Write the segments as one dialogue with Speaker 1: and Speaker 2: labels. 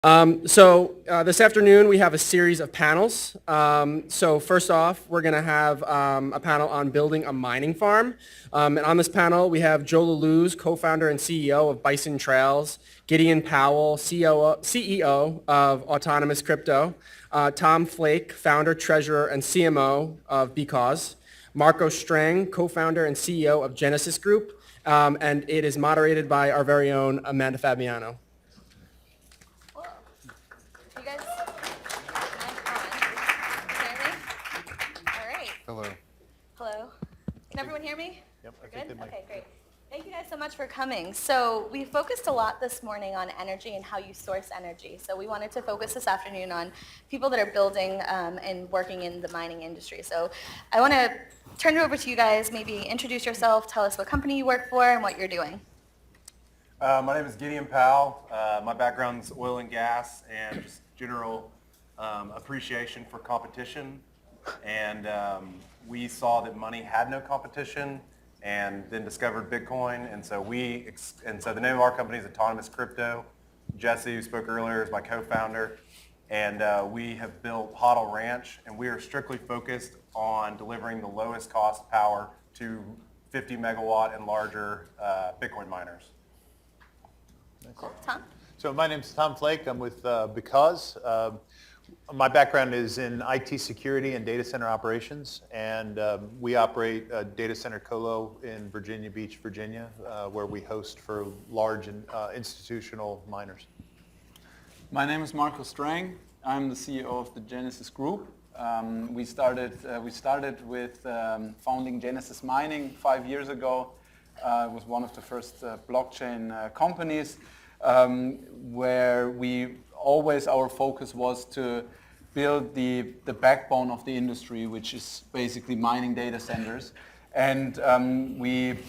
Speaker 1: This afternoon we have a series of panels. So first off, we're going to have a panel on building a mining farm. And on this panel, we have Joe Lallouz, co-founder and CEO of Bison Trails, Gideon Powell, CEO of Autonomous Crypto, Tom Flake, founder, treasurer, and CMO of Because, Marco Streng, co-founder and CEO of Genesis Group, and it is moderated by our very own Amanda Fabiano.
Speaker 2: You guys, hear me? All right.
Speaker 3: Hello.
Speaker 2: Hello. Can everyone hear me?
Speaker 3: Yep,
Speaker 2: We're
Speaker 3: I think
Speaker 2: good?
Speaker 3: they might.
Speaker 2: Okay, great. Thank you guys so much for coming. So we focused a lot this morning on energy and how you source energy. So we wanted to focus this afternoon on people that are building and working in the mining industry. So I want to turn it over to you guys. Maybe introduce yourself, tell us what company you work for and what you're doing.
Speaker 4: My name is Gideon Powell. My background's oil and gas and just general appreciation for competition. And we saw that money had no competition and then discovered Bitcoin. And so the name of our company is Autonomous Crypto. Jesse, who spoke earlier, is my co-founder. And we have built Hodl Ranch, and we are strictly focused on delivering the lowest cost power to 50 megawatt and larger Bitcoin miners.
Speaker 2: Cool. Tom?
Speaker 3: So my name's Tom Flake. I'm with Because. My background is in IT security and data center operations, and we operate a data center colo in Virginia Beach, Virginia, where we host for large and institutional miners.
Speaker 5: My name is Marco Streng. I'm the CEO of the Genesis Group. We started with founding Genesis Mining 5 years ago. It was one of the first blockchain companies where our focus was to build the backbone of the industry, which is basically mining data centers. And we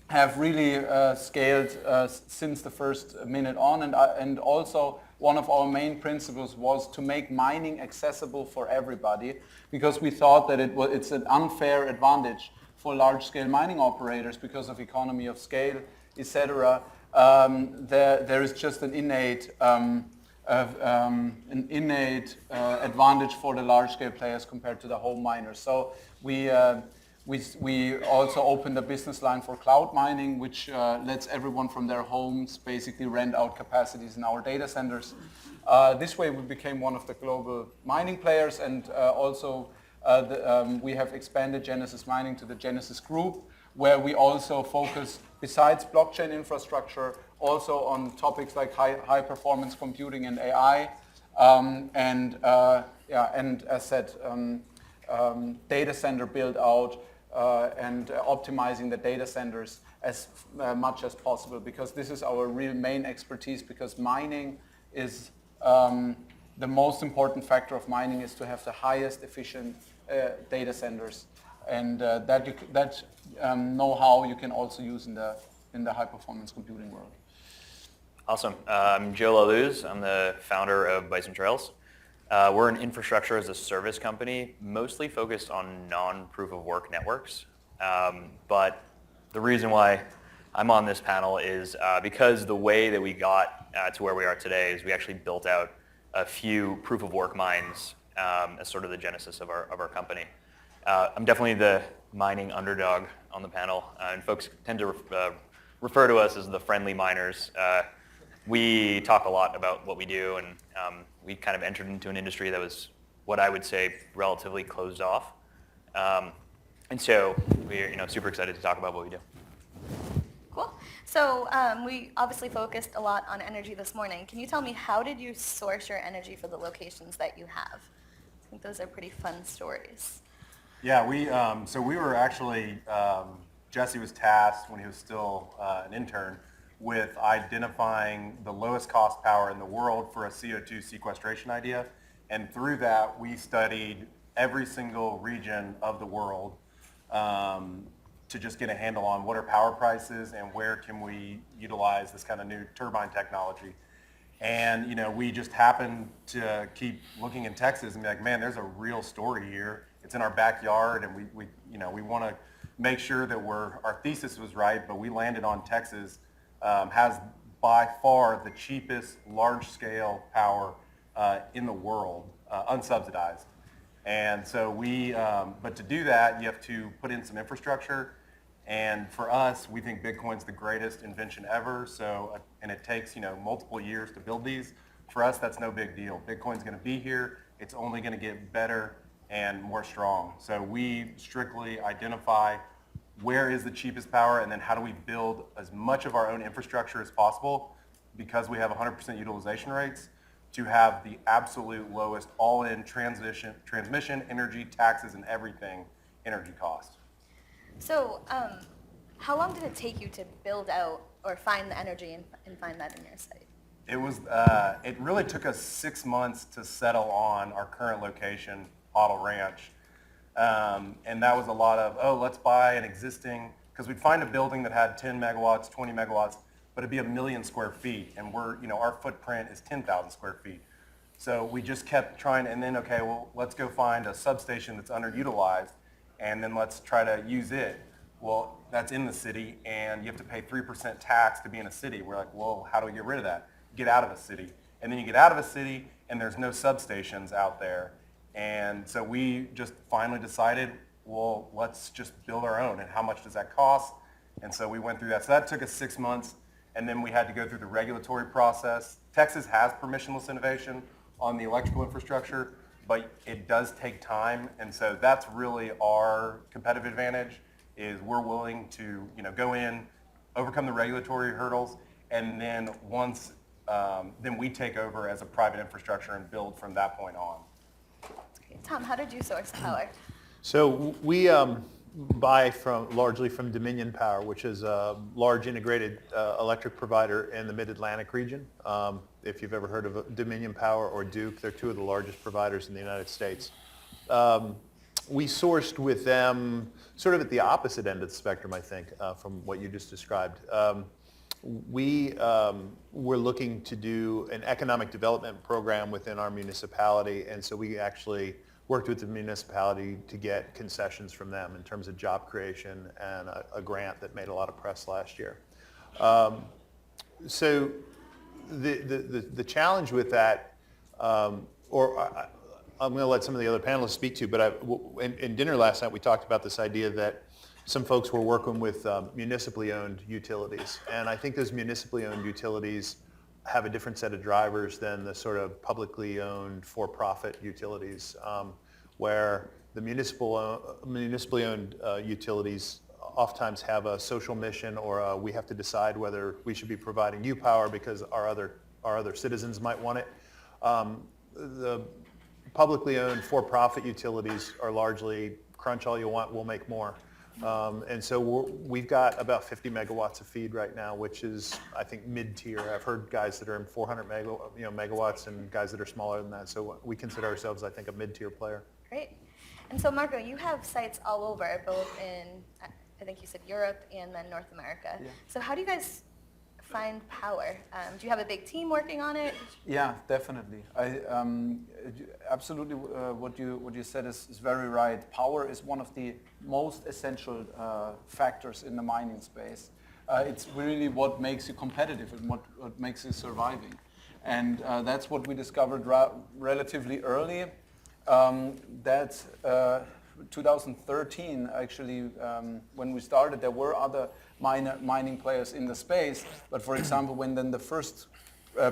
Speaker 5: have really scaled since the first minute on. And also one of our main principles was to make mining accessible for everybody, because we thought that it's an unfair advantage for large-scale mining operators because of economy of scale, etc. There is just an innate advantage for the large-scale players compared to the home miners. So we also opened a business line for cloud mining, which lets everyone from their homes basically rent out capacities in our data centers. This way we became one of the global mining players, and also we have expanded Genesis Mining to the Genesis Group, where we also focus, besides blockchain infrastructure, also on topics like high performance computing and AI, and as said, data center build out and optimizing the data centers as much as possible, because this is our real main expertise, because mining is the most important factor of mining is to have the highest efficient data centers, and that know-how you can also use in the high-performance computing world.
Speaker 6: Awesome. I'm Joe Lallouz. I'm the founder of Bison Trails. We're an infrastructure as a service company, mostly focused on non-proof-of-work networks. But the reason why I'm on this panel is because the way that we got to where we are today is we actually built out a few proof-of-work mines as sort of the genesis of our company. I'm definitely the mining underdog on the panel, and folks tend to refer to us as the friendly miners. We talk a lot about what we do, and we kind of entered into an industry that was what I would say relatively closed off. And so we're super excited to talk about what we do.
Speaker 2: Cool. So we obviously focused a lot on energy this morning. Can you tell me, how did you source your energy for the locations that you have? I think those are pretty fun stories.
Speaker 4: Yeah, we were actually, Jesse was tasked when he was still an intern with identifying the lowest cost power in the world for a CO2 sequestration idea. And through that, we studied every single region of the world to just get a handle on what are power prices and where can we utilize this kind of new turbine technology. And we just happened to keep looking in Texas and be like, man, there's a real story here. It's in our backyard, and we want to make sure that our thesis was right, but we landed on Texas has by far the cheapest large-scale power in the world, unsubsidized. And so but to do that, you have to put in some infrastructure. And for us, we think Bitcoin's the greatest invention ever. So, and it takes, multiple years to build these. For us, that's no big deal. Bitcoin's going to be here. It's only going to get better and more strong. So we strictly identify where is the cheapest power, and then how do we build as much of our own infrastructure as possible, because we have 100% utilization rates, to have the absolute lowest all-in transmission, energy, taxes, and everything energy cost.
Speaker 2: So how long did it take you to build out or find the energy and find that in your site?
Speaker 4: It really took us 6 months to settle on our current location, Otto Ranch. And that was a lot of, let's buy an existing, because we'd find a building that had 10 megawatts, 20 megawatts, but it'd be 1 million square feet, and our footprint is 10,000 square feet. So we just kept trying, and then, okay, well, let's go find a substation that's underutilized, and then let's try to use it. Well, that's in the city, and you have to pay 3% tax to be in a city. We're like, well, how do we get rid of that? Get out of a city. And then you get out of a city, and there's no substations out there. And so we just finally decided, well, let's just build our own, and how much does that cost? And so we went through that. So that took us 6 months, and then we had to go through the regulatory process. Texas has permissionless innovation on the electrical infrastructure, but it does take time, and so that's really our competitive advantage, is we're willing to go in, overcome the regulatory hurdles, and then once, then we take over as a private infrastructure and build from that point on.
Speaker 2: Okay. Tom, how did you source power?
Speaker 3: So we buy largely from Dominion Power, which is a large integrated electric provider in the Mid-Atlantic region. If you've ever heard of Dominion Power or Duke, they're two of the largest providers in the United States. We sourced with them sort of at the opposite end of the spectrum, I think, from what you just described. We were looking to do an economic development program within our municipality, and so we actually worked with the municipality to get concessions from them in terms of job creation and a grant that made a lot of press last year. So the challenge with that, I'm going to let some of the other panelists speak to, but in dinner last night we talked about this idea that some folks were working with municipally owned utilities, and I think those municipally owned utilities have a different set of drivers than the sort of publicly owned for-profit utilities, where the municipally owned utilities oftentimes have a social mission, or we have to decide whether we should be providing you power because our other citizens might want it. The publicly owned for-profit utilities are largely crunch all you want, we'll make more. And so we've got about 50 megawatts of feed right now, which is, I think, mid-tier. I've heard guys that are in 400 megawatts and guys that are smaller than that. So we consider ourselves, I think, a mid-tier player.
Speaker 2: Great. And so, Marco, you have sites all over, both in, I think you said Europe and then North America.
Speaker 5: Yeah.
Speaker 2: So how do you guys find power? Do you have a big team working on it?
Speaker 5: Yeah, definitely. Absolutely, what you said is very right. Power is one of the most essential factors in the mining space. It's really what makes you competitive and what makes you surviving. And that's what we discovered relatively early. That's 2013, actually, when we started, there were other mining players in the space. But for example, when then the first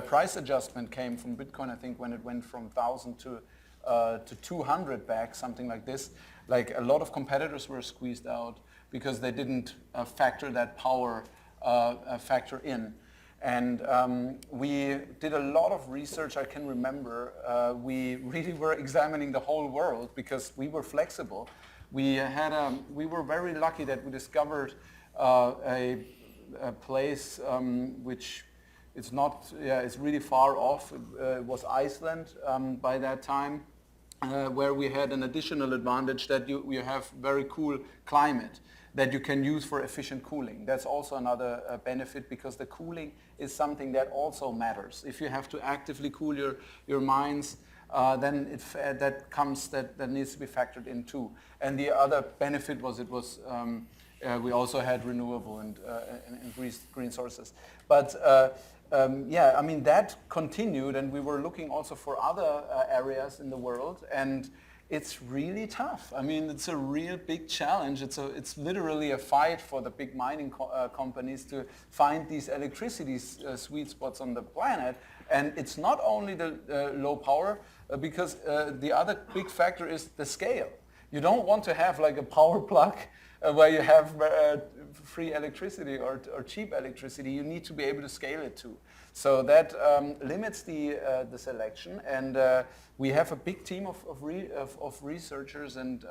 Speaker 5: price adjustment came from Bitcoin, I think when it went from 1,000 to 200 back, something like this, like a lot of competitors were squeezed out because they didn't factor that power factor in. And we did a lot of research. I can remember we really were examining the whole world because we were flexible. We were very lucky that we discovered a place which it's not, it's really far off. It was Iceland by that time, where we had an additional advantage that you have very cool climate that you can use for efficient cooling. That's also another benefit, because the cooling is something that also matters. If you have to actively cool your mines, then that needs to be factored in too. And the other benefit was we also had renewable and green sources. But yeah, I mean, that continued, and we were looking also for other areas in the world, and it's really tough. I mean, it's a real big challenge. It's literally a fight for the big mining companies to find these electricity sweet spots on the planet. And it's not only the low power, because the other big factor is the scale. You don't want to have like a power plug where you have free electricity or cheap electricity. You need to be able to scale it too. So that limits the selection, and we have a big team of researchers and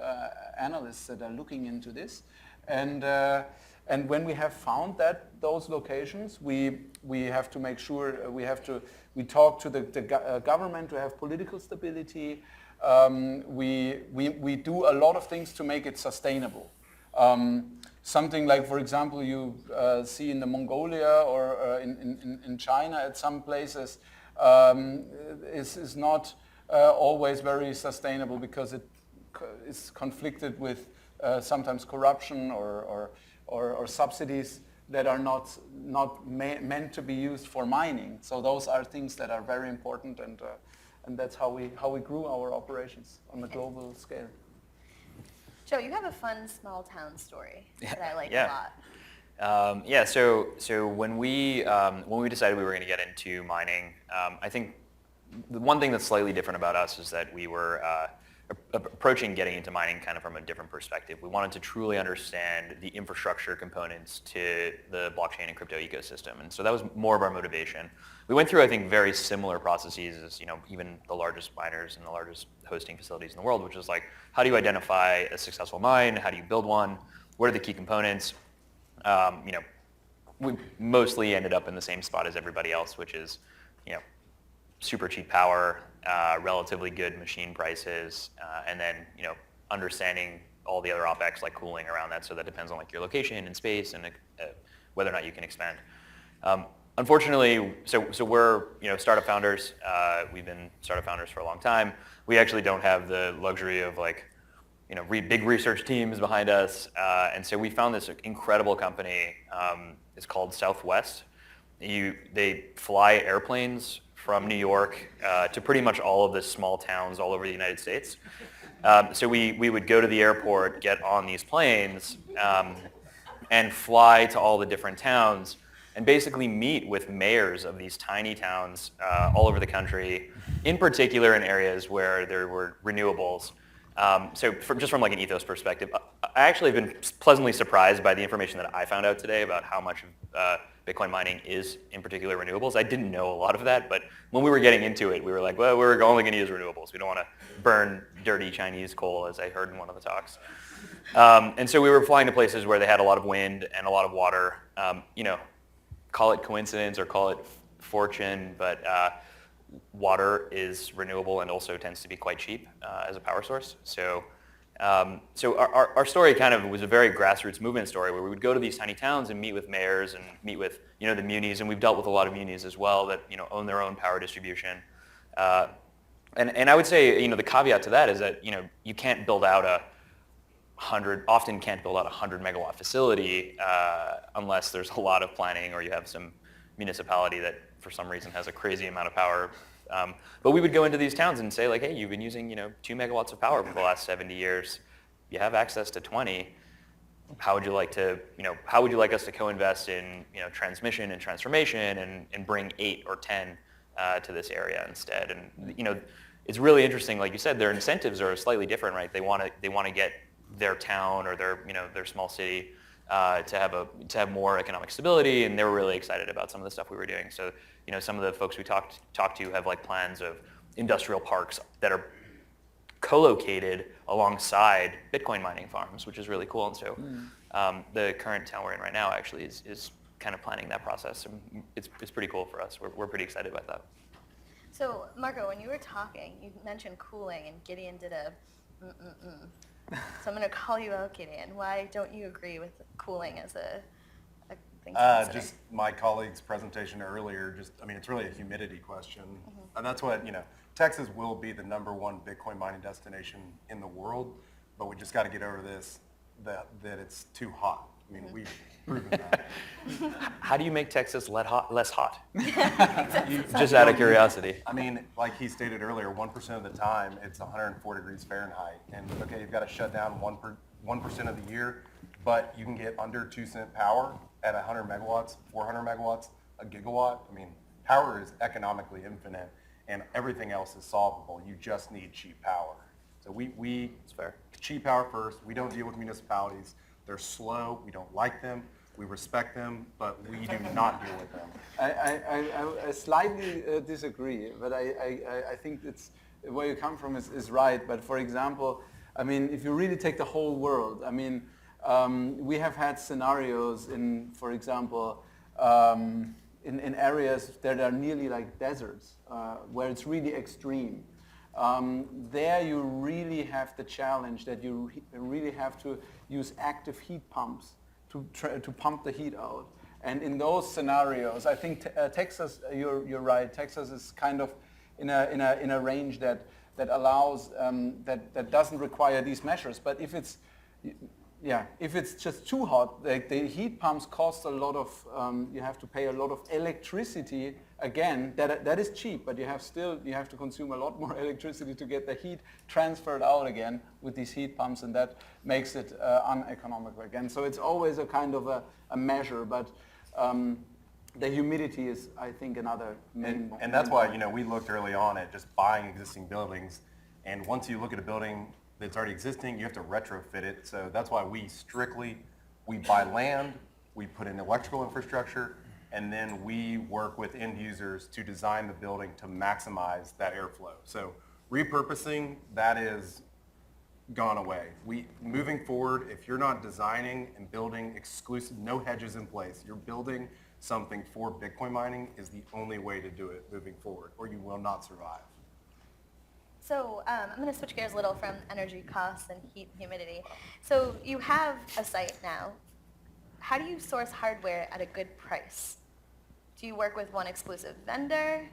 Speaker 5: analysts that are looking into this. And when we have found those locations, we have to make sure we talk to the government to have political stability. We do a lot of things to make it sustainable. Something like, for example, you see in the Mongolia or in China at some places is not always very sustainable because it is conflicted with sometimes corruption or subsidies that are not meant to be used for mining. So those are things that are very important, and that's how we grew our operations on a global scale.
Speaker 2: Joe, you have a fun small town story that I like
Speaker 6: Yeah.
Speaker 2: a lot.
Speaker 6: Yeah, so when we decided we were going to get into mining, I think the one thing that's slightly different about us is that we were approaching getting into mining kind of from a different perspective. We wanted to truly understand the infrastructure components to the blockchain and crypto ecosystem, and so that was more of our motivation. We went through, I think, very similar processes as even the largest miners and the largest hosting facilities in the world, which is like, how do you identify a successful mine? How do you build one? What are the key components? We mostly ended up in the same spot as everybody else, which is, super cheap power, relatively good machine prices, and then, understanding all the other OpEx like cooling around that. So that depends on like your location and space and whether or not you can expand. Unfortunately, so we're startup founders. We've been startup founders for a long time. We actually don't have the luxury of like big research teams behind us, and so we found this incredible company. It's called Southwest. They fly airplanes from New York to pretty much all of the small towns all over the United States. So we would go to the airport, get on these planes, and fly to all the different towns, and basically meet with mayors of these tiny towns all over the country, in particular in areas where there were renewables. So just from like an ethos perspective, I actually have been pleasantly surprised by the information that I found out today about how much Bitcoin mining is in particular renewables. I didn't know a lot of that, but when we were getting into it, we were like, well, we're only going to use renewables. We don't want to burn dirty Chinese coal, as I heard in one of the talks. And so we were flying to places where they had a lot of wind and a lot of water. Call it coincidence or call it fortune, but water is renewable and also tends to be quite cheap as a power source. So our story kind of was a very grassroots movement story where we would go to these tiny towns and meet with mayors and meet with the munis, and we've dealt with a lot of munis as well that own their own power distribution. And I would say the caveat to that is that you can't build out often can't build out a 100 megawatt facility unless there's a lot of planning or you have some municipality that for some reason has a crazy amount of power. But we would go into these towns and say like, hey, you've been using 2 megawatts of power for the last 70 years. You have access to 20. How would you like us to co-invest in transmission and transformation and bring 8 or 10 to this area instead? And it's really interesting. Like you said, their incentives are slightly different, right? They want to get their town or their small city to have more economic stability, and they were really excited about some of the stuff we were doing. So some of the folks we talked to have like plans of industrial parks that are co-located alongside Bitcoin mining farms, which is really cool. And so the current town we're in right now actually is kind of planning that process, and it's pretty cool for us. We're pretty excited about that.
Speaker 2: So Marco, when you were talking, you mentioned cooling, and Gideon did a So I'm going to call you out, Gideon. Why don't you agree with cooling as a thing to consider?
Speaker 4: Just my colleague's presentation earlier, it's really a humidity question. Mm-hmm. And that's what, Texas will be the #1 Bitcoin mining destination in the world, but we just got to get over this, that it's too hot. I mean, we've proven that.
Speaker 6: How do you make Texas less hot? Just out of curiosity.
Speaker 4: I mean, like he stated earlier, 1% of the time it's 104 degrees Fahrenheit. And okay, you've got to shut down 1% of the year, but you can get under 2-cent power at 100 megawatts, 400 megawatts, a gigawatt. I mean, power is economically infinite and everything else is solvable. You just need cheap power. So we
Speaker 6: That's fair.
Speaker 4: cheap power first. We don't deal with municipalities. They're slow. We don't like them. We respect them, but we do not deal with them.
Speaker 5: I slightly disagree, but I think it's where you come from is right. But for example, I mean, if you really take the whole world, I mean, we have had scenarios in, for example, in areas that are nearly like deserts, where it's really extreme. There you really have the challenge that you really have to use active heat pumps to pump the heat out. And in those scenarios, I think Texas, you're right, Texas is kind of in a range that allows, that doesn't require these measures. But if it's just too hot, the heat pumps cost a lot of, you have to pay a lot of electricity. Again, that is cheap, but you have to consume a lot more electricity to get the heat transferred out again with these heat pumps, and that makes it uneconomical again. So it's always a kind of a measure, but the humidity is, I think, another main.
Speaker 4: And that's why, we looked early on at just buying existing buildings, and once you look at a building that's already existing, you have to retrofit it. So that's why we buy land, we put in electrical infrastructure, and then we work with end users to design the building to maximize that airflow. So repurposing, that is gone away. Moving forward, if you're not designing and building exclusive, no hedges in place, you're building something for Bitcoin mining is the only way to do it moving forward, or you will not survive.
Speaker 2: So I'm going to switch gears a little from energy costs and heat and humidity. So you have a site now. How do you source hardware at a good price? Do you work with one exclusive vendor?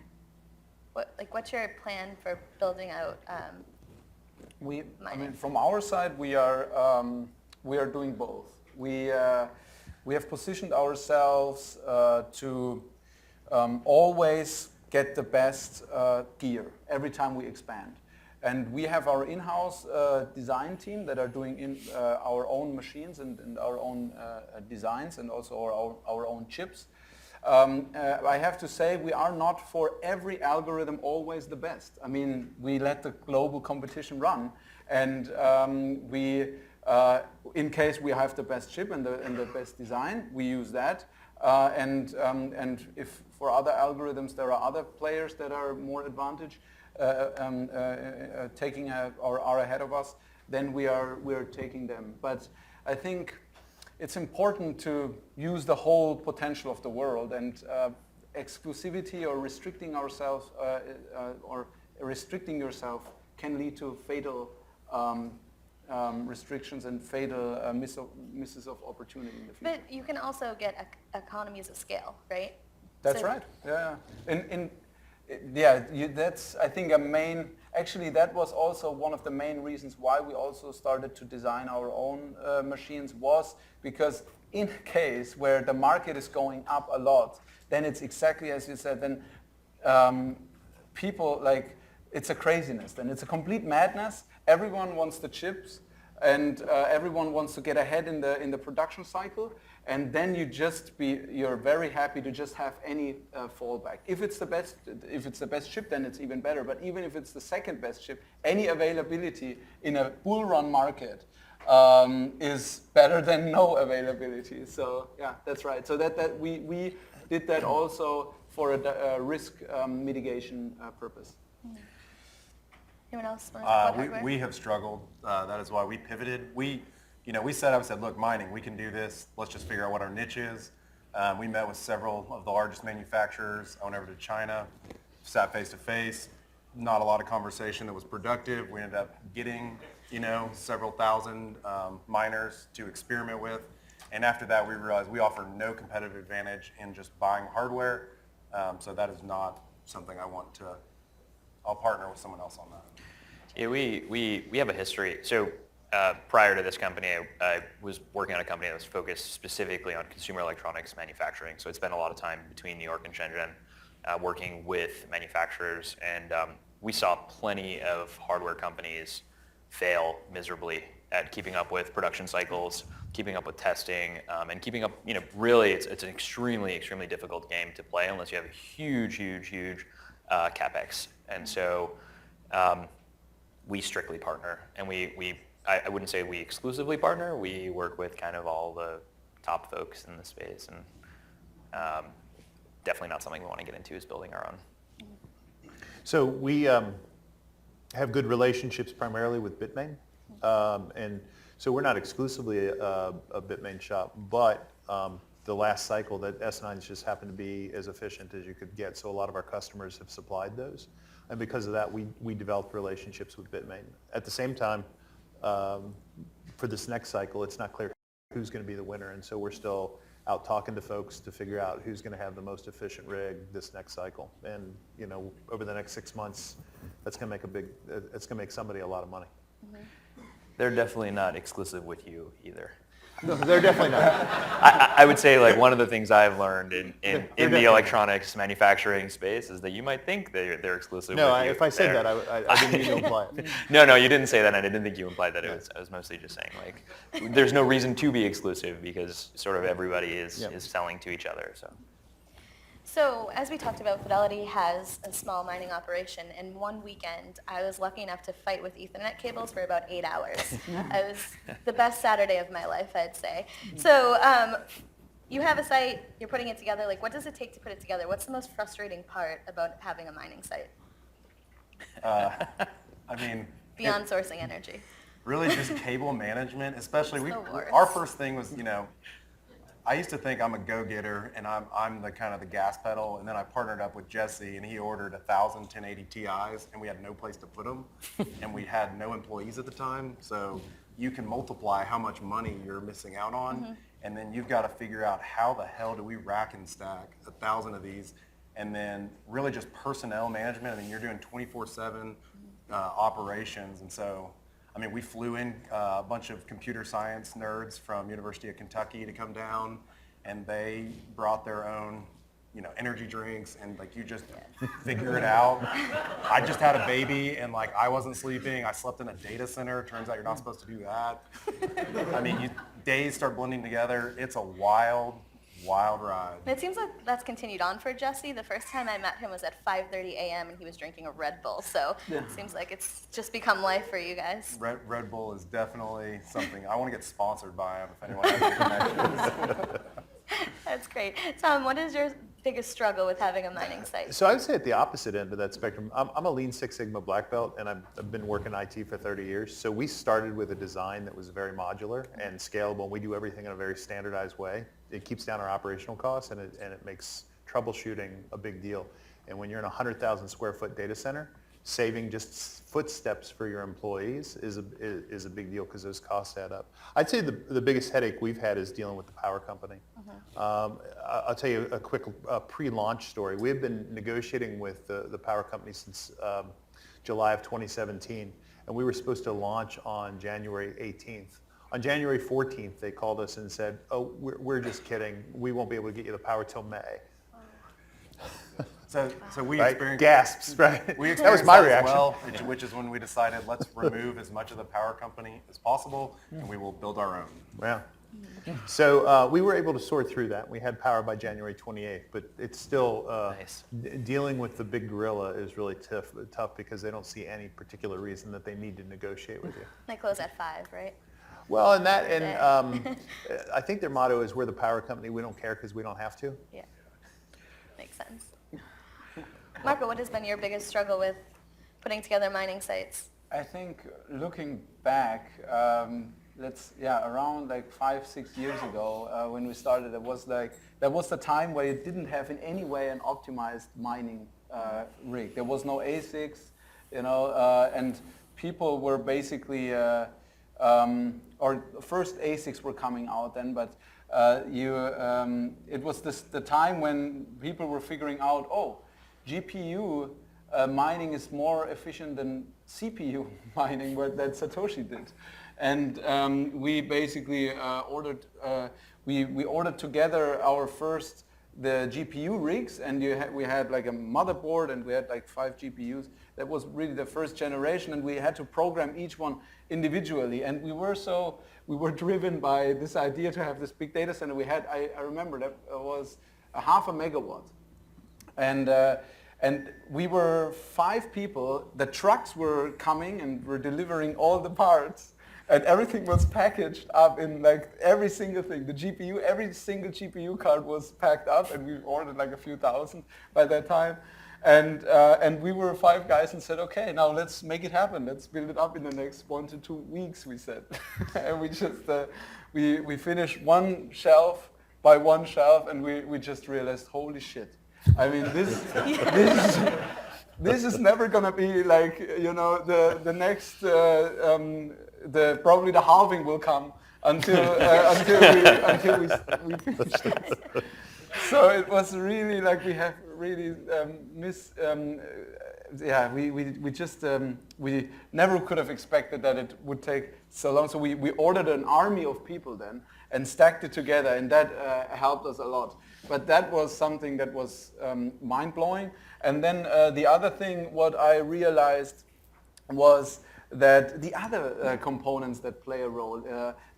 Speaker 2: What's your plan for building out mining?
Speaker 5: From our side, we are doing both. We have positioned ourselves to always get the best gear every time we expand. And we have our in-house design team that are doing our own machines and our own designs, and also our own chips. I have to say, we are not for every algorithm always the best. I mean, we let the global competition run, and in case we have the best chip and the best design, we use that. And if for other algorithms there are other players that are more advantage, taking or are ahead of us, then we're taking them. But I think it's important to use the whole potential of the world, and exclusivity or restricting ourselves or restricting yourself can lead to fatal restrictions and fatal misses of opportunity in the future.
Speaker 2: But you can also get economies of scale, right?
Speaker 5: That's right. Yeah. That's, I think, actually that was also one of the main reasons why we also started to design our own machines, was because in a case where the market is going up a lot, then it's exactly as you said, then people, it's a craziness, then it's a complete madness. Everyone wants the chips, and everyone wants to get ahead in the production cycle, and then you're very happy to just have any fallback. If it's the best chip, then it's even better. But even if it's the second best chip, any availability in a bull run market is better than no availability. So yeah, that's right. So that we did that also for a risk mitigation purpose.
Speaker 2: Anyone else want to talk about hardware?
Speaker 4: We have struggled. That is why we pivoted. We set up and said, look, mining, we can do this. Let's just figure out what our niche is. We met with several of the largest manufacturers. I went over to China, sat face to face. Not a lot of conversation that was productive. We ended up getting, several thousand miners to experiment with. And after that, we realized we offer no competitive advantage in just buying hardware. So that is not something I'll partner with someone else on that.
Speaker 6: Yeah, we have a history. So prior to this company, I was working on a company that was focused specifically on consumer electronics manufacturing. So I spent a lot of time between New York and Shenzhen working with manufacturers, and we saw plenty of hardware companies fail miserably at keeping up with production cycles, keeping up with testing, and keeping up, really it's an extremely, extremely difficult game to play unless you have a huge, huge, huge CapEx. And so we strictly partner, and I wouldn't say we exclusively partner. We work with kind of all the top folks in the space, and definitely not something we want to get into is building our own.
Speaker 3: So we have good relationships primarily with Bitmain, and so we're not exclusively a Bitmain shop, but the last cycle that S9s just happened to be as efficient as you could get, so a lot of our customers have supplied those, and because of that, we developed relationships with Bitmain. At the same time, for this next cycle, it's not clear who's going to be the winner, and so we're still out talking to folks to figure out who's going to have the most efficient rig this next cycle. And over the next 6 months, that's going to make somebody a lot of money.
Speaker 2: Mm-hmm.
Speaker 6: They're definitely not exclusive with you either.
Speaker 3: No, they're definitely not.
Speaker 6: I would say like one of the things I've learned in the electronics manufacturing space is that you might think they're exclusive
Speaker 3: No,
Speaker 6: with you.
Speaker 3: if I said that, I didn't mean to imply it.
Speaker 6: No, you didn't say that, and I didn't think you implied that. I was mostly just saying like there's no reason to be exclusive because sort of everybody is selling to each other.
Speaker 2: So as we talked about, Fidelity has a small mining operation, and one weekend I was lucky enough to fight with Ethernet cables for about 8 hours. It was the best Saturday of my life, I'd say. So you have a site, you're putting it together. Like, what does it take to put it together? What's the most frustrating part about having a mining site? Beyond sourcing energy.
Speaker 4: Really just cable management, especially
Speaker 2: The worst.
Speaker 4: our first thing was, I used to think I'm a go-getter and I'm the kind of the gas pedal, and then I partnered up with Jesse and he ordered 1,000 1080 Ti's and we had no place to put them and we had no employees at the time, so you can multiply how much money you're missing out on, and then you've got to figure out how the hell do we rack and stack 1,000 of these, and then really just personnel management. I mean, you're doing 24/7 operations, and so we flew in a bunch of computer science nerds from University of Kentucky to come down, and they brought their own, energy drinks, and you just figure it out. I just had a baby, and I wasn't sleeping. I slept in a data center. Turns out you're not supposed to do that. Days start blending together. It's a wild ride.
Speaker 2: And it seems like that's continued on for Jesse. The first time I met him was at 5:30 a.m. and he was drinking a Red Bull. So it seems like it's just become life for you guys.
Speaker 4: Red Bull is definitely something. I want to get sponsored by him if anyone has any connections.
Speaker 2: That's great. Tom, what is your biggest struggle with having a mining site?
Speaker 3: So I would say at the opposite end of that spectrum, I'm a Lean Six Sigma black belt, and I've been working IT for 30 years. So we started with a design that was very modular and scalable, and we do everything in a very standardized way. It keeps down our operational costs, and it makes troubleshooting a big deal. And when you're in a 100,000 square foot data center, saving just footsteps for your employees is a big deal because those costs add up. I'd say the biggest headache we've had is dealing with the power company. I'll tell you a quick pre-launch story. We've been negotiating with the power company since July of 2017, and we were supposed to launch on January 18th. On January 14th, they called us and said, "Oh, we're just kidding. We won't be able to get you the power till May."
Speaker 4: So we
Speaker 3: Right?
Speaker 4: experienced
Speaker 3: Gasps, right?
Speaker 4: We
Speaker 3: That was
Speaker 4: experienced
Speaker 3: my
Speaker 4: as
Speaker 3: reaction.
Speaker 4: well, which is when we decided let's remove as much of the power company as possible, and we will build our own.
Speaker 3: Yeah. So we were able to sort through that. We had power by January 28th, but it's still
Speaker 6: Nice.
Speaker 3: dealing with the big gorilla is really tough because they don't see any particular reason that they need to negotiate with you.
Speaker 2: They close at 5, right?
Speaker 3: Well, and I think their motto is we're the power company. We don't care because we don't have to.
Speaker 2: Yeah. Makes sense. Marco, what has been your biggest struggle with putting together mining sites?
Speaker 5: I think looking back, around 5-6 years ago when we started, that was the time where you didn't have in any way an optimized mining rig. There was no ASICs, and people were basically, or first ASICs were coming out then, but it was the time when people were figuring out, GPU mining is more efficient than CPU mining, what that Satoshi did. And we basically we ordered together our first the GPU rigs, and we had like a motherboard, and we had like 5 GPUs. That was really the first generation, and we had to program each one individually. And we were driven by this idea to have this big data center. We had, I remember that was a 0.5 megawatt, and we were 5 people. The trucks were coming and were delivering all the parts. And everything was packaged up in like every single thing. The GPU, every single GPU card was packed up, and we ordered like a few thousand by that time. And we were 5 guys and said, okay, now let's make it happen. Let's build it up in the next 1 to 2 weeks, we said. And we just, we finished one shelf by one shelf, and we just realized, holy shit. I mean, this is never gonna be like, you know, the next, probably the halving will come until we finish it. So it was really like we have really we never could have expected that it would take so long. So we ordered an army of people then and stacked it together, and that helped us a lot. But that was something that was mind-blowing. And then the other thing, what I realized was that the other components that play a role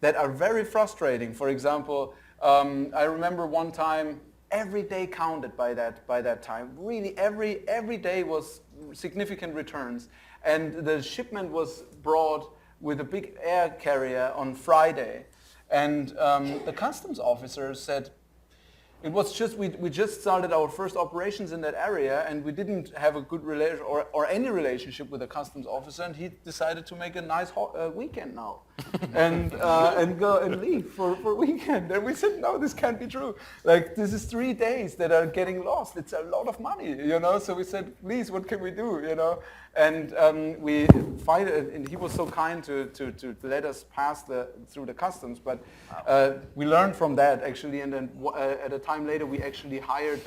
Speaker 5: that are very frustrating. For example, I remember one time, every day counted by that time. Really, every day was significant returns, and the shipment was brought with a big air carrier on Friday, and the customs officer said, it was just, we just started our first operations in that area, and we didn't have a good relation or any relationship with the customs officer, and he decided to make a nice weekend now and go and leave for weekend. And we said, no, this can't be true. Like, this is 3 days that are getting lost. It's a lot of money, you know? So we said, please, what can we do, you know? And we find it, and he was so kind to let us pass through the customs. But we learned from that actually, and then at a time later we actually hired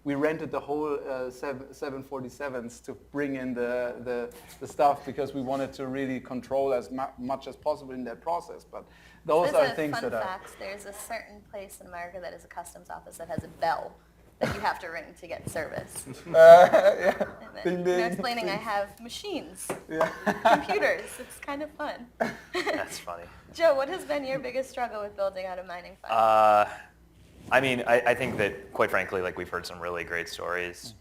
Speaker 5: we rented the whole 747s to bring in the stuff, because we wanted to really control as much as possible in that process. But those are things that are.
Speaker 2: There's a certain place in America that is a customs office that has a bell that you have to ring to get service.
Speaker 5: Yeah.
Speaker 2: And then you're explaining I have machines, computers. It's kind of fun.
Speaker 6: That's funny.
Speaker 2: Joe, what has been your biggest struggle with building out a mining farm?
Speaker 6: I mean, I think that, quite frankly, like, we've heard some really great stories.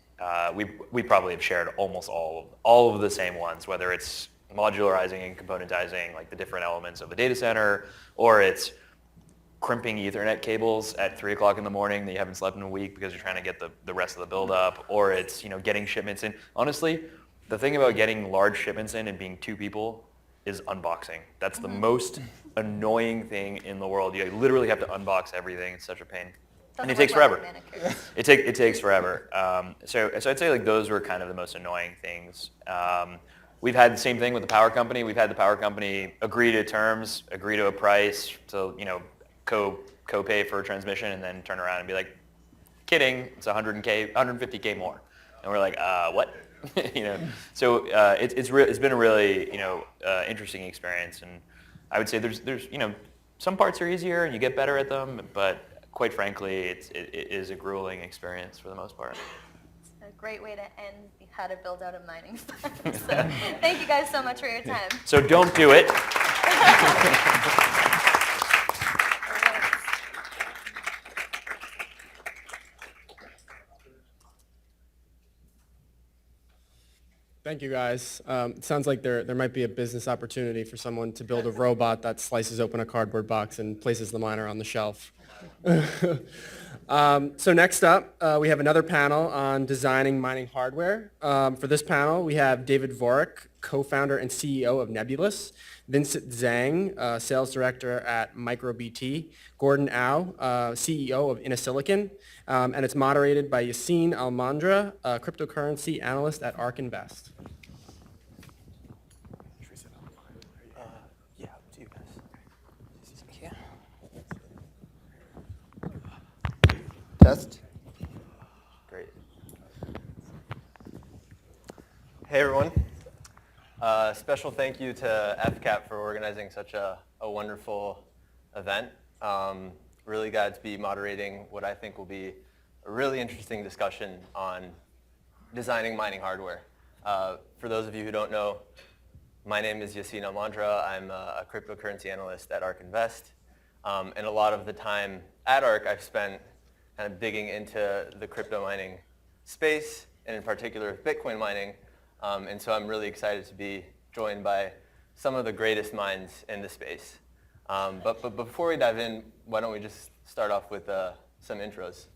Speaker 6: We probably have shared almost all of the same ones, whether it's modularizing and componentizing like the different elements of the data center, or it's crimping Ethernet cables at 3 o'clock in the morning that you haven't slept in a week because you're trying to get the rest of the build up, or it's, you know, getting shipments in. Honestly, the thing about getting large shipments in and being 2 people is unboxing. That's the most annoying thing in the world. You literally have to unbox everything. It's such a pain. And it takes forever. It takes forever. So I'd say like those were kind of the most annoying things. We've had the same thing with the power company. We've had the power company agree to terms, agree to a price to, you know, co-pay for a transmission, and then turn around and be like, kidding, it's 150K more. And we're like, what? You know, so it's been a really, you know, interesting experience. And I would say there's you know, some parts are easier and you get better at them, but quite frankly, it is a grueling experience for the most part.
Speaker 2: It's a great way to end how to build out a mining farm. So thank you guys so much for your time.
Speaker 6: So don't do it.
Speaker 1: Thank you, guys. It sounds like there might be a business opportunity for someone to build a robot that slices open a cardboard box and places the miner on the shelf. So next up, we have another panel on designing mining hardware. For this panel, we have David Vorick, co-founder and CEO of Nebulous, Vincent Zhang, sales director at MicroBT, Gordon Au, CEO of InnoSilicon, and it's moderated by Yassine Elmandjra, a cryptocurrency analyst at ARK Invest.
Speaker 7: Test.
Speaker 6: Great.
Speaker 7: Hey everyone. Special thank you to FCAT for organizing such a wonderful event. Really glad to be moderating what I think will be a really interesting discussion on designing mining hardware. For those of you who don't know, my name is Yassine Elmandjra. I'm a cryptocurrency analyst at ARK Invest. And a lot of the time at ARK I've spent kind of digging into the crypto mining space, and in particular Bitcoin mining. And so I'm really excited to be joined by some of the greatest minds in the space. But before we dive in, why don't we just start off with some intros.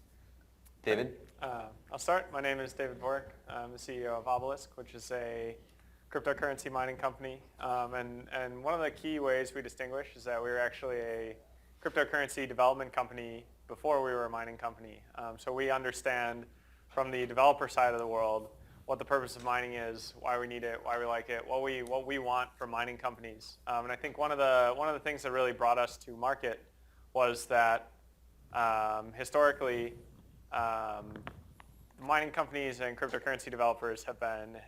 Speaker 7: David?
Speaker 8: I'll start. My name is David Vorick. I'm the CEO of Obelisk, which is a cryptocurrency mining company. And one of the key ways we distinguish is that we were actually a cryptocurrency development company before we were a mining company. So we understand from the developer side of the world what the purpose of mining is, why we need it, why we like it, what we want from mining companies. And I think one of the things that really brought us to market was that historically mining companies and cryptocurrency developers have been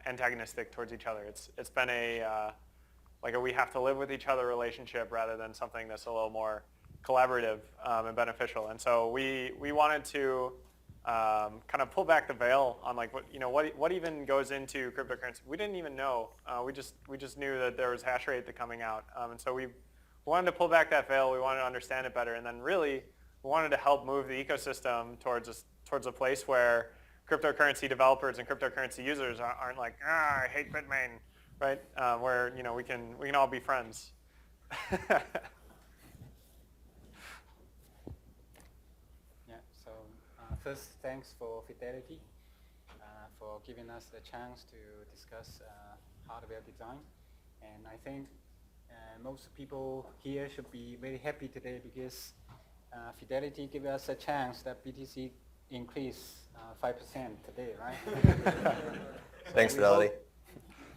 Speaker 8: antagonistic towards each other. It's been like a we have to live with each other relationship rather than something that's a little more collaborative and beneficial. And so we wanted to kind of pull back the veil on like what even goes into cryptocurrency. We didn't even know. We just knew that there was hash rate coming out, and so we wanted to pull back that veil. We wanted to understand it better, and then really we wanted to help move the ecosystem towards a place where cryptocurrency developers and cryptocurrency users aren't like, I hate Bitmain, right? Where we can all be friends.
Speaker 9: First, thanks for Fidelity for giving us the chance to discuss hardware design. And I think most people here should be very happy today because Fidelity gave us a chance that BTC increased 5% today, right?
Speaker 7: Thanks, Fidelity.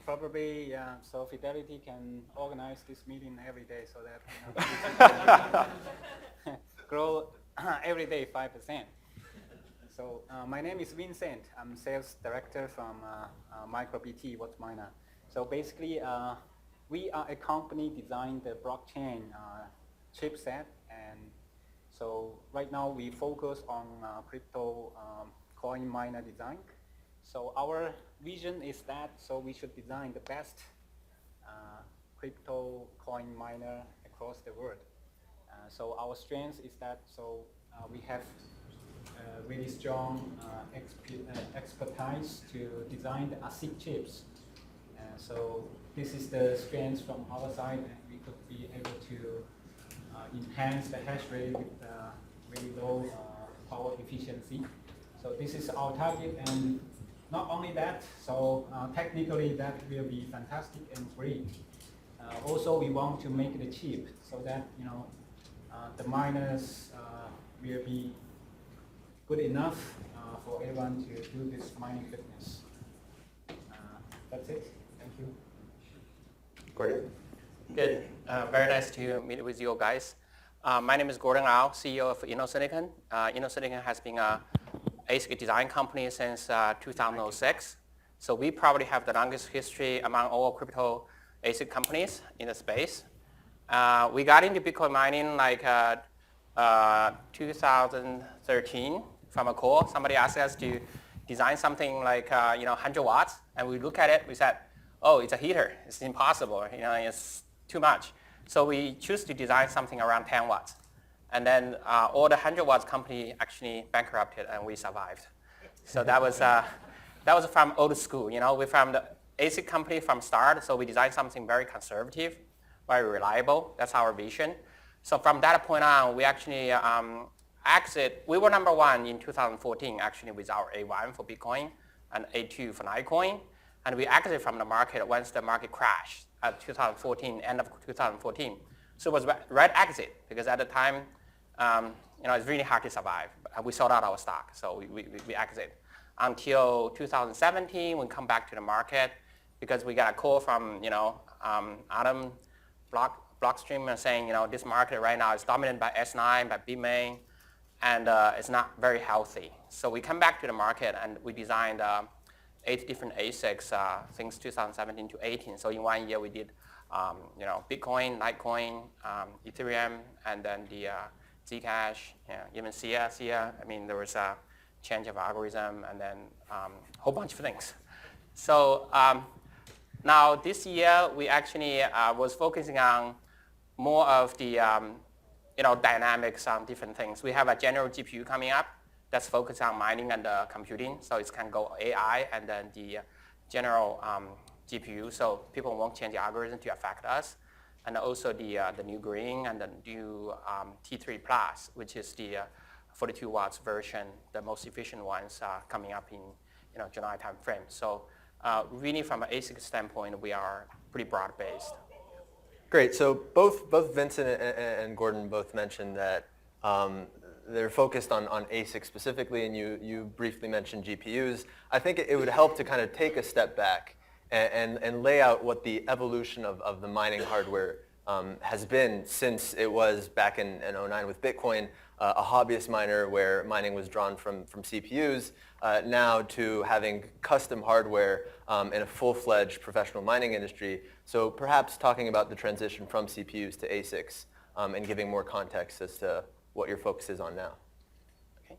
Speaker 9: Probably, so Fidelity can organize this meeting every day so that grow every day 5%. So my name is Vincent. I'm sales director from MicroBT WhatMiner. So basically, we are a company designed the blockchain chipset, and so right now we focus on crypto coin miner design. So our vision is that we should design the best crypto coin miner across the world. So our strength is that we have really strong expertise to design the ASIC chips. So this is the strength from our side, and we could be able to enhance the hash rate with really low power efficiency. So this is our target, and not only that, so technically that will be fantastic and great. Also, we want to make it cheap so that the miners will be good enough for everyone to do this mining business. That's it. Thank you.
Speaker 7: Gordon?
Speaker 10: Good. Very nice to meet with you guys. My name is Gordon Lau, CEO of InnoSilicon. InnoSilicon has been an ASIC design company since 2006. So we probably have the longest history among all crypto ASIC companies in the space. We got into Bitcoin mining like 2013 from a call. Somebody asked us to design something like 100 watts, and we look at it. We said, "Oh, it's a heater. It's impossible. It's too much." So we choose to design something around 10 watts, and then all the 100 watts company actually bankrupted, and we survived. So that was from old school. We're from the ASIC company from start, so we designed something very conservative, very reliable. That's our vision. So from that point on, we actually exit. We were number one in 2014, actually, with our A1 for Bitcoin and A2 for Litecoin. And we exited from the market once the market crashed at 2014, end of 2014. So it was right exit, because at the time, it's really hard to survive. We sold out our stock, so we exit. Until 2017, we come back to the market because we got a call from, Adam Blockstream saying, this market right now is dominated by S9, by Bitmain, and it's not very healthy. So we come back to the market and we designed 8 different ASICs since 2017 to 18. So in 1 year we did, Bitcoin, Litecoin, Ethereum, and then the Zcash, even SIA. I mean, there was a change of algorithm, and then a whole bunch of things. So now this year we actually was focusing on more of the dynamics on different things. We have a general GPU coming up that's focused on mining and computing. So it can go AI and then the general GPU. So people won't change the algorithm to affect us. And also the new green and the new T3 Plus, which is the 42 watts version, the most efficient ones coming up in July timeframe. So really from an ASIC standpoint, we are pretty broad-based.
Speaker 7: Great. So both Vincent and Gordon both mentioned that they're focused on ASIC specifically, and you briefly mentioned GPUs. I think it would help to kind of take a step back and lay out what the evolution of the mining hardware has been since it was back in 2009 with Bitcoin, a hobbyist miner where mining was drawn from CPUs, now to having custom hardware in a full-fledged professional mining industry. So perhaps talking about the transition from CPUs to ASICs and giving more context as to what your focus is on now.
Speaker 10: Okay,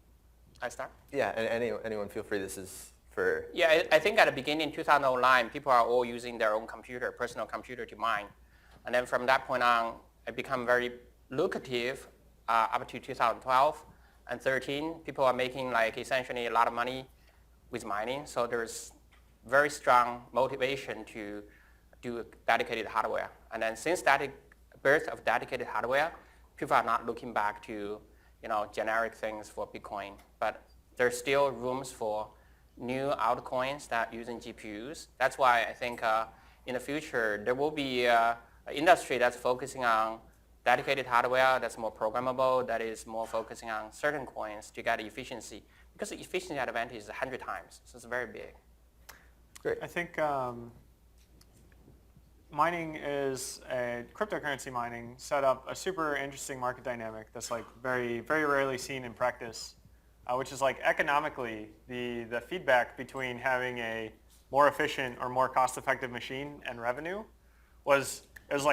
Speaker 10: I start?
Speaker 7: Yeah, and anyone feel free. This is for...
Speaker 10: Yeah, I think at the beginning, 2009, people are all using their own computer, personal computer to mine. And then from that point on, it became very lucrative up to 2012 and 13. People are making essentially a lot of money with mining. So there's very strong motivation to do dedicated hardware. And then since that birth of dedicated hardware, people are not looking back to generic things for Bitcoin. But there's still rooms for new altcoins that are using GPUs. That's why I think in the future there will be an industry that's focusing on dedicated hardware that's more programmable, that is more focusing on certain coins to get efficiency. Because the efficiency advantage is 100 times, so it's very big.
Speaker 7: Great.
Speaker 8: I think mining is cryptocurrency mining set up a super interesting market dynamic that's very, very rarely seen in practice, which is economically the feedback between having a more efficient or more cost-effective machine and revenue was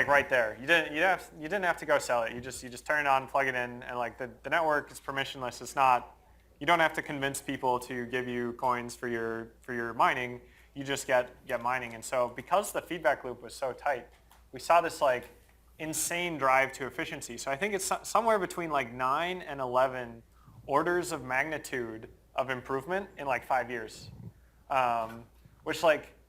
Speaker 8: right there. You didn't have to go sell it. You just turn it on, plug it in, and the network is permissionless. It's not. You don't have to convince people to give you coins for your mining. You just get mining. And so because the feedback loop was so tight, we saw this insane drive to efficiency. So I think it's somewhere between 9 and 11 orders of magnitude of improvement in 5 years, which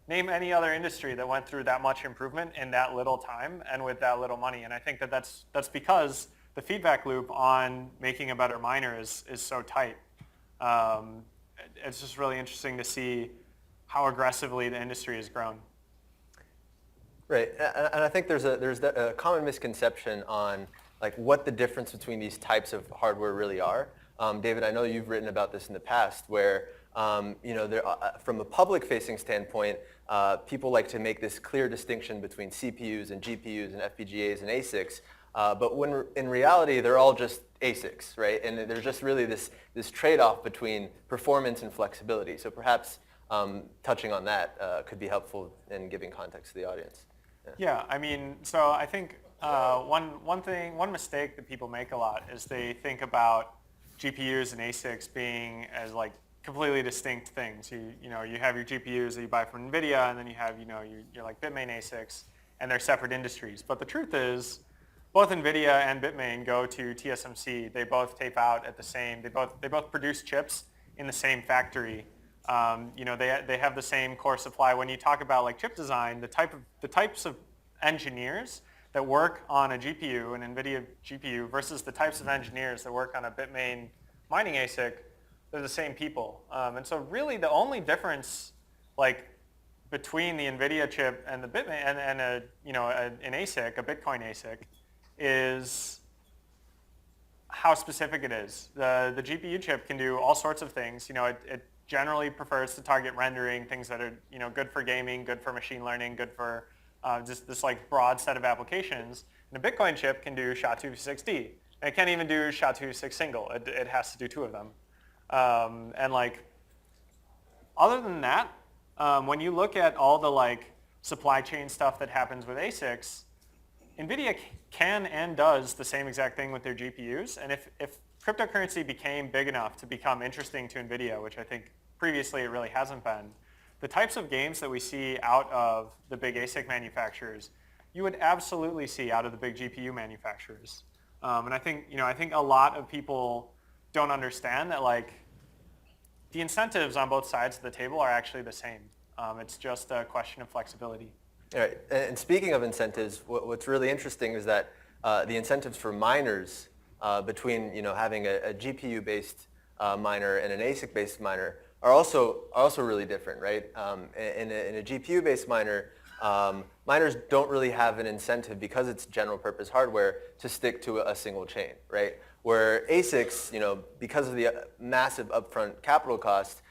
Speaker 8: name any other industry that went through that much improvement in that little time and with that little money. And I think that's because the feedback loop on making a better miner is so tight. It's just really interesting to see how aggressively the industry has grown.
Speaker 7: Right, and I think there's a common misconception on what the difference between these types of hardware really are. David, I know you've written about this in the past, where from a public-facing standpoint, people like to make this clear distinction between CPUs and GPUs and FPGAs and ASICs. But when in reality, they're all just ASICs, right? And there's just really this trade-off between performance and flexibility. So perhaps touching on that could be helpful in giving context to the audience.
Speaker 8: Yeah, I mean, so I think one mistake that people make a lot is they think about GPUs and ASICs being as completely distinct things. You have your GPUs that you buy from NVIDIA, and then you have your Bitmain ASICs, and they're separate industries. But the truth is, both NVIDIA and Bitmain go to TSMC. They both tape out at the same. They both produce chips in the same factory. They have the same core supply. When you talk about chip design, the types of engineers that work on a GPU, an NVIDIA GPU, versus the types of engineers that work on a Bitmain mining ASIC, they're the same people. And so really the only difference between the NVIDIA chip and the Bitmain and an ASIC, a Bitcoin ASIC, is how specific it is. The GPU chip can do all sorts of things. It generally prefers to target rendering, things that are good for gaming, good for machine learning, good for just this broad set of applications. And a Bitcoin chip can do SHA-256D. And it can't even do SHA-256 single. It has to do two of them. And other than that, When you look at all the like supply chain stuff that happens with ASICs, NVIDIA can and does the same exact thing with their GPUs. And if cryptocurrency became big enough to become interesting to NVIDIA, which I think previously it really hasn't been, the types of games that we see out of the big ASIC manufacturers, you would absolutely see out of the big GPU manufacturers. And I think a lot of people don't understand that like the incentives on both sides of the table are actually the same. It's just a question of flexibility.
Speaker 7: All right. And speaking of incentives, what's really interesting is that the incentives for miners between having a GPU-based miner and an ASIC-based miner are also really different, right? In a GPU-based miner, miners don't really have an incentive because it's general-purpose hardware to stick to a single chain, right? Where ASICs, because of the massive upfront capital cost,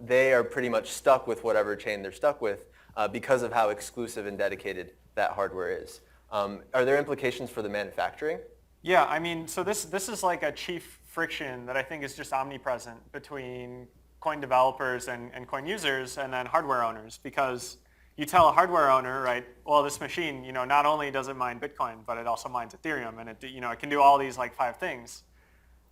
Speaker 7: they are pretty much stuck with whatever chain they're stuck with because of how exclusive and dedicated that hardware is. Are there implications for the manufacturing?
Speaker 8: Yeah, I mean, so this is like a chief friction that I think is just omnipresent between coin developers and coin users and then hardware owners, because you tell a hardware owner, right, well, this machine, not only does it mine Bitcoin, but it also mines Ethereum, and it can do all these like 5 things.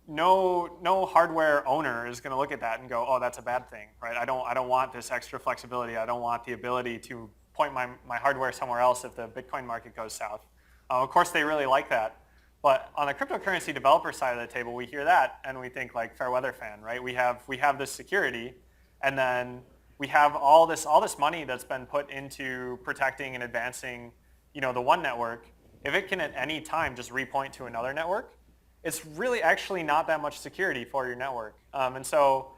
Speaker 8: No hardware owner is going to look at that and go, oh, that's a bad thing, right? I don't want this extra flexibility. I don't want the ability to point my hardware somewhere else if the Bitcoin market goes south. Of course, they really like that. But on the cryptocurrency developer side of the table, we hear that and we think like fair weather fan, right? We have this security, and then we have all this money that's been put into protecting and advancing, the one network. If it can at any time just repoint to another network, it's really actually not that much security for your network. And so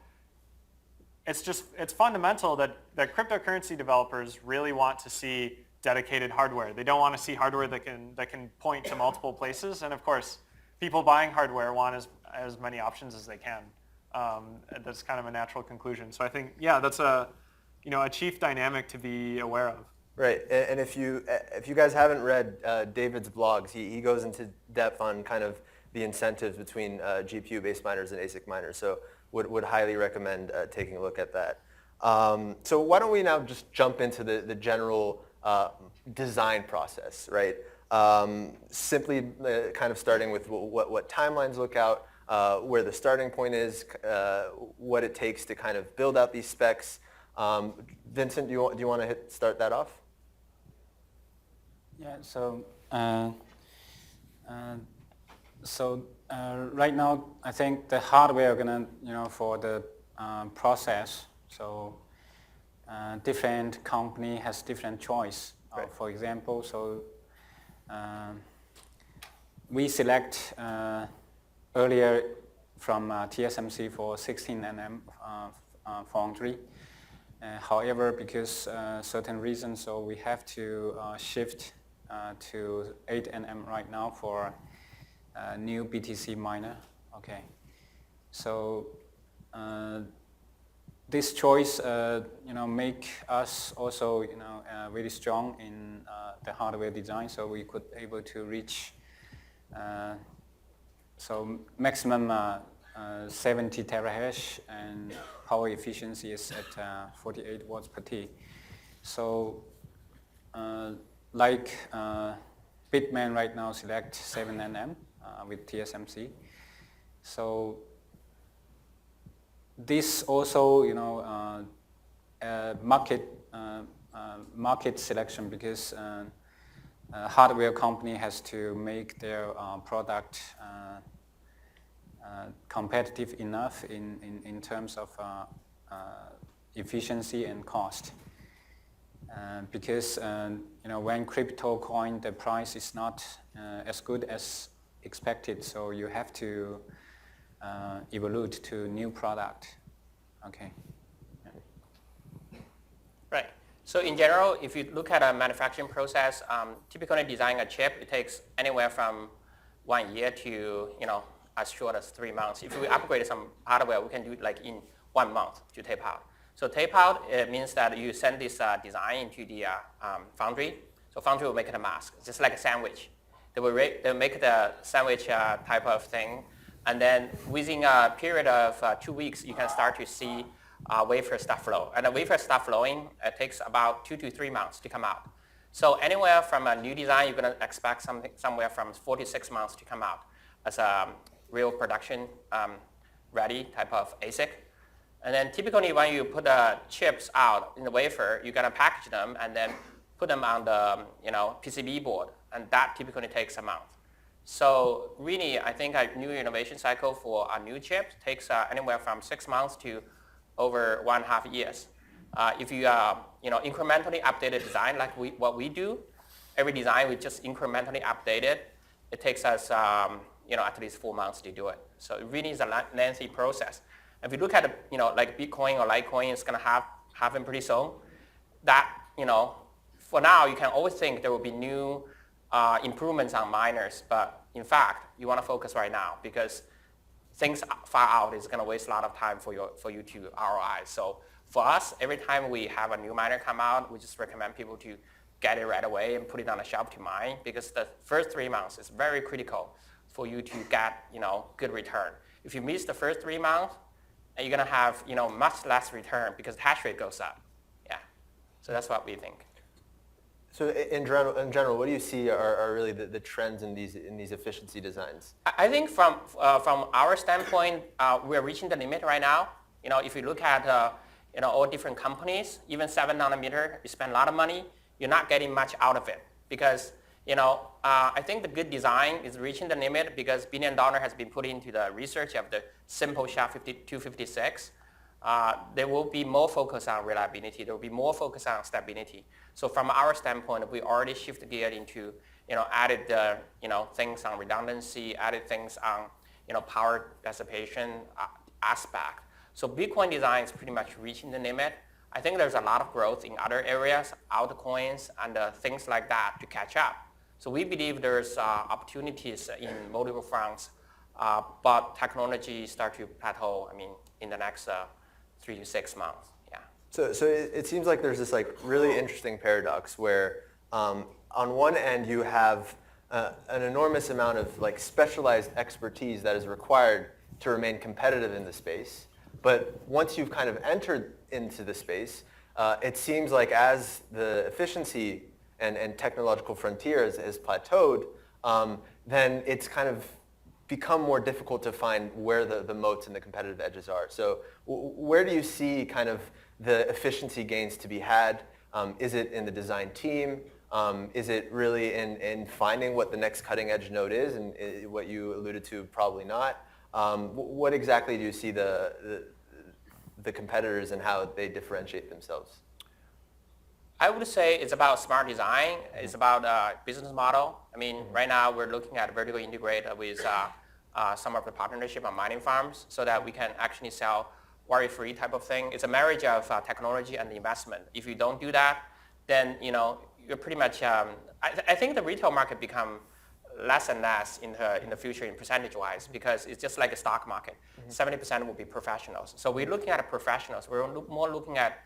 Speaker 8: it's fundamental that cryptocurrency developers really want to see dedicated hardware. They don't want to see hardware that can point to multiple places. And of course, people buying hardware want as many options as they can. That's kind of a natural conclusion. So I think, yeah, that's a chief dynamic to be aware of.
Speaker 7: Right, and if you guys haven't read David's blogs, he goes into depth on kind of the incentives between GPU-based miners and ASIC miners. So would highly recommend taking a look at that. So why don't we now just jump into the general design process, right? Simply kind of starting with what timelines look out, where the starting point is, what it takes to kind of build out these specs. Vincent, do you want to start that off?
Speaker 9: Yeah. So right now, I think the hardware gonna, for the process. So different company has different choice.
Speaker 7: Right.
Speaker 9: For example, we select earlier from TSMC for 16 nm foundry. However, because certain reasons, so we have to shift to 8 nm right now for new BTC miner. Okay, so this choice, make us also, really strong in the hardware design. So we could able to reach maximum 70 terahash, and power efficiency is at 48 watts per T. So Bitmain right now select 7 nm with TSMC. So this also, market selection, because hardware company has to make their product competitive enough in terms of efficiency and cost. Because when crypto coin, the price is not as good as expected, so you have to evolve to new product. Okay. Yeah.
Speaker 10: Right. So in general, if you look at a manufacturing process, typically designing a chip, it takes anywhere from 1 year to as short as 3 months. If we upgrade some hardware, we can do it like in 1 month to tape out. So tape out, it means that you send this design into the foundry. So foundry will make it a mask, just like a sandwich. They'll make the sandwich type of thing, and then within a period of 2 weeks, you can start to see wafer start flow. And the wafer start flowing, it takes about 2 to 3 months to come out. So anywhere from a new design, you're going to expect somewhere from 4 to 6 months to come out as a real production ready type of ASIC. And then typically when you put the chips out in the wafer, you're going to package them and then put them on the PCB board. And that typically takes a month. So really, I think a new innovation cycle for a new chip takes anywhere from 6 months to over 1.5 years. If you incrementally update a design like what we do, every design we just incrementally update it. It takes us at least 4 months to do it. So it really is a lengthy process. If you look at like Bitcoin or Litecoin, it's going to happen pretty soon. That for now you can always think there will be new improvements on miners, but in fact you want to focus right now because things far out is going to waste a lot of time for you to ROI. So for us, every time we have a new miner come out, we just recommend people to get it right away and put it on the shelf to mine because the first 3 months is very critical for you to get good return. If you miss the first 3 months, you're going to have much less return because the hash rate goes up. Yeah, so that's what we think.
Speaker 7: So in general, what do you see are really the trends in these efficiency designs?
Speaker 10: I think from our standpoint, we're reaching the limit right now. If you look at all different companies, even 7 nanometer, you spend a lot of money, you're not getting much out of it because I think the good design is reaching the limit because $1 billion has been put into the research of the simple SHA-256. There will be more focus on reliability. There will be more focus on stability. So from our standpoint, we already shifted gear into, added things on redundancy, added things on, power dissipation aspect. So Bitcoin design is pretty much reaching the limit. I think there's a lot of growth in other areas, altcoins and things like that to catch up. So we believe there's opportunities in multiple fronts, but technology start to plateau, in the next 3 to 6 months. Yeah.
Speaker 7: So it seems like there's this really interesting paradox where on one end you have an enormous amount of specialized expertise that is required to remain competitive in the space. But once you've kind of entered into the space, it seems like as the efficiency and technological frontier has plateaued, then it's kind of become more difficult to find where the moats and the competitive edges are. So where do you see kind of the efficiency gains to be had? Is it in the design team? Is it really in finding what the next cutting edge node is and what you alluded to, probably not? What exactly do you see the competitors and how they differentiate themselves?
Speaker 10: I would say it's about smart design. It's about business model. Right now we're looking at vertical integrate with some of the partnership on mining farms so that we can actually sell worry-free type of thing. It's a marriage of technology and investment. If you don't do that, then you're pretty much. I think the retail market become less and less in the future in percentage-wise because it's just like a stock market. 70% will be professionals. So we're looking at professionals. We're more looking at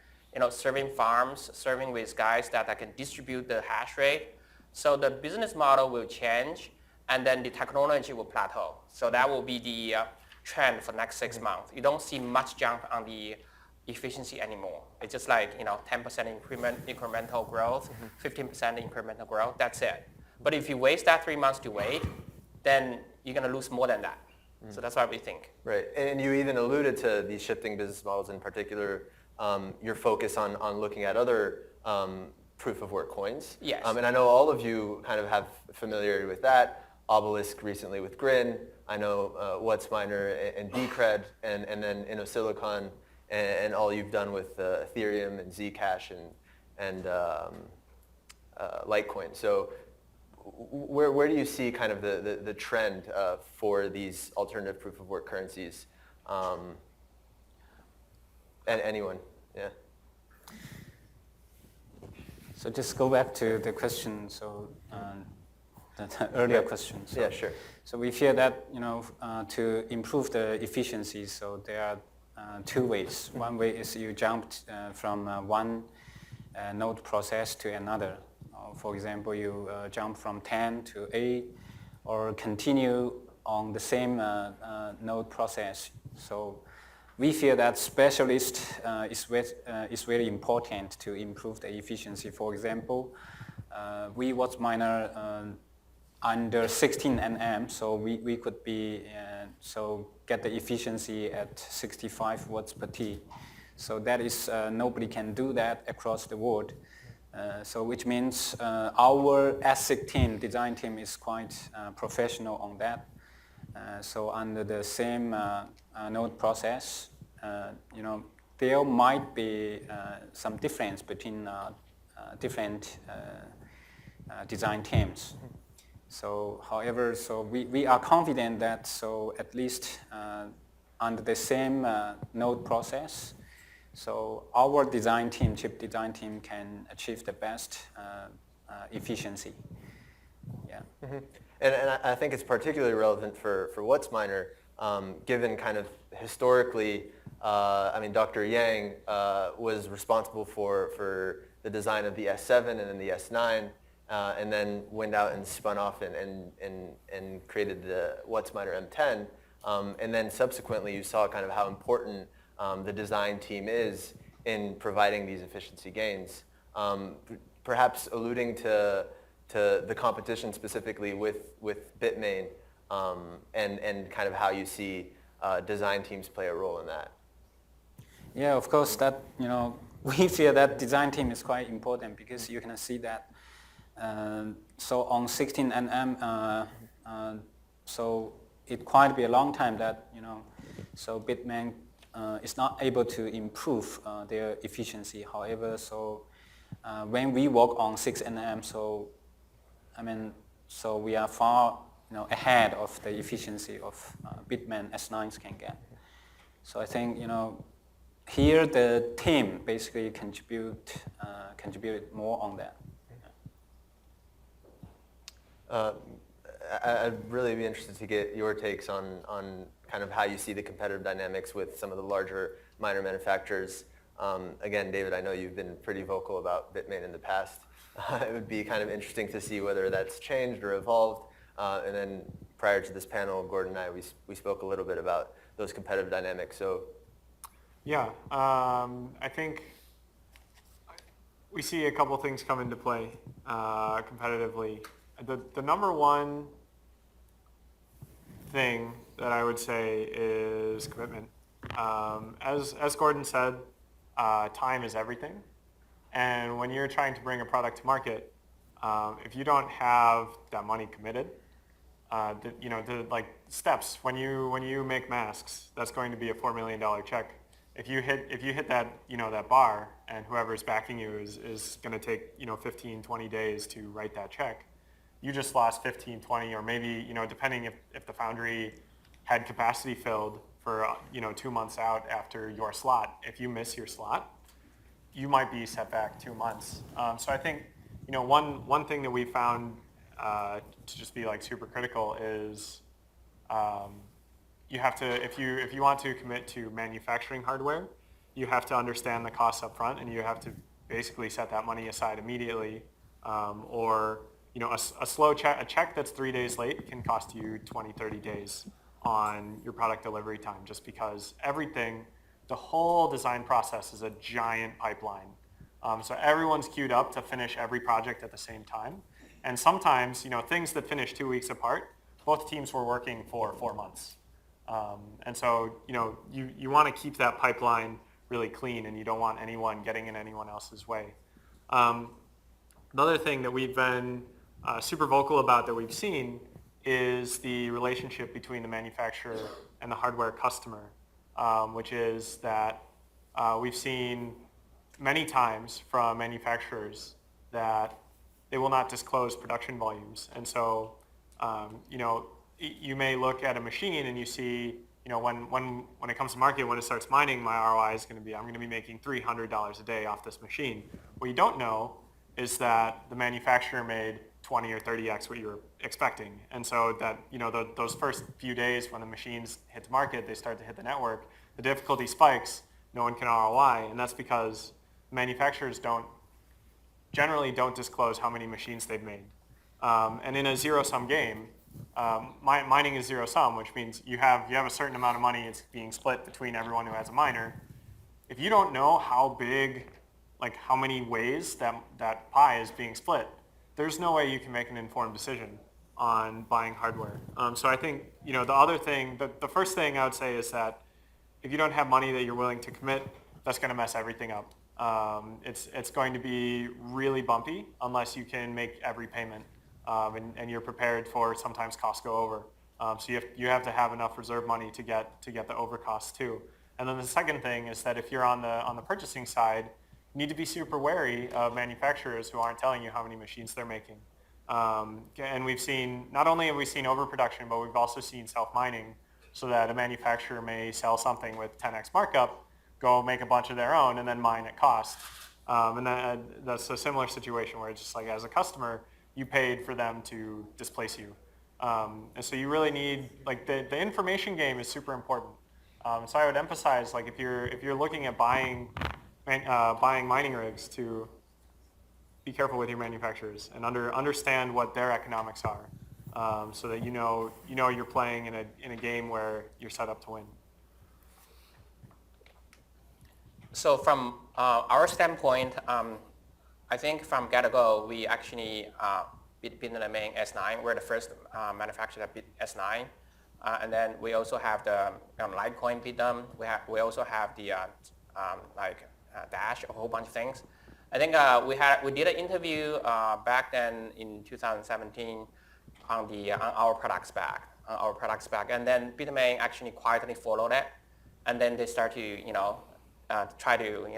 Speaker 10: serving farms, serving with guys that can distribute the hash rate. So the business model will change, and then the technology will plateau. So that will be the trend for the next 6 months. You don't see much jump on the efficiency anymore. It's just like 10% incremental growth, 15% incremental growth. That's it. But if you waste that 3 months to wait, then you're going to lose more than that. So that's what we think.
Speaker 7: Right, and you even alluded to these shifting business models, in particular your focus on looking at other proof of work coins.
Speaker 10: Yes.
Speaker 7: And I know all of you kind of have familiarity with that. Obelisk recently with Grin. I know What's Miner and Decred, and then InnoSilicon, and all you've done with Ethereum and Zcash and Litecoin. So where do you see kind of the trend for these alternative proof of work currencies? And anyone, yeah.
Speaker 9: So just go back to the question. So the earlier question. So,
Speaker 7: yeah, sure.
Speaker 9: So we feel that to improve the efficiency, so there are 2 ways. One way is you jumped from one node process to another. For example, you jump from 10 to 8, or continue on the same node process. So we feel that specialist is very important to improve the efficiency. For example, we watch miner under 16 nm, so we could be so get the efficiency at 65 watts per T. So that is nobody can do that across the world. So which means our ASIC team, design team, is quite professional on that. So under the same node process, there might be some difference between different design teams. So, however, so we are confident that so at least under the same node process, so our design team, chip design team, can achieve the best efficiency. Yeah.
Speaker 7: Mm-hmm. And I think it's particularly relevant for WhatsMiner, given kind of historically, Dr. Yang was responsible for the design of the S7 and then the S9, and then went out and spun off and created the WhatsMiner M10. And then subsequently you saw kind of how important the design team is in providing these efficiency gains. Perhaps alluding to the competition specifically with Bitmain, and kind of how you see design teams play a role in that.
Speaker 9: Yeah, of course, that, we feel that design team is quite important because you can see that so on 16 nm, so it quite be a long time that, so Bitmain is not able to improve their efficiency. However, so when we work on 6 nm, so so we are far ahead of the efficiency of Bitmain S9s can get. So I think here the team basically contributed more on that.
Speaker 7: I'd really be interested to get your takes on kind of how you see the competitive dynamics with some of the larger miner manufacturers. Again, David, I know you've been pretty vocal about Bitmain in the past. It would be kind of interesting to see whether that's changed or evolved. And then prior to this panel, Gordon and I, we spoke a little bit about those competitive dynamics. So,
Speaker 8: yeah, I think we see a couple things come into play competitively. The number one thing that I would say is commitment. As Gordon said, time is everything. And when you're trying to bring a product to market, if you don't have that money committed, the like steps when you make masks, that's going to be a $4 million check. If you hit that that bar, and whoever's backing you is going to take 15, 20 days to write that check, you just lost 15, 20, or maybe depending if the foundry had capacity filled for 2 months out after your slot. If you miss your slot, you might be set back 2 months. So I think one thing that we found to just be like super critical is you have to, if you want to commit to manufacturing hardware, you have to understand the costs up front, and you have to basically set that money aside immediately, or a check that's 3 days late can cost you 20, 30 days on your product delivery time, just because the whole design process is a giant pipeline. So everyone's queued up to finish every project at the same time. And sometimes, things that finish 2 weeks apart, both teams were working for 4 months. And so, you want to keep that pipeline really clean, and you don't want anyone getting in anyone else's way. The other thing that we've been super vocal about that we've seen is the relationship between the manufacturer and the hardware customer, which is that we've seen many times from manufacturers that they will not disclose production volumes. And so, you may look at a machine and you see, when it comes to market, when it starts mining, my ROI is going to be, I'm going to be making $300 a day off this machine. What you don't know is that the manufacturer made 20 or 30x what you were expecting. And so that, those first few days when the machines hit the market, they start to hit the network, the difficulty spikes, no one can ROI, and that's because manufacturers generally don't disclose how many machines they've made. And in a zero-sum game, mining is zero sum, which means you have a certain amount of money. It's being split between everyone who has a miner. If you don't know how big, like how many ways that pie is being split, there's no way you can make an informed decision on buying hardware. So I think, the other thing, the first thing I would say is that if you don't have money that you're willing to commit, that's going to mess everything up. It's going to be really bumpy unless you can make every payment, and you're prepared for sometimes costs go over. So you have to have enough reserve money to get the over costs too. And then the second thing is that if you're on the purchasing side, you need to be super wary of manufacturers who aren't telling you how many machines they're making. And we've seen, not only have we seen overproduction, but we've also seen self-mining, so that a manufacturer may sell something with 10x markup, go make a bunch of their own, and then mine at cost. And that's a similar situation where it's just like, as a customer, you paid for them to displace you. And so you really need, like, the information game is super important. So I would emphasize, like, if you're looking at buying mining rigs, to be careful with your manufacturers and understand what their economics are, so that you know you're playing in a game where you're set up to win.
Speaker 10: So from our standpoint, I think from get-go, we actually been the main S9. We're the first manufacturer that beat S9. And then we also have the Litecoin beat them. We also have the Dash, a whole bunch of things. I think we did an interview back then in 2017 on our product spec, and then Bitmain actually quietly followed it, and then they start to try to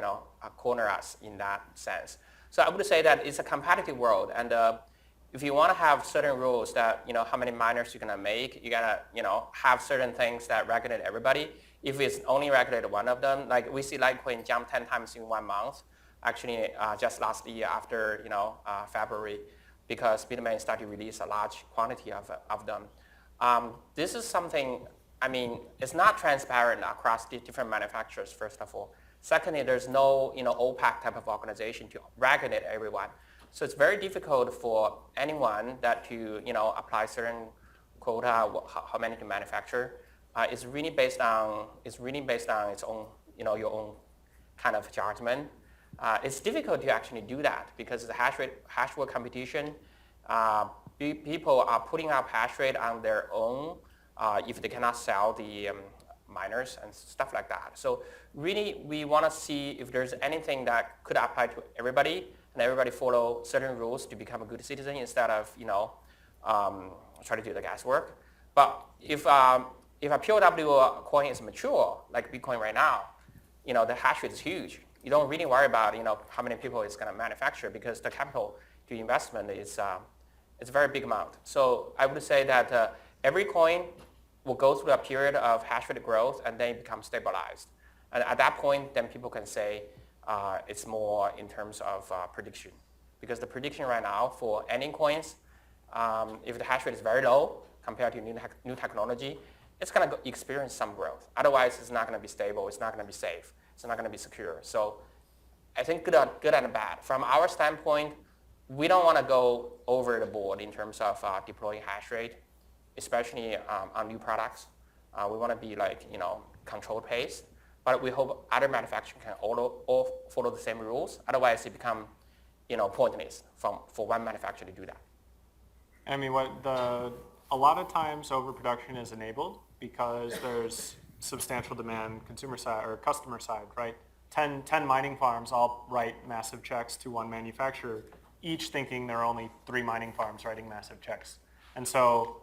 Speaker 10: corner us in that sense. So I would say that it's a competitive world, and if you want to have certain rules that how many miners you're gonna make, you gotta have certain things that regulate everybody. If it's only regulated one of them, like we see Litecoin jump 10 times in 1 month, actually just last year after February, because Bitmain started to release a large quantity of them. This is something, it's not transparent across the different manufacturers, first of all. Secondly, there's no OPEC type of organization to regulate everyone. So it's very difficult for anyone that to apply certain quota, how many to manufacture. It's really based on its own your own kind of judgment. It's difficult to actually do that because the hash rate competition. People are putting up hash rate on their own if they cannot sell the miners and stuff like that. So really, we want to see if there's anything that could apply to everybody, and everybody follow certain rules to become a good citizen instead of try to do the guesswork. But if a POW coin is mature, like Bitcoin right now, the hash rate is huge. You don't really worry about how many people it's going to manufacture, because the capital to investment is it's a very big amount. So I would say that every coin will go through a period of hash rate growth, and then it becomes stabilized. And at that point, then people can say it's more in terms of prediction, because the prediction right now for ending coins, if the hash rate is very low compared to new technology, it's going to experience some growth. Otherwise, it's not going to be stable. It's not going to be safe. It's not going to be secure. So I think good and bad. From our standpoint, we don't want to go over the board in terms of deploying hash rate, especially on new products. We want to be controlled pace. But we hope other manufacturers can all follow the same rules. Otherwise, it become pointless for one manufacturer to do that.
Speaker 8: A lot of times overproduction is enabled because there's substantial demand, consumer side or customer side, right? 10 mining farms all write massive checks to one manufacturer, each thinking there are only 3 mining farms writing massive checks. And so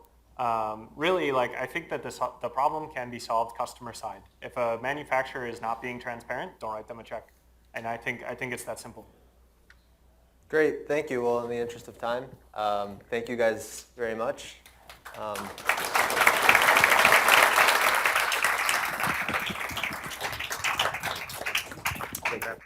Speaker 8: really, I think that the problem can be solved customer side. If a manufacturer is not being transparent, don't write them a check. And I think it's that simple.
Speaker 7: Great, thank you. Well, in the interest of time, thank you guys very much. Take care.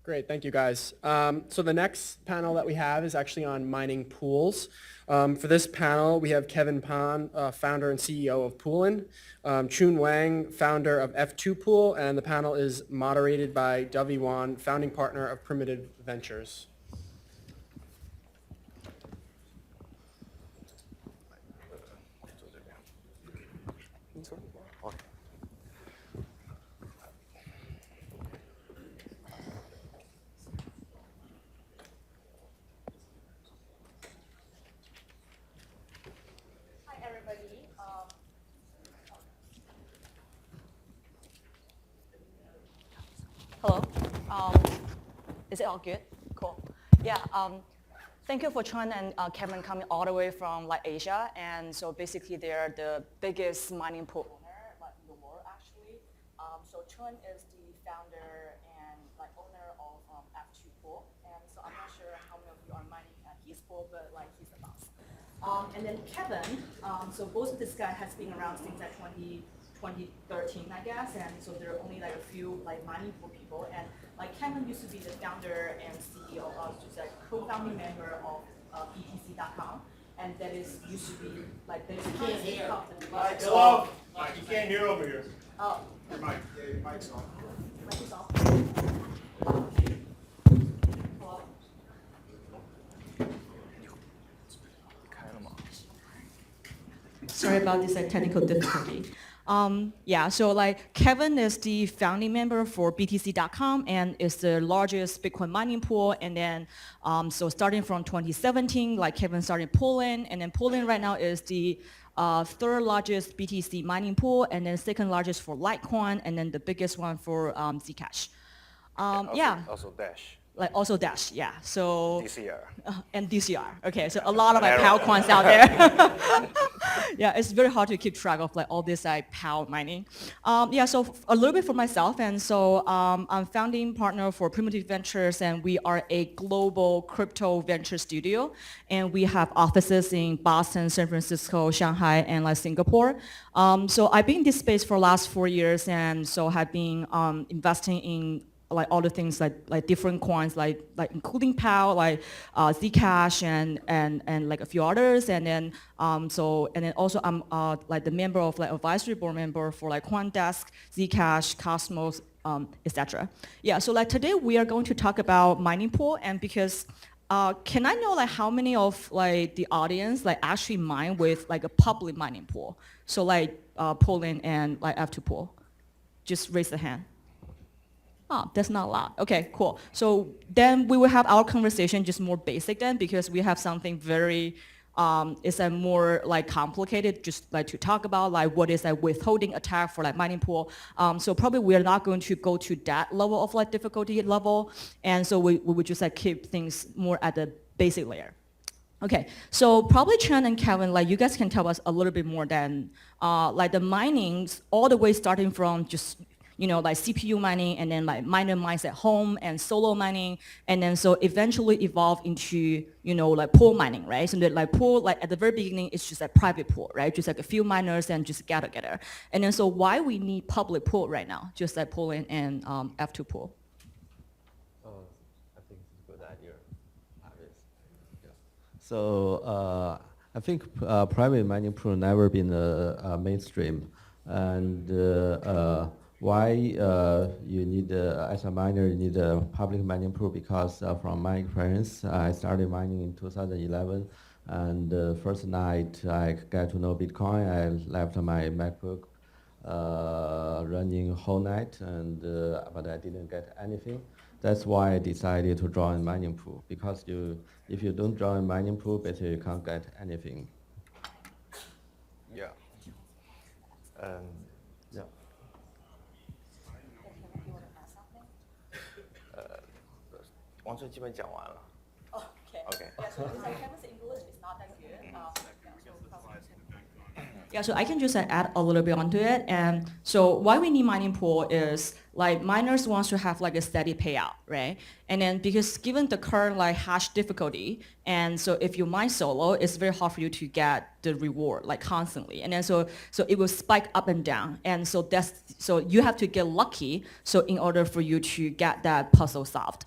Speaker 1: Great, thank you guys. So the next panel that we have is actually on mining pools. For this panel, we have Kevin Pan, founder and CEO of Poolin, Chun Wang, founder of F2 Pool, and the panel is moderated by Dovey, founding partner of Primitive Ventures.
Speaker 11: Hello. Is it all good? Cool. Yeah. Thank you for Chun and Kevin coming all the way from Asia, and so basically they're the biggest mining pool owner in the world actually. So Chun is the founder and owner of F2 Pool, and so I'm not sure how many of you are mining at his pool, but he's the boss. And then Kevin. So both of this guy has been around since 2013, I guess, and so there are only a few mining pool people, and Kevin used to be the founder and CEO of, just co-founding member of BTC.com, and that is used to be there's can't hear.
Speaker 12: Mike, hello. Mike, you can't hear over here.
Speaker 11: Oh.
Speaker 12: Your mic, yeah, your mic's on.
Speaker 11: Mic is off. Hello. Sorry about this technical difficulty. Yeah, so Kevin is the founding member for BTC.com and is the largest Bitcoin mining pool. And then, so starting from 2017, Kevin started Poolin, and then Poolin right now is the third largest BTC mining pool, and then second largest for Litecoin, and then the biggest one for Zcash.
Speaker 4: Also Dash.
Speaker 11: Also Dash, yeah. So
Speaker 4: DCR.
Speaker 11: And DCR. Okay, so a lot of Powell coins out there. Yeah, it's very hard to keep track of all this Powell mining. Yeah, so a little bit for myself, and so I'm founding partner for Primitive Ventures, and we are a global crypto venture studio, and we have offices in Boston, San Francisco, Shanghai, and Singapore. So I've been in this space for the last 4 years, and so have been investing in all the things like different coins, like including Powell, Zcash, and a few others, and then also I'm the member of advisory board member for CoinDesk, Zcash, Cosmos, etc. Yeah, so today we are going to talk about mining pool, and because can I know how many of the audience actually mine with a public mining pool? So Poolin and F2 Pool, just raise the hand. Oh, that's not a lot. Okay, cool. So then we will have our conversation just more basic then, because we have something very, it's more complicated just to talk about, what is withholding attack for mining pool. So probably we are not going to go to that level of difficulty level, and so we would just keep things more at the basic layer. Okay, so probably Chun and Kevin, you guys can tell us a little bit more than the minings all the way starting from just CPU mining, and then miner mines at home, and solo mining, and then so eventually evolve into pool mining, right? So that pool, at the very beginning, it's just a private pool, right? Just a few miners and just get together. And then so why we need public pool right now, just Poolin and F2 Pool?
Speaker 13: I think it's a good idea. Yeah. So I think private mining pool never been mainstream, and why you need, as a miner, you need a public mining pool? Because from my experience, I started mining in 2011, and the first night I got to know Bitcoin, I left my MacBook running whole night, and but I didn't get anything. That's why I decided to join mining pool, because if you don't join mining pool, basically you can't get anything.
Speaker 7: Yeah.
Speaker 13: Yeah.
Speaker 6: 王春基本讲完了。
Speaker 11: Okay.
Speaker 6: Okay.
Speaker 11: Yeah, so Kevin's English is not that good. Yeah, so I can just add a little bit onto it. And so why we need mining pool is miners wants to have a steady payout, right? And then because given the current hash difficulty, and so if you mine solo, it's very hard for you to get the reward like constantly, and then so it will spike up and down, and so you have to get lucky so in order for you to get that puzzle solved.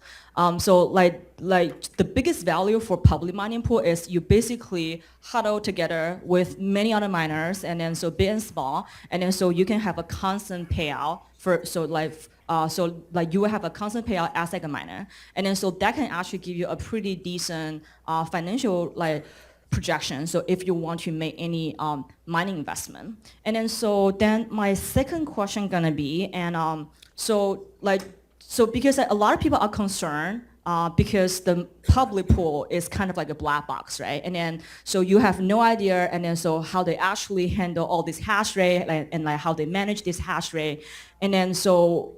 Speaker 11: So like the biggest value for public mining pool is you basically huddle together with many other miners, and then so big and small, and then so you can have a constant payout for you will have a constant payout as like a miner, and then so that can actually give you a pretty decent financial like projection. So if you want to make any mining investment, and then my second question gonna be, and so because a lot of people are concerned because the public pool is kind of like a black box, right? And then so you have no idea, and then so how they actually handle all this hash rate and like how they manage this hash rate, and then so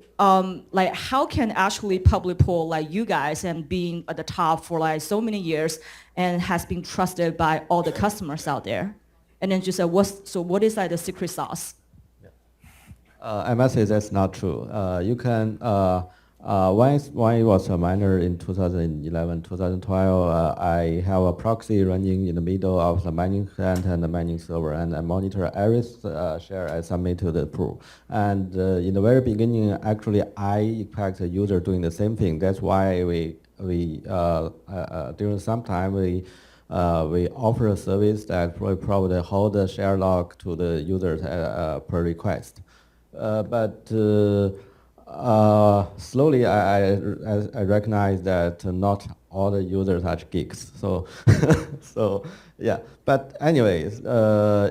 Speaker 11: like how can actually public pool like you guys and being at the top for like so many years and has been trusted by all the customers out there, and then just what is like the secret sauce?
Speaker 13: I must say that's not true. You can. When I was a miner in 2011, 2012, I have a proxy running in the middle of the mining client and the mining server, and I monitor every share I submit to the pool. And in the very beginning, actually, I expect the user doing the same thing. That's why we during some time we offer a service that will probably hold the share log to the users per request. But slowly, I recognize that not all the users are geeks. So, so yeah. But anyways,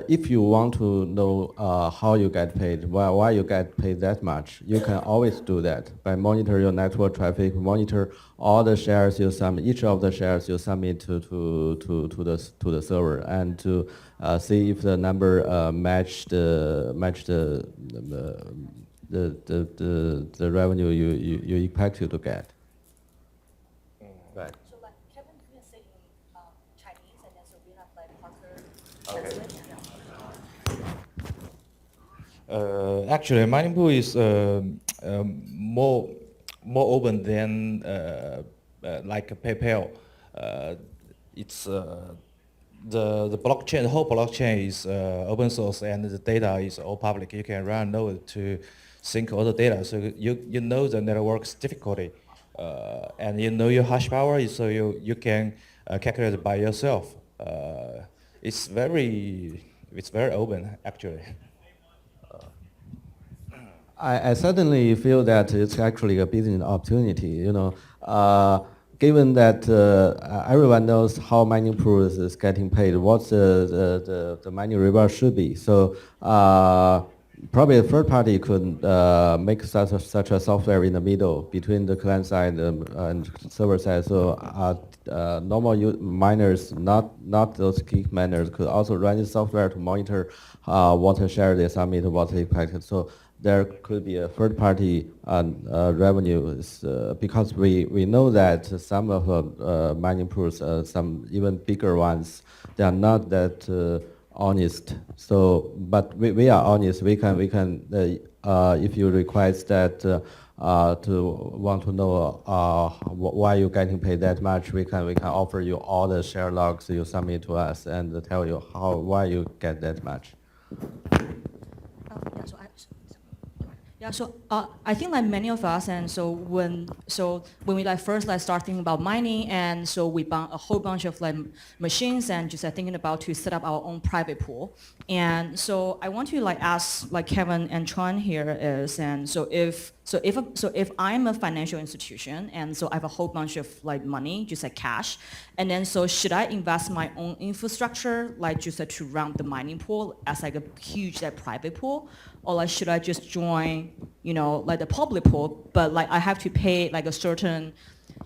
Speaker 13: if you want to know how you get paid, why you get paid that much, you can always do that by monitor your network traffic, monitor all the shares you submit, each of the shares you submit to the server, and to see if the number match the revenue you expect to get. Right.
Speaker 11: So like Kevin can say in Chinese, and then so we have like Parker translate.
Speaker 14: Actually, mining pool is more open than like a PayPal. It's the blockchain, the whole blockchain is open source, and the data is all public. You can run node to sync all the data, so you know the network's difficulty, and you know your hash power, so you can calculate it by yourself. It's very open actually.
Speaker 13: I certainly feel that it's actually a business opportunity. You know, given that everyone knows how mining pools is getting paid, what the mining reward should be. So probably a third party could make such a software in the middle between the client side and server side. So normal miners, not those geek miners, could also run the software to monitor what share they submit, what they expected. So there could be a third party revenue because we know that some of the mining pools, some even bigger ones, they are not that honest. So, but we are honest. We can if you request that to want to know why you're getting paid that much, we can offer you all the share logs you submit to us and tell you why you get that much.
Speaker 11: So I think like many of us, and so when we like first like start thinking about mining, and so we bought a whole bunch of like machines and just thinking about to set up our own private pool. And so I want to like ask like Kevin and Chun here is, and so if I'm a financial institution and so I have a whole bunch of like money, just like cash, and then so should I invest my own infrastructure like just to run the mining pool as like a huge like private pool, or like should I just join, you know, like the public pool, but like I have to pay like a certain,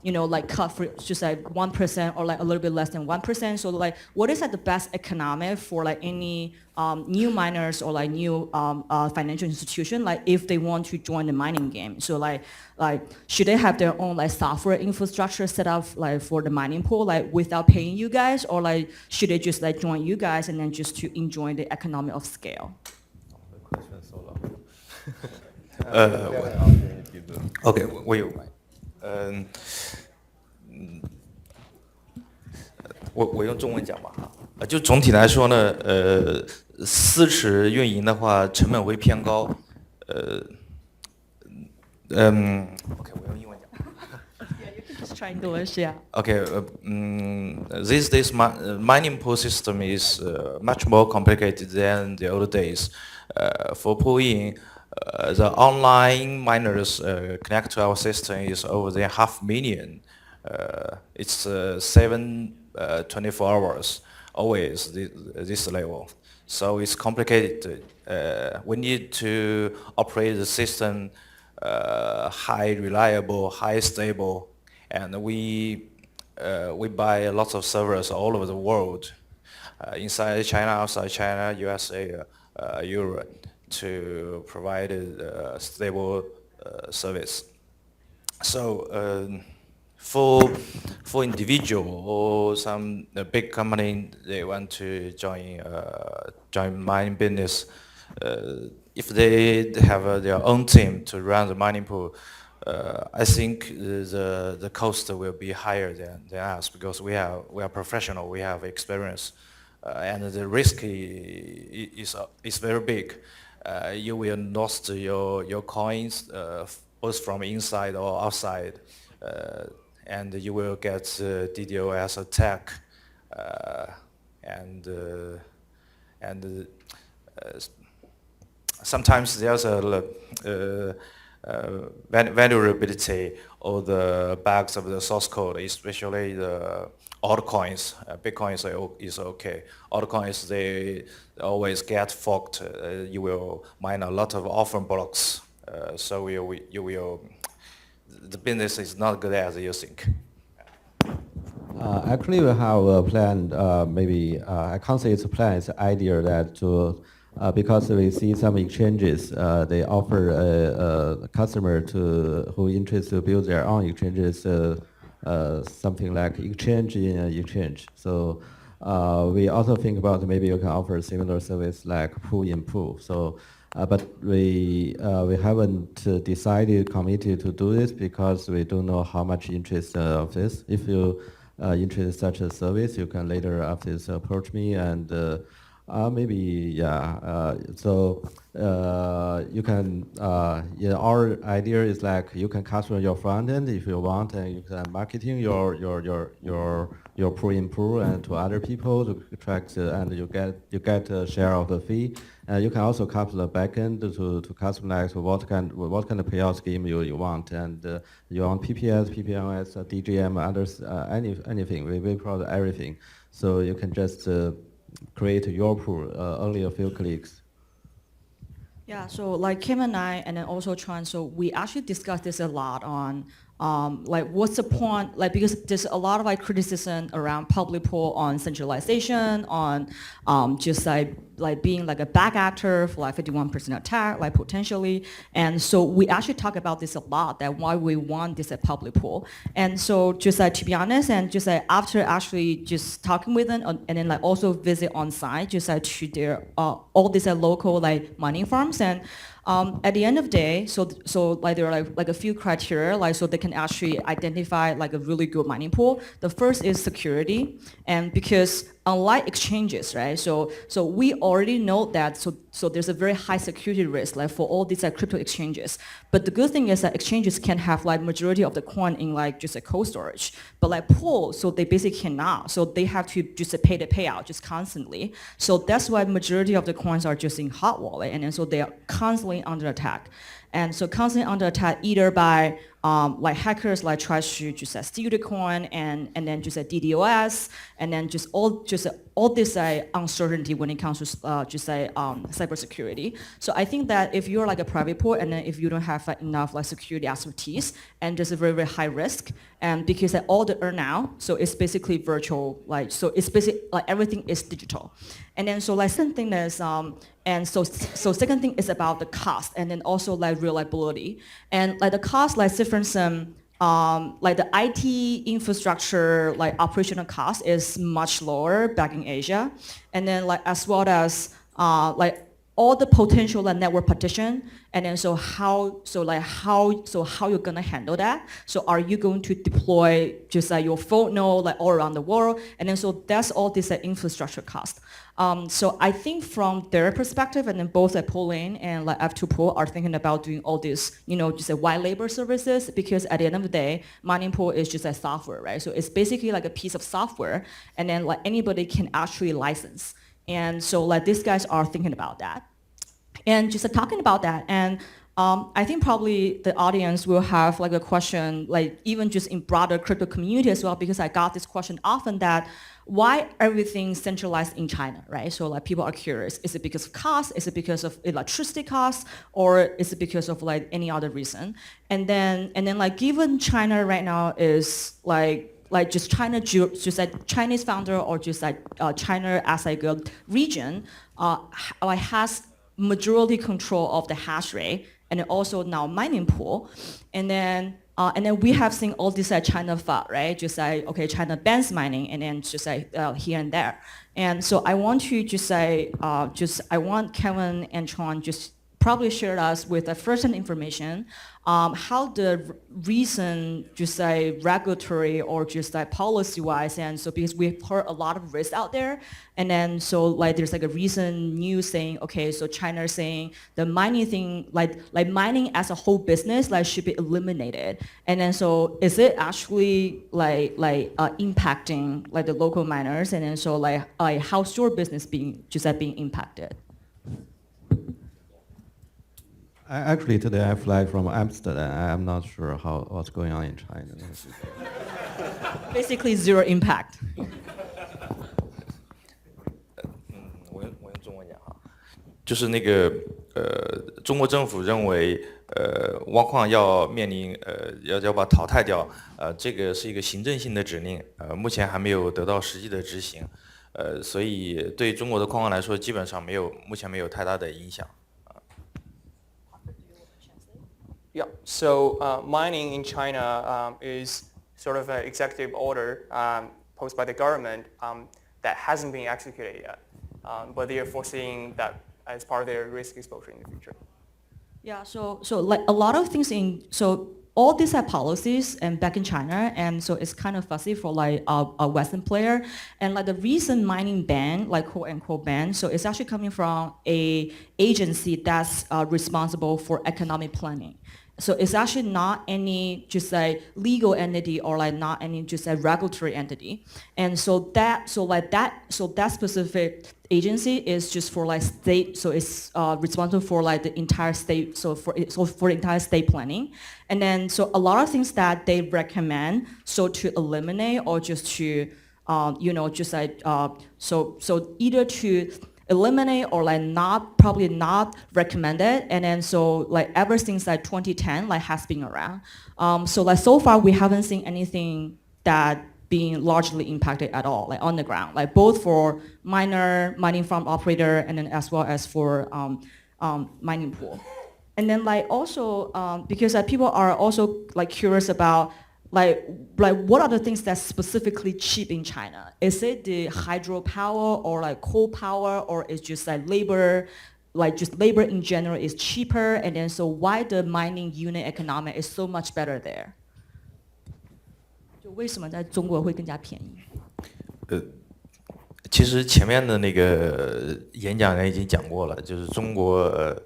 Speaker 11: you know, like cut for just like 1% or like a little bit less than 1%. So like what is like the best economic for like any new miners or like new financial institution, like if they want to join the mining game? So like should they have their own like software infrastructure set up like for the mining pool like without paying you guys, or like should they just like join you guys and then just to enjoy the economy of scale?
Speaker 14: OK， 我用中文讲吧哈。就总体来说呢，私池运营的话成本会偏高，OK， 我用英文讲。
Speaker 11: Just try English, yeah.
Speaker 14: Okay, these days mining pool system is much more complicated than the old days. For pooling, the online miners connect to our system is over than 500,000. It's 24 hours, always this level. So it's complicated. We need to operate the system high reliable, high stable, and we buy lots of servers all over the world, inside China, outside China, USA, Europe, to provide a stable service. So for individual or some big company, they want to join mining business. If they have their own team to run the mining pool, I think the cost will be higher than us because we are professional, we have experience, and the risk is very big. You will lose your coins both from inside or outside, and you will get DDoS attack, and sometimes there's a vulnerability or the bugs of the source code, especially the altcoins. Bitcoins is okay. Altcoins, they always get forked. You will mine a lot of orphan blocks. So the business is not good as you think.
Speaker 13: Actually, we have a plan. Maybe I can't say it's a plan. It's an idea that because we see some exchanges, they offer a customer who interested to build their own exchanges, something like exchange in exchange. So we also think about maybe you can offer a similar service like pool in pool. So, but we haven't decided, committed to do this because we don't know how much interest of this. If you interested in such a service, you can later after this approach me and. Maybe, yeah. So you can, our idea is like you can customize your front end if you want, and you can marketing your pool in pool and to other people to attract, and you get a share of the fee. You can also copy the backend to customize what kind of payout scheme you want, and you want PPS, PPMS, DGM, others, anything. We provide everything, so you can just. Create your pool, only a few clicks.
Speaker 11: Yeah, so like Kim and I, and then also Chun, so we actually discussed this a lot on like what's the point, like because there's a lot of like criticism around public pool on centralization, on just like being like a back actor for like 51% attack, like potentially. And so we actually talk about this a lot, that why we want this at public pool. And so just like to be honest, and just like after actually just talking with them and then like also visit on site, just like to their all these local like mining farms. And at the end of the day, so like there are like a few criteria, like so they can actually identify like a really good mining pool. The first is security, and because unlike exchanges, right? So we already know that so there's a very high security risk like for all these like crypto exchanges. But the good thing is that exchanges can have like majority of the coin in like just a cold storage, but like pool, so they basically cannot. So they have to just pay the payout just constantly. So that's why majority of the coins are just in hot wallet, and then so they are constantly under attack. And so constantly under attack either by like hackers like try to just steal the coin and then just DDoS, and then just all this uncertainty when it comes to cybersecurity. So I think that if you're like a private pool and then if you don't have enough like security expertise and there's a very, very high risk, and because all the earn now, so it's basically virtual, like so it's basically like everything is digital. And then so like second thing is and so second thing is about the cost, and then also like reliability. And like the cost like different like the IT infrastructure like operational cost is much lower back in Asia, and then like as well as like all the potential like network partition, and then how you're gonna handle that. So are you going to deploy just like your phone node like all around the world, and then so that's all this infrastructure cost. So I think from their perspective, and then both like Pauline and like F2Pool are thinking about doing all this, just a white labor services, because at the end of the day, mining pool is just a software, right? So it's basically like a piece of software, and then like anybody can actually license. And so like these guys are thinking about that. And just talking about that, and I think probably the audience will have like a question, like even just in broader crypto community as well, because I got this question often that why everything centralized in China, right? So like people are curious, is it because of cost? Is it because of electricity costs? Or is it because of like any other reason? And then like given China right now is like just China, just like Chinese founder or just like China as like a region has majority control of the hash rate and also now mining pool. And then we have seen all this China FAT, right? Just like, okay, China bans mining and then just like here and there. And so I want to just say, I want Kevin and Chun just probably share us with the first-hand information, how the recent just like regulatory or just like policy-wise, and so because we've heard a lot of risks out there, and then so like there's like a recent news saying, okay, so China saying the mining thing, like mining as a whole business, like should be eliminated, and then so is it actually like impacting like the local miners, and then so like how's your business being just like being impacted?
Speaker 13: Actually, today I fly from Amsterdam. I'm not sure what's going on in China.
Speaker 11: Basically zero impact.
Speaker 14: 我用中文讲哈，就是那个中国政府认为挖矿要面临要把淘汰掉，这个是一个行政性的指令，目前还没有得到实际的执行，所以对中国的矿工来说，基本上目前没有太大的影响。
Speaker 15: Yeah, so mining in China is sort of an executive order posed by the government that hasn't been executed yet, but they are foreseeing that as part of their risk exposure in the future.
Speaker 11: Yeah, so like a lot of things all these are policies and back in China, and so it's kind of fuzzy for like a Western player. And like the recent mining ban, like quote unquote ban, so it's actually coming from a agency that's responsible for economic planning. So it's actually not any just like legal entity or like not any just a regulatory entity. And so that specific agency is just for like state, so it's responsible for like the entire state, so for entire state planning. And then so a lot of things that they recommend, so to eliminate or just to just like so either to eliminate or like probably not recommended, and then so like ever since like 2010 like has been around. So like so far we haven't seen anything that being largely impacted at all, like on the ground, like both for mining farm operator and then as well as for mining pool. And then like also because people are also like curious about like what are the things that's specifically cheap in China? Is it the hydropower or like coal power, or is just like labor, like just labor in general is cheaper? And then so why the mining unit economic is so much better there? 就为什么在中国会更加便宜？
Speaker 14: 其实前面的那个演讲人已经讲过了，就是中国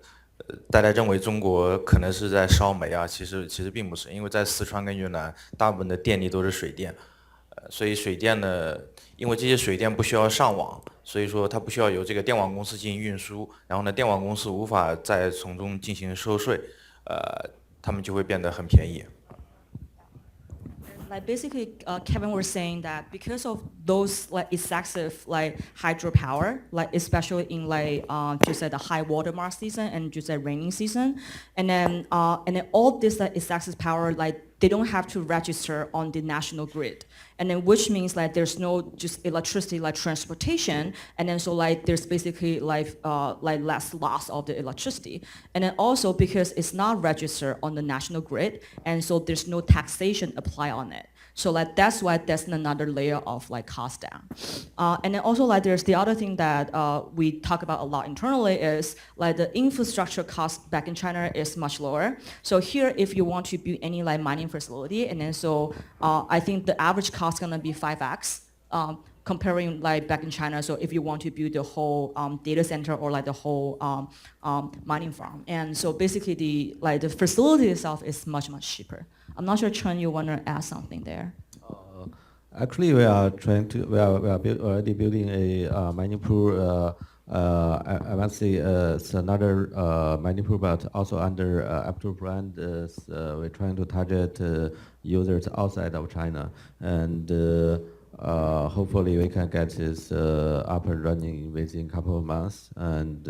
Speaker 14: 大家认为中国可能是在烧煤啊，其实并不是，因为在四川跟云南，大部分的电力都是水电，所以水电呢，因为这些水电不需要上网，所以说它不需要由这个电网公司进行运输，然后呢，电网公司无法再从中进行收税，他们就会变得很便宜。
Speaker 11: Like basically, Kevin was saying that because of those like excessive like hydropower, like especially in like just at the high water mark season and just at raining season, and then all this like excessive power, like they don't have to register on the national grid. And then which means like there's no just electricity like transportation, and then so like there's basically like less loss of the electricity. And then also because it's not registered on the national grid, and so there's no taxation apply on it. So like that's why that's another layer of like cost down. And then also like there's the other thing that we talk about a lot internally is like the infrastructure cost back in China is much lower. So here if you want to build any like mining facility, and then so I think the average cost gonna be 5x comparing like back in China. So if you want to build the whole data center or like the whole mining farm. And so basically the facility itself is much, much cheaper. I'm not sure, Chun, you want to add something there?
Speaker 13: Actually, we are already building a mining pool. I must say it's another mining pool, but also under Apple brand. We're trying to target users outside of China, and hopefully we can get this up and running within a couple of months. And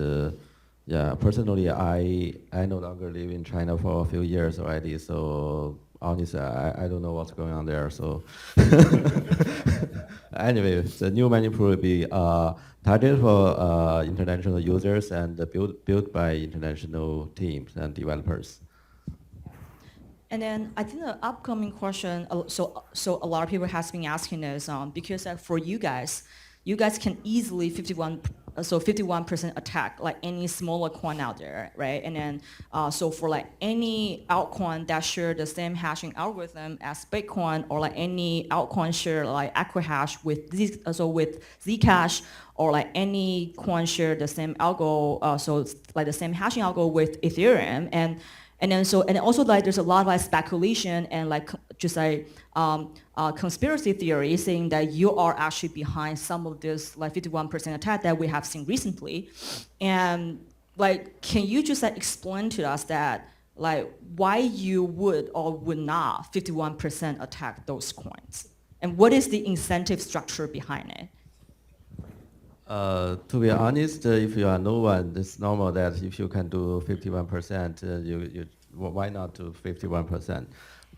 Speaker 13: yeah, personally, I no longer live in China for a few years already, so honestly, I don't know what's going on there. So anyway, the new mining pool will be targeted for international users and built by international teams and developers.
Speaker 11: And then I think the upcoming question, so a lot of people has been asking is because for you guys can easily 51% attack like any smaller coin out there, right? And then so for like any altcoin that share the same hashing algorithm as Bitcoin, or like any altcoin share like Equihash with with Zcash, or like any coin share the same algo, so it's like the same hashing algo with Ethereum, and then also like there's a lot of like speculation and like just like conspiracy theory saying that you are actually behind some of this like 51% attack that we have seen recently. And like, can you just like explain to us that like why you would or would not 51% attack those coins? And what is the incentive structure behind it?
Speaker 13: To be honest, if you are no one, it's normal that if you can do 51%, why not do 51%?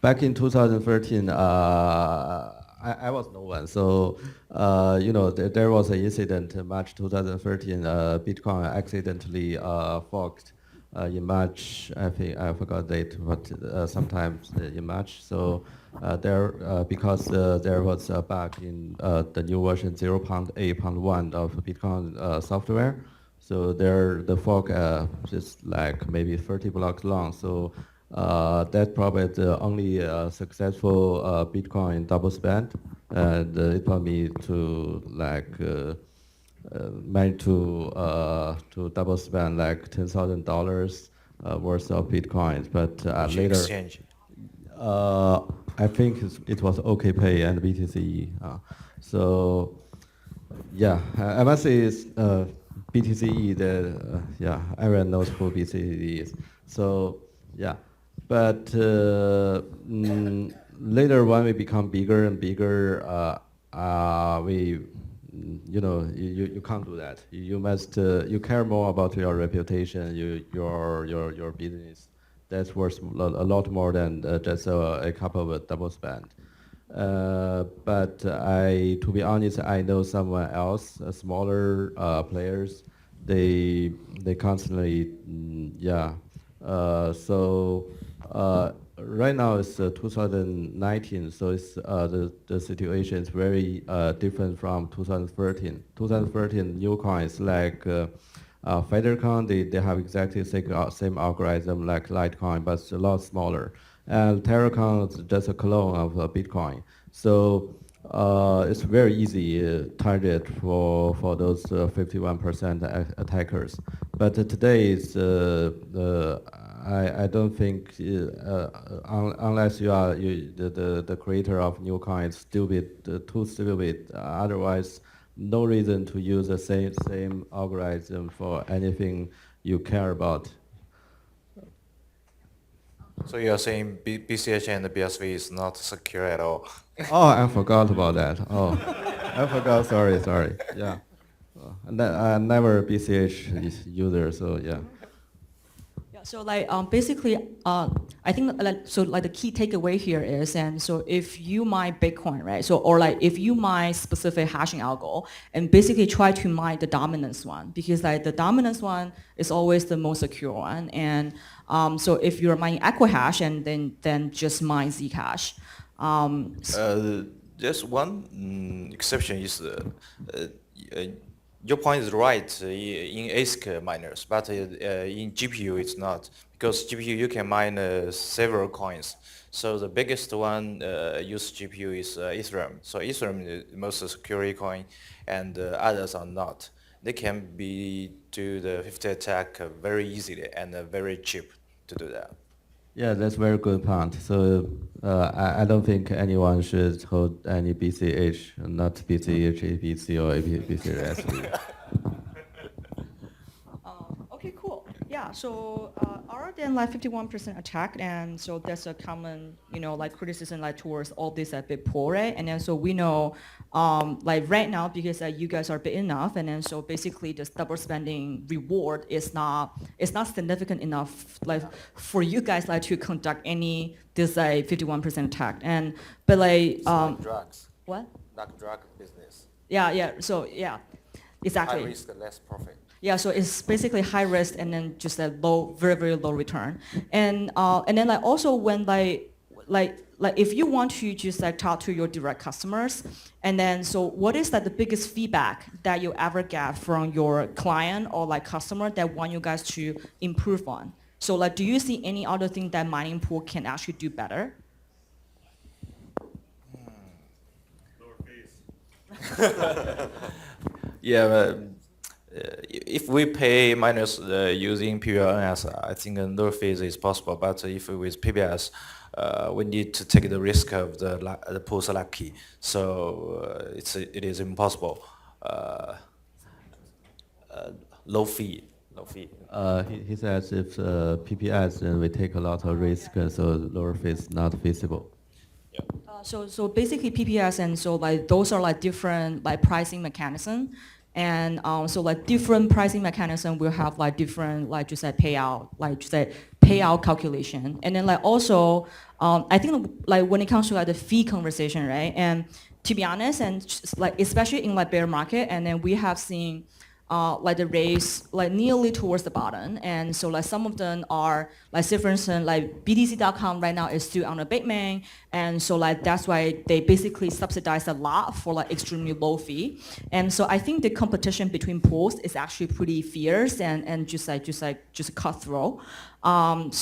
Speaker 13: Back in 2013, I was no one, so there was an incident in March 2013. Bitcoin accidentally forked in March. I think I forgot the date, but sometimes in March. So because there was a bug in the new version 0.8.1 of Bitcoin software, so the fork is like maybe 30 blocks long. So that probably the only successful Bitcoin double spend, and it taught me to like manage to double spend like $10,000 worth of Bitcoins. But later, exchange? I think it was OKPay and BTC. So yeah, I must say it's BTCE. Yeah, everyone knows who BTCE is. So yeah. But later when we become bigger and bigger, you can't do that. You must you care more about your reputation, your business. That's worth a lot more than just a couple of double spend. But to be honest, I know someone else, smaller players. They constantly right now it's 2019, so it's the situation is very different from 2013. 2013 new coins like Federcoin, they have exactly the same algorithm like Litecoin, but it's a lot smaller. And Terracoin is just a clone of Bitcoin. So it's very easy target for those 51% attackers. But today is I don't think unless you are the creator of new coins, too stupid. Otherwise, no reason to use the same algorithm for anything you care about.
Speaker 16: So you are saying BCH and the BSV is not secure at all?
Speaker 13: Oh, I forgot about that. Oh, I forgot. Sorry. Yeah, I'm never BCH user, so yeah.
Speaker 11: So like basically, I think like the key takeaway here is, and so if you mine Bitcoin, right? So or like if you mine specific hashing algo, and basically try to mine the dominance one, because like the dominance one is always the most secure one, and so if you're mining Equihash, and then just mine Zcash.
Speaker 16: There's one exception is your point is right in ASIC miners, but in GPU it's not, because GPU you can mine several coins. So the biggest one used GPU is Ethereum. So Ethereum is the most secure coin, and others are not. They can do the 50 attack very easily and very cheap to do that.
Speaker 13: Yeah, that's very good point. So I don't think anyone should hold any BCH, not BCH, ABC, or BCH.
Speaker 11: Okay, cool. Yeah, so other than like 51% attack, and so that's a common, like criticism like towards all this big pool, right? And then so we know, like right now, because you guys are big enough, and then so basically this double spending reward is not significant enough like for you guys like to conduct any this like 51% attack, but like
Speaker 16: it's like drugs.
Speaker 11: What?
Speaker 16: Like drug business.
Speaker 11: Yeah. So yeah, exactly.
Speaker 16: High risk, less profit.
Speaker 11: Yeah, so it's basically high risk and then just a low, very, very low return. And then like also when like if you want to just like talk to your direct customers, and then so what is like the biggest feedback that you ever get from your client or like customer that want you guys to improve on? So like, do you see any other thing that mining pool can actually do better?
Speaker 8: Lower fees.
Speaker 16: Yeah. If we pay miners using PBS, I think no fees is possible. But if with PBS, we need to take the risk of the pool's lucky. So it is impossible. Low fee.
Speaker 13: He says if PPS, then we take a lot of risk, so lower fee is not feasible.
Speaker 11: So basically PPS, and so like those are like different like pricing mechanism. And so like different pricing mechanism will have like different like just like payout calculation. And then like also I think like when it comes to like the fee conversation, right? And to be honest, and just, like especially in like bear market, and then we have seen like the race like nearly towards the bottom, and so like some of them are like say for instance like BTC.com right now is still on the big man, and so like that's why they basically subsidize a lot for like extremely low fee, and so I think the competition between pools is actually pretty fierce and just cutthroat. Like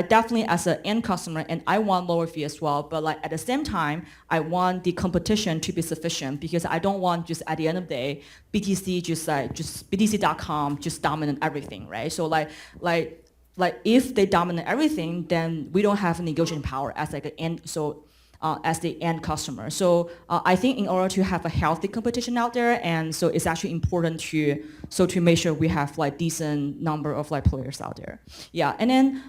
Speaker 11: definitely as an end customer, and I want lower fee as well, but like at the same time, I want the competition to be sufficient, because I don't want just at the end of the day, BTC just BTC.com just dominate everything, right? So like if they dominate everything, then we don't have negotiating power as like an end, as the end customer. So I think in order to have a healthy competition out there, and so it's actually important to make sure we have like decent number of like players out there. Yeah, and then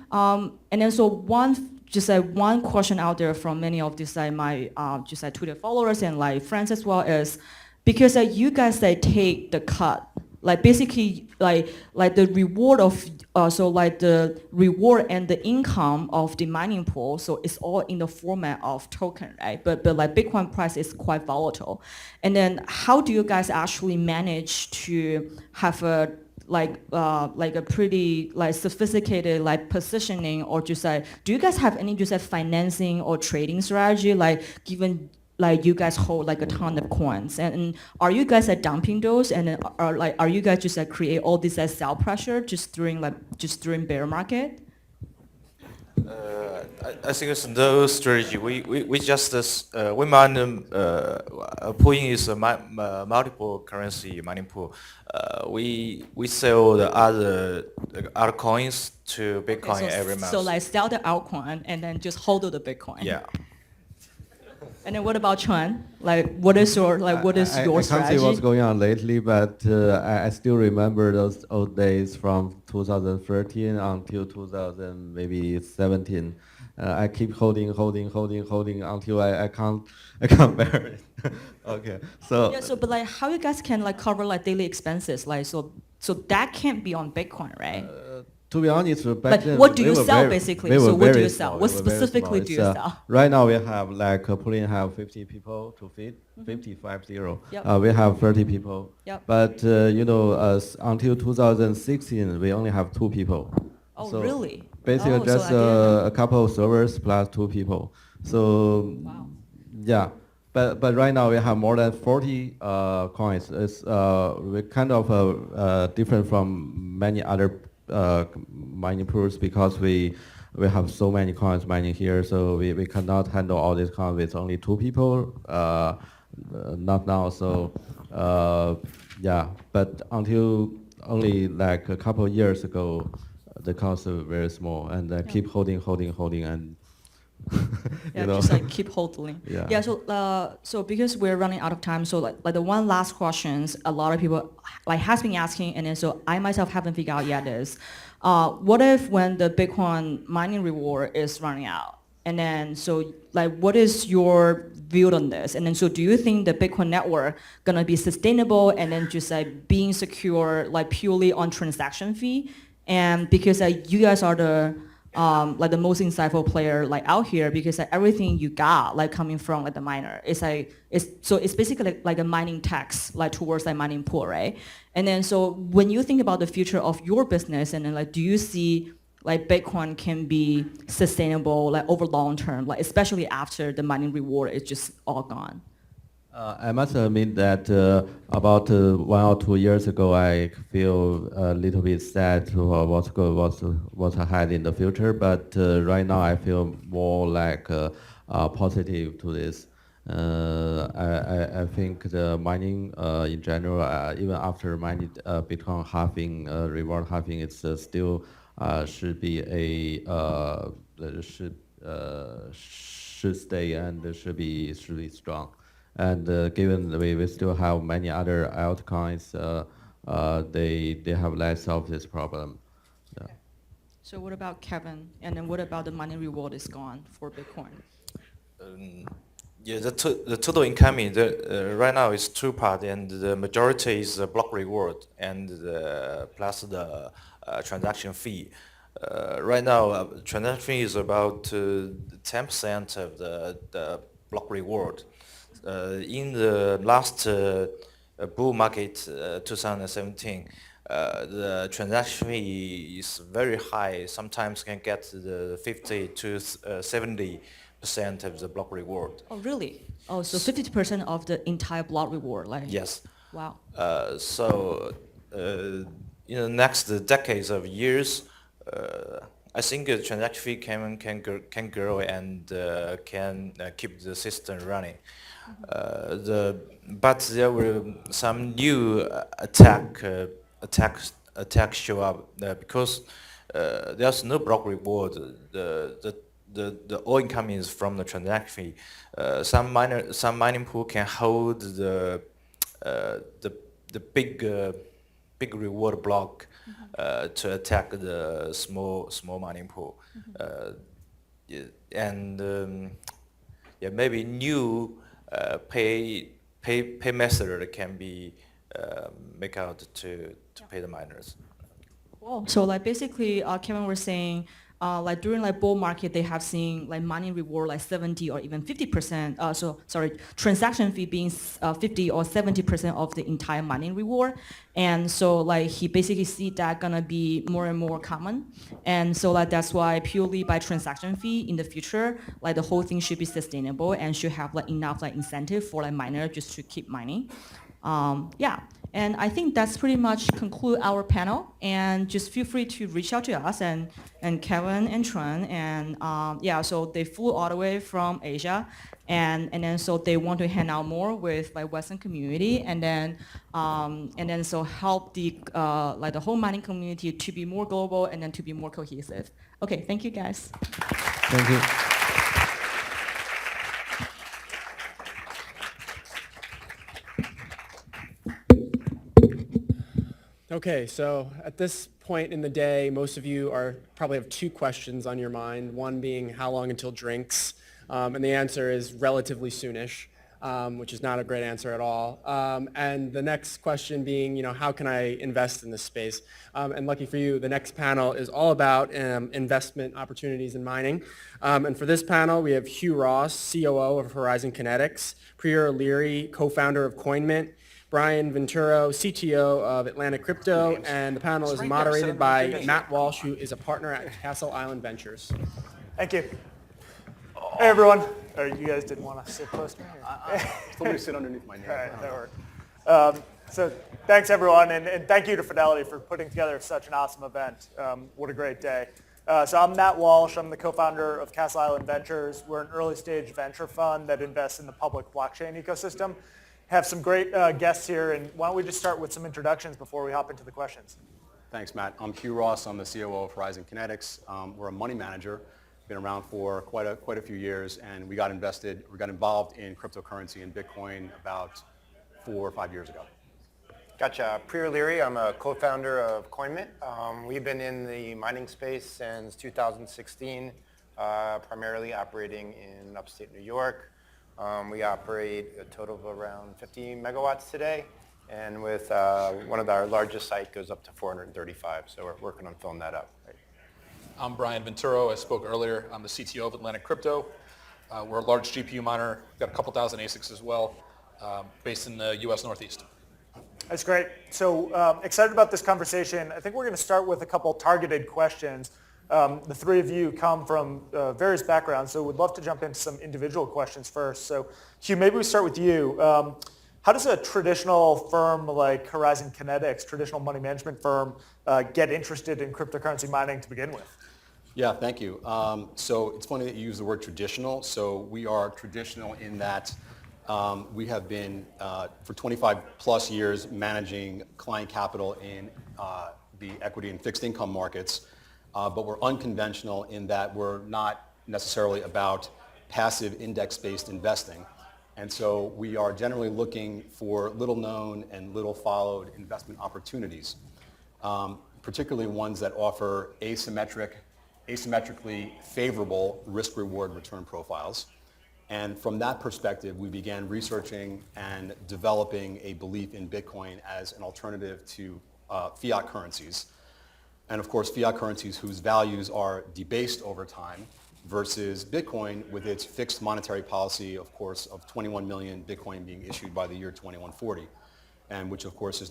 Speaker 11: so one question out there from many of these like my just like Twitter followers and like friends as well is, because you guys take the cut, like basically like the reward of so like the reward and the income of the mining pool, so it's all in the format of token, right? But like Bitcoin price is quite volatile, and then how do you guys actually manage to have a like a pretty like sophisticated like positioning, or just like do you guys have any just like financing or trading strategy, like given like you guys hold like a ton of coins, and are you guys like dumping those, and then are you guys just like create all this like sell pressure just during bear market?
Speaker 16: I think it's no strategy. We just we mine pooling is a multiple currency mining pool. We sell the other altcoins to Bitcoin every month.
Speaker 11: So like sell the altcoin and then just hold the Bitcoin.
Speaker 16: Yeah.
Speaker 11: And then what about Chun? Like, what is your strategy?
Speaker 13: I can't see what's going on lately, but I still remember those old days from 2013 until 2017. I keep holding until I can't bear it. Okay, so
Speaker 11: yeah. So, but like, how you guys can like cover like daily expenses? Like, so that can't be on Bitcoin, right?
Speaker 13: To be honest, back
Speaker 11: Like,
Speaker 13: then
Speaker 11: what do
Speaker 13: we
Speaker 11: you
Speaker 13: were
Speaker 11: sell,
Speaker 13: very-
Speaker 11: basically?
Speaker 13: we were
Speaker 11: So what do
Speaker 13: very
Speaker 11: you sell?
Speaker 13: small.
Speaker 11: What
Speaker 13: We were very
Speaker 11: specifically
Speaker 13: small.
Speaker 11: do you
Speaker 13: It's,
Speaker 11: sell?
Speaker 13: Right now we have like Pulling have 50 people to feed, 50.
Speaker 11: Yep.
Speaker 13: We have 30 people.
Speaker 11: Yep.
Speaker 13: But until 2016, we only have 2 people.
Speaker 11: Oh,
Speaker 13: So
Speaker 11: really?
Speaker 13: Basically,
Speaker 11: Oh, so
Speaker 13: just
Speaker 11: I didn't know.
Speaker 13: a couple of servers plus 2 people. So yeah. But right now we have more than 40 coins. It's we kind of different from many other mining pools because we have so many coins mining here, so we cannot handle all these coins with only 2 people. Not now. So yeah. But until only like a couple of years ago, the coins were very small, and keep holding, and
Speaker 11: Yeah, just like keep holding.
Speaker 13: Yeah.
Speaker 11: Yeah. So because we're running out of time, so like the one last questions a lot of people like has been asking, and then so I myself haven't figured out yet is, what if when the Bitcoin mining reward is running out, and then so like what is your view on this? And then so do you think the Bitcoin network gonna be sustainable and then just like being secure like purely on transaction fee? And because you guys are the like the most insightful player like out here, because like everything you got like coming from like the miner, it's like it's basically like a mining tax like towards like mining pool, right? And then so when you think about the future of your business, and then like do you see like Bitcoin can be sustainable like over long term, like especially after the mining reward is just all gone?
Speaker 13: I must admit that about 1 or 2 years ago, I feel a little bit sad to what's ahead in the future. But right now, I feel more like positive to this. I think the mining in general, even after mining Bitcoin halving, reward halving, it's still should be should stay and should be strong. And given we still have many other altcoins, they have less of this problem. Yeah.
Speaker 11: So what about Kevin? And then what about the money reward is gone for Bitcoin?
Speaker 16: Yeah, the total income right now is 2 parts, and the majority is the block reward and plus the transaction fee. Right now, transaction fee is about 10% of the block reward. In the last bull market, 2017, the transaction fee is very high. Sometimes can get the 50 to 70% of the block reward.
Speaker 11: Oh, really? Oh, so 50% of the entire block reward, like?
Speaker 16: Yes.
Speaker 11: Wow.
Speaker 16: So in the next decades of years, I think the transaction fee can grow and can keep the system running. But there were some new attacks show up because there's no block reward. The all income is from the transaction fee. Some mining pool can hold the big reward block to attack the small mining pool, and maybe new pay method can be make out to pay the miners.
Speaker 11: So like basically, Kevin was saying, like during like bull market, they have seen like mining reward like 70 or even 50%. Transaction fee being 50 or 70% of the entire mining reward. And so like he basically see that gonna be more and more common. And so like that's why purely by transaction fee in the future, like the whole thing should be sustainable and should have like enough like incentive for like miner just to keep mining. Yeah. And I think that's pretty much conclude our panel. And just feel free to reach out to us and Kevin and Chun. And yeah, so they flew all the way from Asia. And then so they want to hang out more with like Western community. And then so help the like the whole mining community to be more global and then to be more cohesive. Okay, thank you guys.
Speaker 13: Thank you.
Speaker 1: Okay, so at this point in the day, most of you probably have 2 questions on your mind. One being how long until drinks, and the answer is relatively soonish. which is not a great answer at all. And the next question being, how can I invest in this space? And lucky for you, the next panel is all about investment opportunities in mining. And for this panel, we have Hugh Ross, COO of Horizon Kinetics, Prieur Leary, co-founder of CoinMint, Brian Venturo, CTO of Atlantic Crypto, and the panel is moderated by Matt Walsh, who is a partner at Castle Island Ventures.
Speaker 8: Thank you. Hey, everyone. You guys didn't want to sit close to me?
Speaker 17: Somebody sit underneath my name.
Speaker 8: All right, that worked. So thanks, everyone, and thank you to Fidelity for putting together such an awesome event. What a great day. So I'm Matt Walsh. I'm the co-founder of Castle Island Ventures. We're an early-stage venture fund that invests in the public blockchain ecosystem. Have some great guests here, and why don't we just start with some introductions before we hop into the questions.
Speaker 17: Thanks, Matt. I'm Hugh Ross. I'm the COO of Horizon Kinetics. We're a money manager. Been around for quite a few years, and we got involved in cryptocurrency and Bitcoin about 4 or 5 years ago.
Speaker 18: Gotcha. Prieur Leary. I'm a co-founder of CoinMint. We've been in the mining space since 2016, primarily operating in upstate New York. We operate a total of around 50 megawatts today, and with one of our largest sites goes up to 435, so we're working on filling that up.
Speaker 19: I'm Brian Venturo. I spoke earlier. I'm the CTO of Atlantic Crypto. We're a large GPU miner. We've got a couple thousand ASICs as well, based in the US Northeast.
Speaker 8: That's great. So excited about this conversation. I think we're going to start with a couple targeted questions. The three of you come from various backgrounds, so we'd love to jump into some individual questions first. So Hugh, maybe we start with you. How does a traditional firm like Horizon Kinetics, traditional money management firm, get interested in cryptocurrency mining to begin with?
Speaker 17: Yeah, thank you. So it's funny that you use the word traditional. So we are traditional in that we have been, for 25 plus years, managing client capital in the equity and fixed income markets. But we're unconventional in that we're not necessarily about passive index-based investing. And so we are generally looking for little known and little followed investment opportunities, particularly ones that offer asymmetrically favorable risk-reward return profiles. And from that perspective, we began researching and developing a belief in Bitcoin as an alternative to fiat currencies. And of course, fiat currencies whose values are debased over time versus Bitcoin with its fixed monetary policy, of course, of 21 million Bitcoin being issued by the year 2140, and which of course is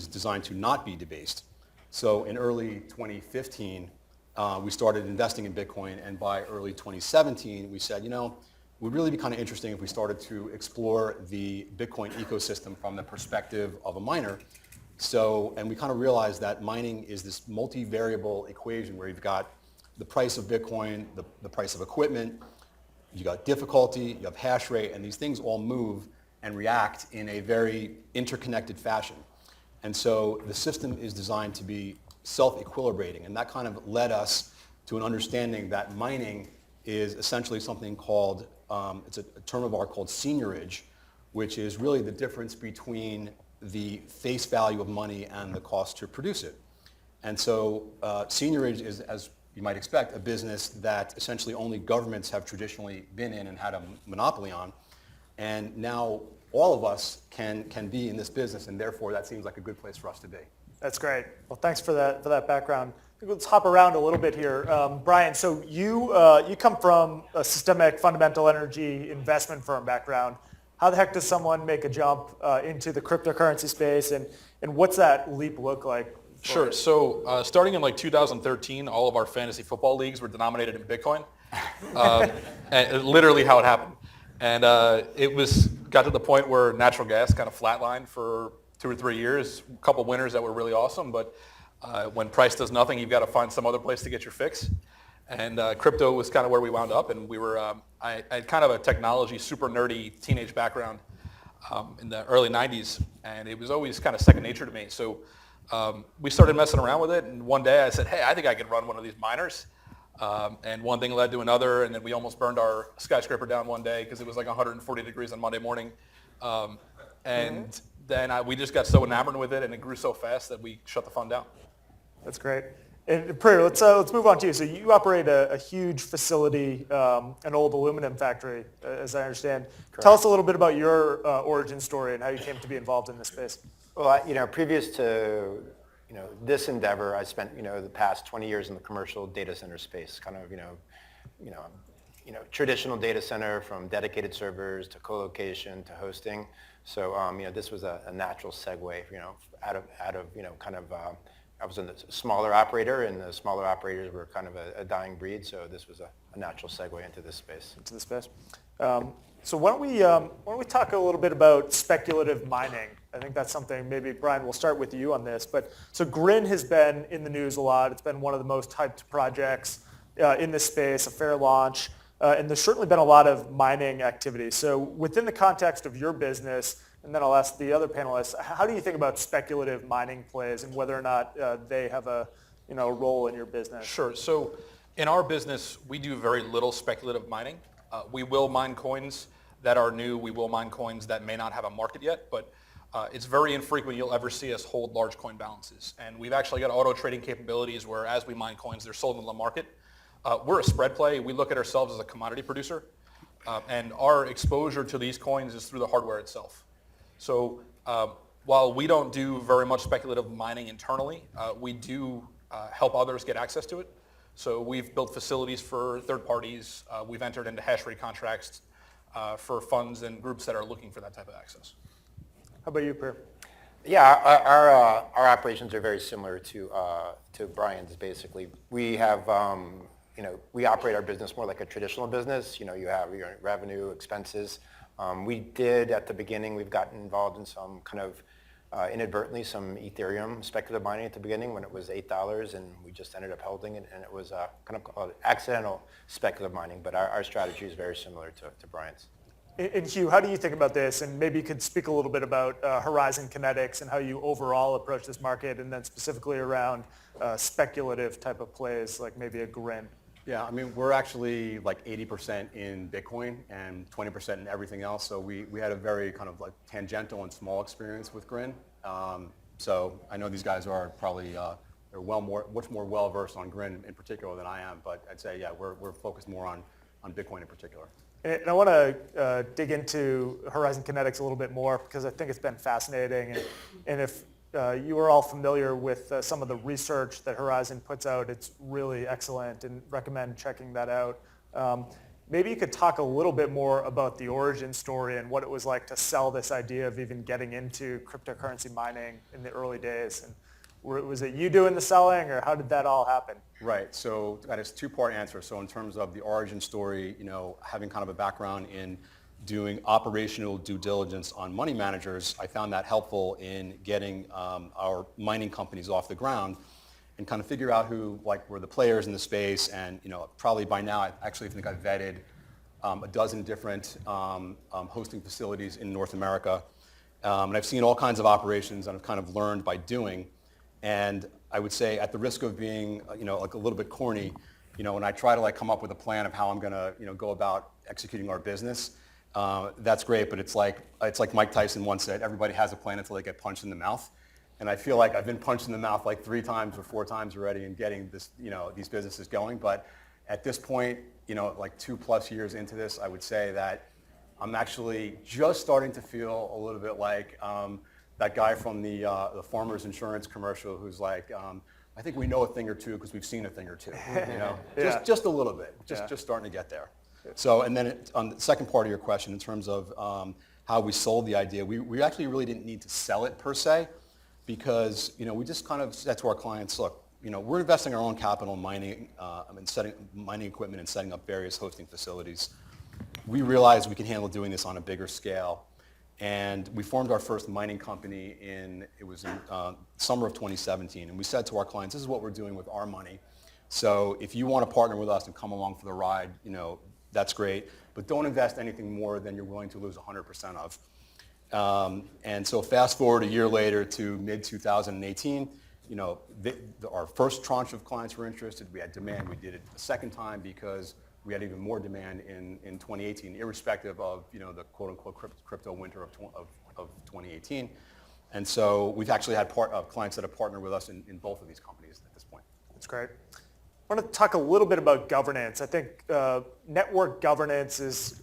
Speaker 17: designed to not be debased. So in early 2015, we started investing in Bitcoin, and by early 2017, we said, it would really be kind of interesting if we started to explore the Bitcoin ecosystem from the perspective of a miner. And we kind of realized that mining is this multivariable equation where you've got the price of Bitcoin, the price of equipment, you got difficulty, you have hash rate, and these things all move and react in a very interconnected fashion. And so the system is designed to be self-equilibrating, and that kind of led us to an understanding that mining is essentially something called, it's a term of art called seigniorage, which is really the difference between the face value of money and the cost to produce it. And so seigniorage is, as you might expect, a business that essentially only governments have traditionally been in and had a monopoly on. And now all of us can be in this business, and therefore that seems like a good place for us to be.
Speaker 8: That's great. Well, thanks for that background. I think let's hop around a little bit here. Brian, so you come from a systemic fundamental energy investment firm background. How the heck does someone make a jump into the cryptocurrency space, and what's that leap look like?
Speaker 19: Sure. So starting in 2013, all of our fantasy football leagues were denominated in Bitcoin. And literally how it happened. And it got to the point where natural gas kind of flatlined for 2 or 3 years. A couple winners that were really awesome, but when price does nothing, you've got to find some other place to get your fix. And crypto was kind of where we wound up, and we were, I had kind of a technology, super nerdy teenage background in the early 90s, and it was always kind of second nature to me. So we started messing around with it, and one day I said, hey, I think I could run one of these miners. And one thing led to another, and then we almost burned our skyscraper down one day because it was like 140 degrees on Monday morning. And then we just got so enamored with it, and it grew so fast that we shut the fund down.
Speaker 8: That's great. And Prieur, let's move on to you. So you operate a huge facility, an old aluminum factory, as I understand. Correct. Tell us a little bit about your origin story and how you came to be involved in this space.
Speaker 18: Well, previous to this endeavor, I spent the past 20 years in the commercial data center space, kind of traditional data center, from dedicated servers to co-location to hosting. So this was a natural segue, out of I was a smaller operator, and the smaller operators were kind of a dying breed. So this was a natural segue into this space.
Speaker 8: So why don't we talk a little bit about speculative mining? I think that's something, maybe Brian, we'll start with you on this. But so Grin has been in the news a lot. It's been one of the most hyped projects in this space, a fair launch. And there's certainly been a lot of mining activity. So within the context of your business, and then I'll ask the other panelists, how do you think about speculative mining plays and whether or not they have a role in your business?
Speaker 19: Sure. So in our business, we do very little speculative mining. We will mine coins that are new. We will mine coins that may not have a market yet, but it's very infrequent you'll ever see us hold large coin balances. And we've actually got auto trading capabilities where as we mine coins, they're sold in the market. We're a spread play. We look at ourselves as a commodity producer. And our exposure to these coins is through the hardware itself. So while we don't do very much speculative mining internally, we do help others get access to it. So we've built facilities for third parties. We've entered into hash rate contracts for funds and groups that are looking for that type of access.
Speaker 8: How about you, Prieur?
Speaker 18: Yeah, our operations are very similar to Brian's. Basically, we have we operate our business more like a traditional business. You have your revenue, expenses. We did at the beginning. We've gotten involved in some kind of inadvertently some Ethereum speculative mining at the beginning when it was $8, and we just ended up holding it, and it was kind of called accidental speculative mining. But our strategy is very similar to Brian's.
Speaker 8: And Hugh, how do you think about this? And maybe you could speak a little bit about Horizon Kinetics and how you overall approach this market, and then specifically around speculative type of plays, like maybe a Grin.
Speaker 17: Yeah, I mean, we're actually like 80% in Bitcoin and 20% in everything else. So we had a very kind of like tangential and small experience with Grin. So I know these guys are probably they're much more well versed on Grin in particular than I am. But I'd say, yeah, we're focused more on Bitcoin in particular.
Speaker 8: And I want to dig into Horizon Kinetics a little bit more because I think it's been fascinating. And if you are all familiar with some of the research that Horizon puts out, it's really excellent and recommend checking that out. Maybe you could talk a little bit more about the origin story and what it was like to sell this idea of even getting into cryptocurrency mining in the early days. And was it you doing the selling, or how did that all happen?
Speaker 17: Right. So that is a two-part answer. So in terms of the origin story, having kind of a background in doing operational due diligence on money managers, I found that helpful in getting our mining companies off the ground and kind of figure out who were the players in the space. And probably by now, I actually think I've vetted a dozen different hosting facilities in North America. And I've seen all kinds of operations that I've kind of learned by doing. And I would say, at the risk of being, like a little bit corny, when I try to come up with a plan of how I'm going to, go about executing our business, that's great. But it's like Mike Tyson once said, everybody has a plan until they get punched in the mouth. And I feel like I've been punched in the mouth like 3 times or 4 times already in getting this, these businesses going. But at this point, like 2+ years into this, I would say that I'm actually just starting to feel a little bit like that guy from the Farmers Insurance commercial who's like, I think we know a thing or two because we've seen a thing or two.
Speaker 8: Yeah.
Speaker 17: Just a little bit, just starting to get there. So, and then on the second part of your question, in terms of how we sold the idea, we actually really didn't need to sell it per se, because we just kind of said to our clients, look, we're investing our own capital in mining and setting mining equipment and setting up various hosting facilities. We realized we could handle doing this on a bigger scale. And we formed our first mining company in summer of 2017. And we said to our clients, this is what we're doing with our money. So if you want to partner with us and come along for the ride, that's great. But don't invest anything more than you're willing to lose 100% of. And so fast forward a year later to mid-2018, our first tranche of clients were interested. We had demand. We did it a second time because we had even more demand in 2018, irrespective of the quote-unquote crypto winter of 2018. And so we've actually had clients that have partnered with us in both of these companies at this point.
Speaker 8: That's great. I want to talk a little bit about governance. I think network governance is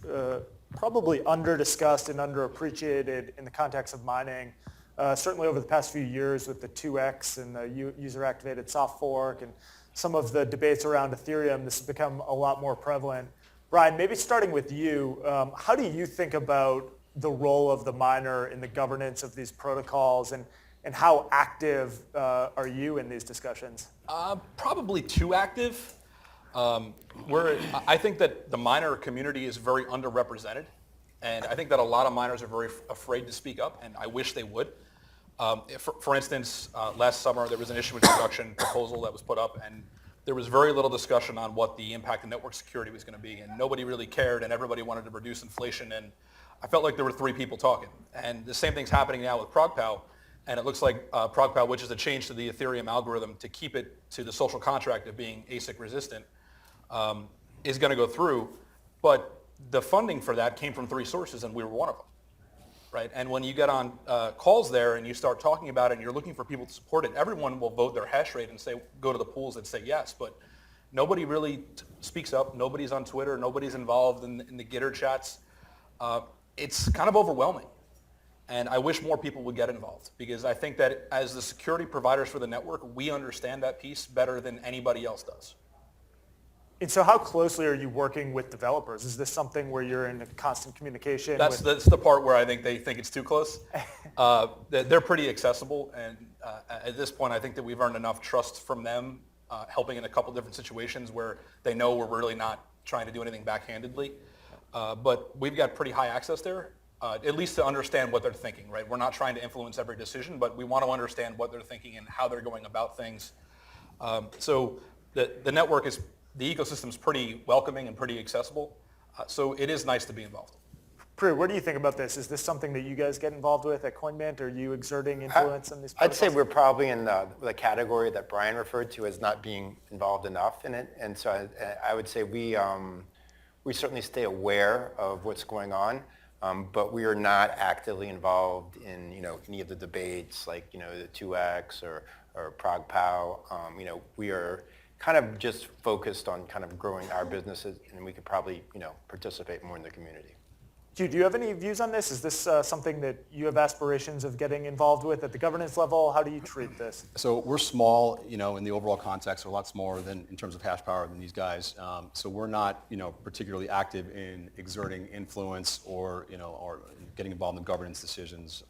Speaker 8: probably under-discussed and underappreciated in the context of mining. Certainly over the past few years with the 2x and the user-activated soft fork and some of the debates around Ethereum, this has become a lot more prevalent. Brian, maybe starting with you, how do you think about the role of the miner in the governance of these protocols, and how active are you in these discussions?
Speaker 19: Probably too active. I think that the miner community is very underrepresented, and I think that a lot of miners are very afraid to speak up, and I wish they would. For instance, last summer there was an issuance reduction proposal that was put up, and there was very little discussion on what the impact of network security was going to be, and nobody really cared, and everybody wanted to reduce inflation, and I felt like there were 3 people talking. And the same thing's happening now with ProgPow, and it looks like ProgPow, which is a change to the Ethereum algorithm to keep it to the social contract of being ASIC resistant, is going to go through, but the funding for that came from 3 sources, and we were one of them. Right? And when you get on calls there and you start talking about it and you're looking for people to support it, everyone will vote their hash rate and say, go to the pools and say yes, but nobody really speaks up. Nobody's on Twitter. Nobody's involved in the Gitter chats. It's kind of overwhelming. And I wish more people would get involved, because I think that as the security providers for the network, we understand that piece better than anybody else does.
Speaker 8: And so how closely are you working with developers? Is this something where you're in constant communication?
Speaker 19: That's the part where I think they think it's too close. They're pretty accessible, and at this point I think that we've earned enough trust from them, helping in a couple different situations where they know we're really not trying to do anything backhandedly. But we've got pretty high access there, at least to understand what they're thinking, right? We're not trying to influence every decision, but we want to understand what they're thinking and how they're going about things. So the network is, the ecosystem's pretty welcoming and pretty accessible, so it is nice to be involved.
Speaker 8: Prieur, what do you think about this? Is this something that you guys get involved with at CoinMint? Are you exerting influence on these protocols?
Speaker 18: I'd say we're probably in the category that Brian referred to as not being involved enough in it, and so I would say we certainly stay aware of what's going on, but we are not actively involved in any of the debates like the 2x or ProgPow. We are kind of just focused on kind of growing our businesses, and we could probably participate more in the community.
Speaker 8: Hugh, do you have any views on this? Is this something that you have aspirations of getting involved with at the governance level? How do you treat this?
Speaker 17: So we're small, in the overall context, we're a lot smaller than in terms of hash power than these guys. So we're not, particularly active in exerting influence or getting involved in governance decisions.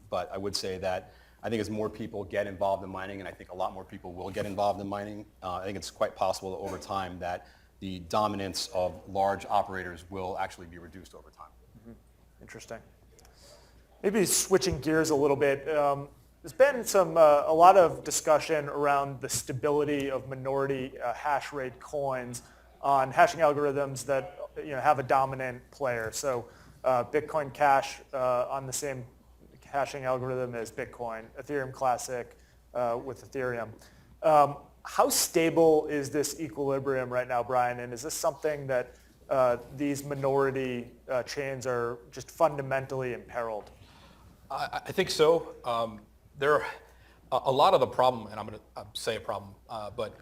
Speaker 17: But I would say that I think as more people get involved in mining, and I think a lot more people will get involved in mining, I think it's quite possible over time that the dominance of large operators will actually be reduced over time.
Speaker 8: Interesting. Maybe switching gears a little bit, there's been a lot of discussion around the stability of minority hash rate coins on hashing algorithms that have a dominant player. So Bitcoin Cash on the same hashing algorithm as Bitcoin, Ethereum Classic with Ethereum. How stable is this equilibrium right now, Brian? And is this something that these minority chains are just fundamentally imperiled?
Speaker 19: I think so. There are a lot of the problem, and I'm going to say a problem, but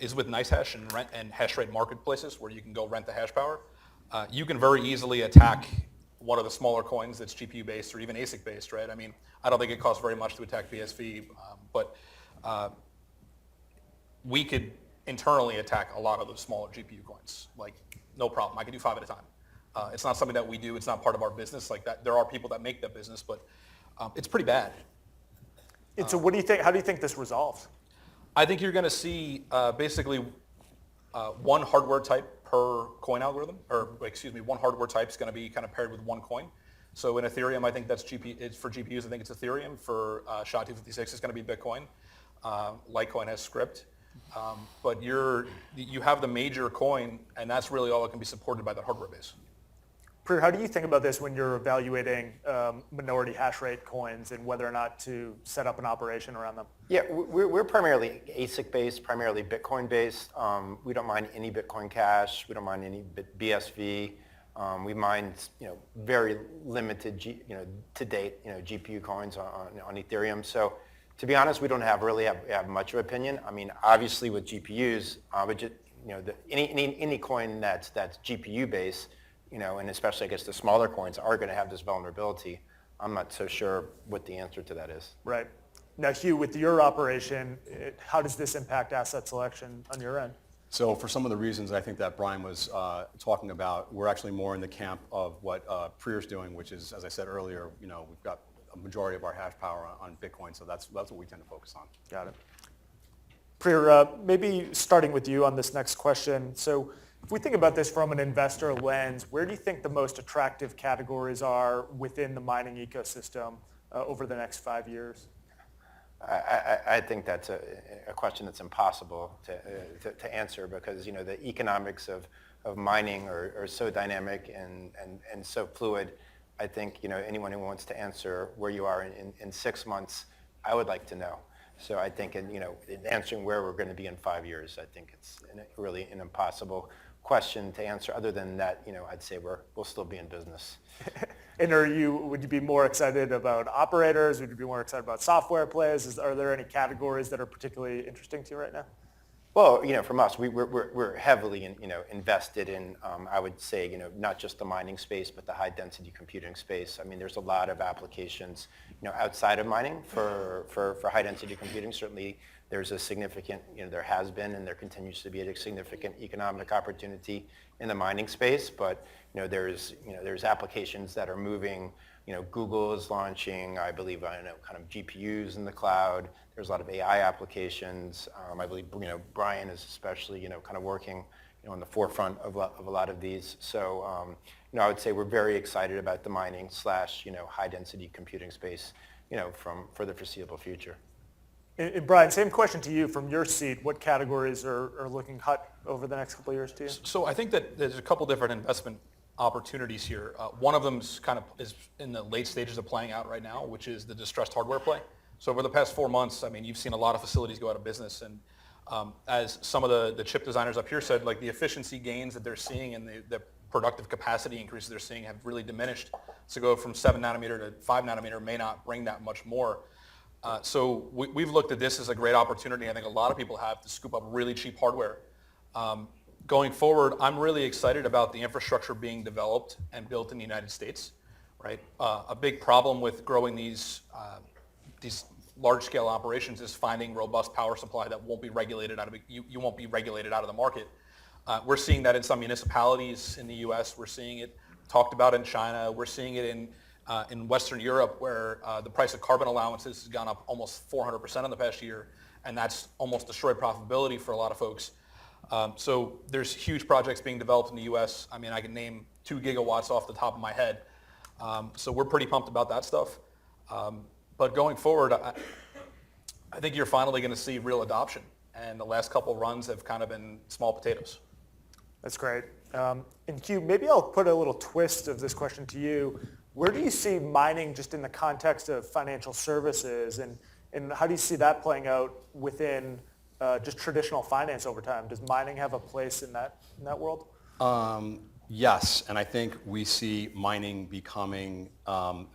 Speaker 19: is with NiceHash and rent and hash rate marketplaces where you can go rent the hash power. You can very easily attack one of the smaller coins that's GPU based or even ASIC based, right? I mean, I don't think it costs very much to attack BSV, but we could internally attack a lot of those smaller GPU coins. Like, no problem. I can do 5 at a time. It's not something that we do. It's not part of our business. Like that, there are people that make that business, but it's pretty bad.
Speaker 8: And so, what do you think? How do you think this resolves?
Speaker 19: I think you're going to see basically one hardware type per coin algorithm, or excuse me, one hardware type is going to be kind of paired with one coin. So in Ethereum, I think that's it's for GPUs. I think it's Ethereum. For SHA-256, it's going to be Bitcoin. Litecoin has Script. But you have the major coin, and that's really all that can be supported by the hardware base.
Speaker 8: Prieur, how do you think about this when you're evaluating minority hash rate coins and whether or not to set up an operation around them?
Speaker 18: Yeah, we're primarily ASIC based, primarily Bitcoin based. We don't mine any Bitcoin Cash. We don't mine any BSV. We mine very limited to date GPU coins on Ethereum. So To be honest, we don't really have much of an opinion. I mean, obviously with GPUs, any coin that's GPU based, and especially I guess the smaller coins are going to have this vulnerability. I'm not so sure what the answer to that is.
Speaker 20: Right. Now, Hugh, with your operation, how does this impact asset selection on your end?
Speaker 17: So for some of the reasons I think that Brian was talking about, we're actually more in the camp of what Prieur's doing, which is, as I said earlier, we've got a majority of our hash power on Bitcoin, so that's what we tend to focus on.
Speaker 20: Got it. Prieur, maybe starting with you on this next question. So if we think about this from an investor lens, where do you think the most attractive categories are within the mining ecosystem over the next 5 years?
Speaker 18: I think that's a question that's impossible to answer because the economics of mining are so dynamic and so fluid. I think anyone who wants to answer where you are in 6 months, I would like to know. So I think in answering where we're going to be in 5 years, I think it's really an impossible question to answer. Other than that, I'd say we'll still be in business.
Speaker 20: And would you be more excited about operators? Would you be more excited about software plays? Are there any categories that are particularly interesting to you right now?
Speaker 18: Well, from us, we're heavily invested in, I would say, not just the mining space, but the high density computing space. I mean, there's a lot of applications, outside of mining for high density computing. Certainly, there's a significant, there has been and there continues to be a significant economic opportunity in the mining space. But there's applications that are moving. Google is launching, I believe, kind of GPUs in the cloud. There's a lot of AI applications. I believe, Brian is especially, kind of working, on the forefront of a lot of these. So, I would say we're very excited about the mining / high density computing space, for the foreseeable future.
Speaker 20: And Brian, same question to you from your seat. What categories are looking hot over the next couple of years to you?
Speaker 19: So I think that there's a couple different investment opportunities here. One of them is in the late stages of playing out right now, which is the distressed hardware play. So over the past 4 months, I mean, you've seen a lot of facilities go out of business, and as some of the chip designers up here said, like the efficiency gains that they're seeing and the productive capacity increases they're seeing have really diminished. To go from 7 nanometer to 5 nanometer may not bring that much more. So we've looked at this as a great opportunity. I think a lot of people have to scoop up really cheap hardware. Going forward, I'm really excited about the infrastructure being developed and built in the United States, right? A big problem with growing these large-scale operations is finding robust power supply that won't be regulated out of you won't be regulated out of the market. We're seeing that in some municipalities in the U.S. We're seeing it talked about in China. We're seeing it in Western Europe, where the price of carbon allowances has gone up almost 400% in the past year, and that's almost destroyed profitability for a lot of folks. So there's huge projects being developed in the U.S. I mean, I can name 2 gigawatts off the top of my head. So we're pretty pumped about that stuff. But going forward, I think you're finally going to see real adoption. And the last couple runs have kind of been small potatoes.
Speaker 20: That's great. And Hugh, maybe I'll put a little twist of this question to you. Where do you see mining just in the context of financial services, and how do you see that playing out within just traditional finance over time? Does mining have a place in that world?
Speaker 17: Yes, and I think we see mining becoming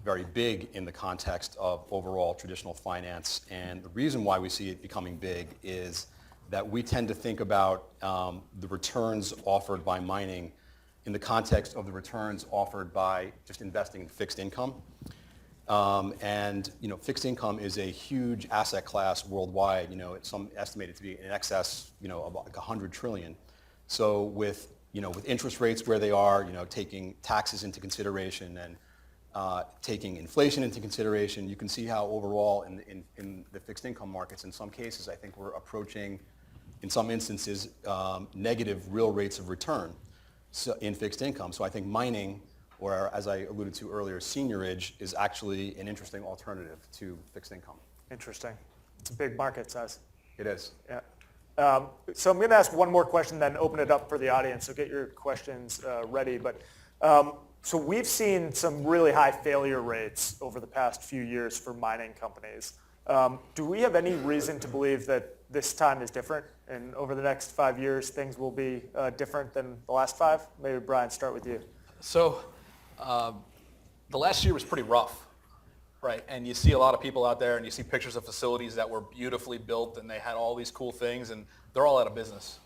Speaker 17: very big in the context of overall traditional finance. And the reason why we see it becoming big is that we tend to think about the returns offered by mining in the context of the returns offered by just investing in fixed income. And fixed income is a huge asset class worldwide. It's estimated to be in excess, of like 100 trillion. So with interest rates where they are, taking taxes into consideration and taking inflation into consideration, you can see how overall in the fixed income markets, in some cases, I think we're approaching, in some instances, negative real rates of return in fixed income. So I think mining, or as I alluded to earlier, seniorage, is actually an interesting alternative to fixed income.
Speaker 20: Interesting. It's a big market size.
Speaker 17: It is.
Speaker 20: Yeah. So I'm going to ask one more question, then open it up for the audience. So get your questions ready. But so we've seen some really high failure rates over the past few years for mining companies. Do we have any reason to believe that this time is different, and over the next 5 years things will be different than the last 5? Maybe Brian, start with you.
Speaker 19: So the last year was pretty rough. right? And you see a lot of people out there and you see pictures of facilities that were beautifully built and they had all these cool things and they're all out of business,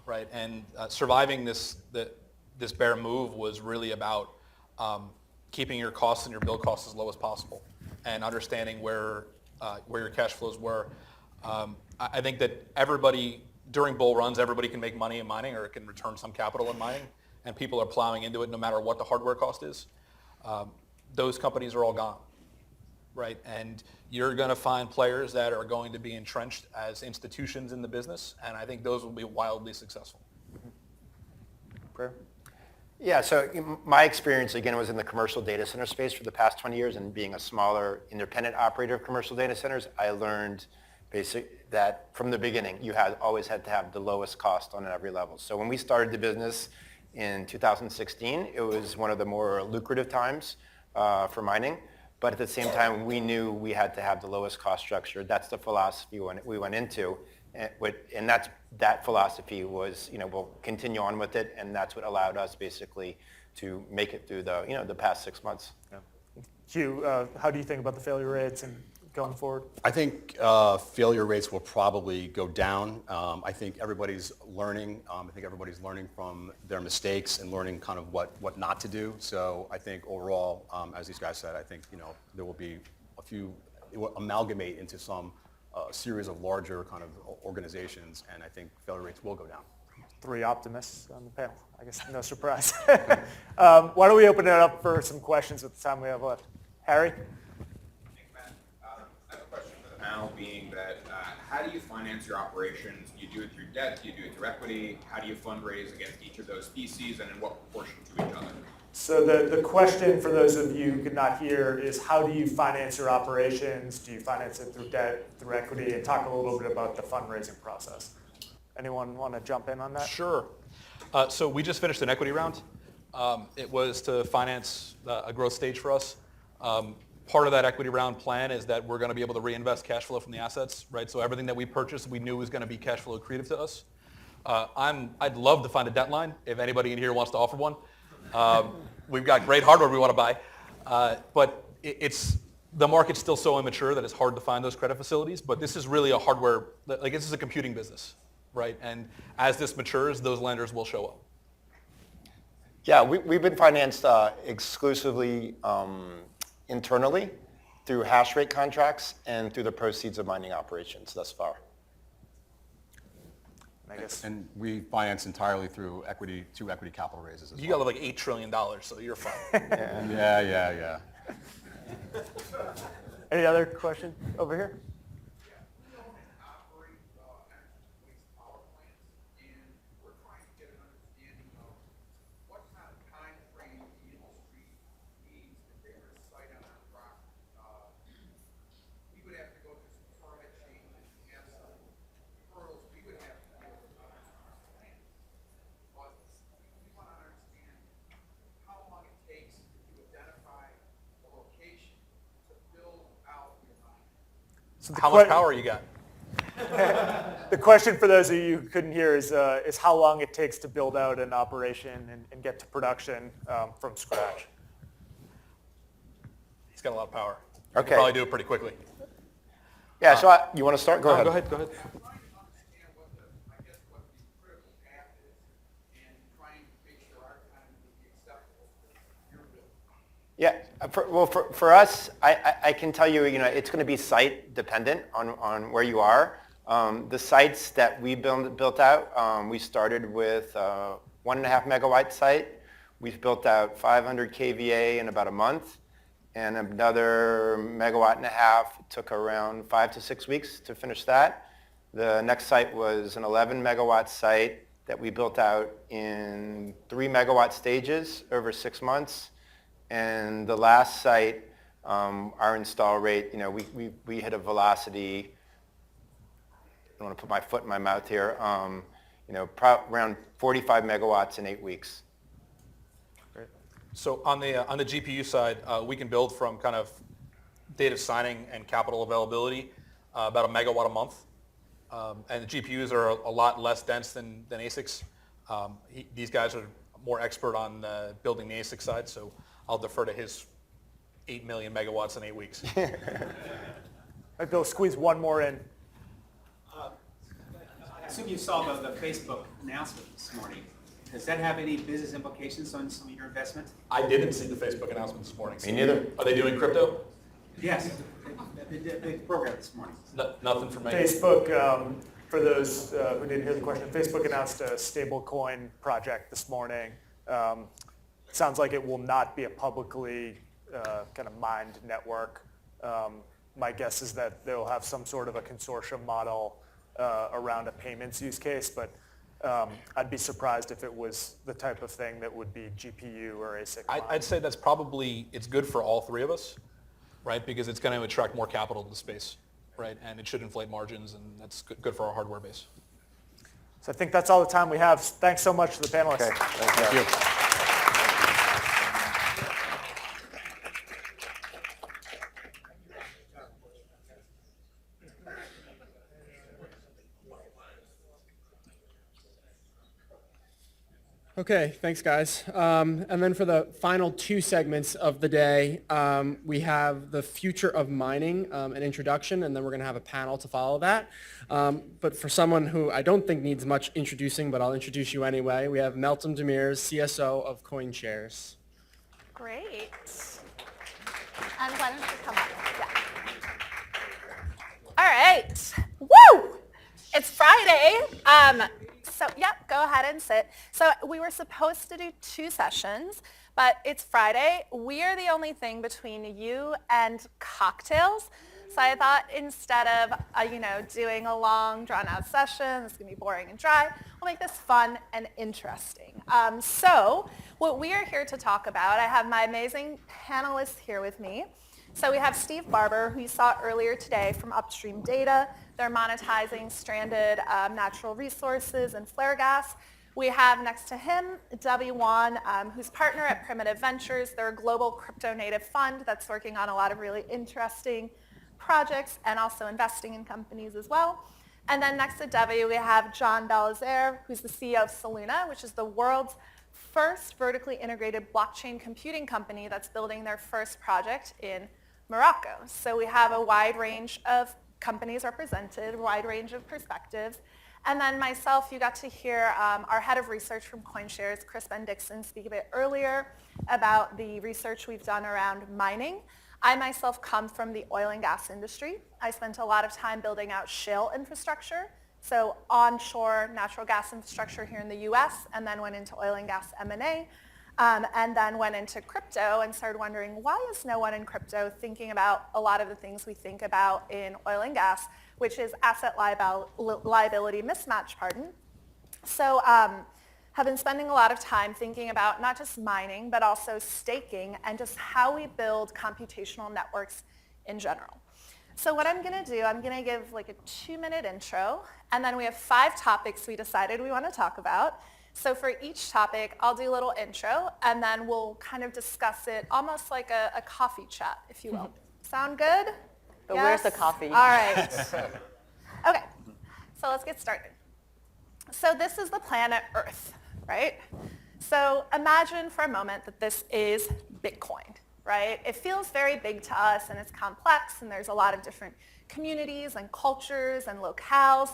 Speaker 19: right? And surviving this bear move was really about keeping your costs and your build costs as low as possible and understanding where your cash flows were. I think that everybody, during bull runs, everybody can make money in mining or it can return some capital in mining, and people are plowing into it no matter what the hardware cost is. Those companies are all gone, right? And you're going to find players that are going to be entrenched as institutions in the business, and I think those will be wildly successful.
Speaker 20: Prieur?
Speaker 18: Yeah, so my experience, again, was in the commercial data center space for the past 20 years, and being a smaller independent operator of commercial data centers, I learned that from the beginning, you always had to have the lowest cost on every level. So when we started the business in 2016, it was one of the more lucrative times for mining, but at the same time, we knew we had to have the lowest cost structure. That's the philosophy we went into, and that philosophy was, we'll continue on with it, and that's what allowed us basically to make it through the past 6 months.
Speaker 20: Yeah. Hugh, how do you think about the failure rates and going forward?
Speaker 17: I think failure rates will probably go down. I think everybody's learning. I think everybody's learning from their mistakes and learning kind of what not to do. So I think overall, as these guys said, I think there will be it will amalgamate into some series of larger kind of organizations, and I think failure rates will go down.
Speaker 20: 3 optimists on the panel. I guess no surprise. Why don't we open it up for some questions with the time we have left? Harry?
Speaker 2: Panel being that how do you finance your operations? Do you do it through debt? Do you do it through equity? How do you fundraise against each of those species, and in what proportion to each other?
Speaker 20: So the question for those of you who could not hear is, how do you finance your operations? Do you finance it through debt, through equity? And talk a little bit about the fundraising process. Anyone want to jump in on that?
Speaker 19: Sure. So we just finished an equity round. It was to finance a growth stage for us. Part of that equity round plan is that we're going to be able to reinvest cash flow from the assets, right? So everything that we purchased, we knew was going to be cash flow accretive to us. I'd love to find a debt line if anybody in here wants to offer one. We've got great hardware we want to buy, but the market's still so immature that it's hard to find those credit facilities. But this is really a hardware, like this is a computing business, right? And as this matures, those lenders will show up.
Speaker 18: Yeah, we've been financed exclusively internally through hash rate contracts and through the proceeds of mining operations thus far.
Speaker 17: And we finance entirely through two equity capital raises as well.
Speaker 19: You got like $8 trillion, so you're fine.
Speaker 17: Yeah.
Speaker 20: Any other question over here?
Speaker 19: So how much power you got?
Speaker 20: The question for those of you who couldn't hear is how long it takes to build out an operation and get to production from scratch.
Speaker 19: He's got a lot of power.
Speaker 18: Okay.
Speaker 19: You can probably do it pretty quickly.
Speaker 18: Yeah, so you want to start? Go ahead.
Speaker 19: Go ahead.
Speaker 18: Yeah, for us, I can tell you, it's going to be site dependent on where you are. The sites that we built out, we started with a 1.5 megawatt site. We've built out 500 kVA in about a month, and another 1.5 megawatts. It took around 5 to 6 weeks to finish that. The next site was an 11 megawatt site that we built out in 3 megawatt stages over 6 months. And the last site, our install rate, we hit a velocity, I don't want to put my foot in my mouth here, around 45 megawatts in 8 weeks.
Speaker 19: Great. So on the GPU side, we can build from kind of date of signing and capital availability about 1 megawatt a month. And the GPUs are a lot less dense than ASICs. These guys are more expert on building the ASIC side, so I'll defer to his 8 million megawatts in 8 weeks.
Speaker 20: Maybe we'll squeeze one more in.
Speaker 21: I assume you saw the Facebook announcement this morning. Does that have any business implications on some of your investment?
Speaker 19: I didn't see the Facebook announcement this morning.
Speaker 3: Me neither.
Speaker 19: Are they doing crypto?
Speaker 21: Yes, the program this morning.
Speaker 19: Nothing from me.
Speaker 20: Facebook, for those who didn't hear the question, Facebook announced a stablecoin project this morning. Sounds like it will not be a publicly kind of mined network. My guess is that they'll have some sort of a consortium model around a payments use case, but I'd be surprised if it was the type of thing that would be GPU or ASIC.
Speaker 19: I'd say that's probably, it's good for all three of us, right? Because it's going to attract more capital to the space, right? And it should inflate margins, and that's good for our hardware base.
Speaker 20: So I think that's all the time we have. Thanks so much to the panelists.
Speaker 3: Okay. Thank you.
Speaker 1: Okay, thanks guys. And then for the final two segments of the day, we have the future of mining, an introduction, and then we're going to have a panel to follow that. But for someone who I don't think needs much introducing, but I'll introduce you anyway, we have Meltem Demirors, CSO of CoinShares.
Speaker 2: Great. And why don't you come up? Yeah. All right. Woo! It's Friday. So, yep, go ahead and sit. So we were supposed to do 2 sessions, but it's Friday. We are the only thing between you and cocktails. So I thought instead of, doing a long, drawn-out session, it's going to be boring and dry, we'll make this fun and interesting. So what we are here to talk about, I have my amazing panelists here with me. So we have Steve Barbour, who you saw earlier today from Upstream Data. They're monetizing stranded natural resources and flare gas. We have next to him Dovey, who's partner at Primitive Ventures. They're a global crypto-native fund that's working on a lot of really interesting projects and also investing in companies as well. And then next to Dovey, we have John Belizaire, who's the CEO of Soluna, which is the world's first vertically integrated blockchain computing company that's building their first project in Morocco. So we have a wide range of companies represented, a wide range of perspectives. And then myself, you got to hear our head of research from CoinShares, Chris Bendixson, speak a bit earlier about the research we've done around mining. I myself come from the oil and gas industry. I spent a lot of time building out shale infrastructure, so onshore natural gas infrastructure here in the US, and then went into oil and gas M&A. And then went into crypto and started wondering, why is no one in crypto thinking about a lot of the things we think about in oil and gas, which is asset liability mismatch, So have been spending a lot of time thinking about not just mining, but also staking and just how we build computational networks in general. So what I'm going to do, I'm going to give like a 2-minute intro, and then we have 5 topics we decided we want to talk about. So for each topic, I'll do a little intro, and then we'll kind of discuss it almost like a coffee chat, if you will. Sound good?
Speaker 22: But where's the coffee?
Speaker 2: All right. Okay, so let's get started. So this is the planet Earth, right? So imagine for a moment that this is Bitcoin, right? It feels very big to us, and it's complex, and there's a lot of different communities and cultures and locales,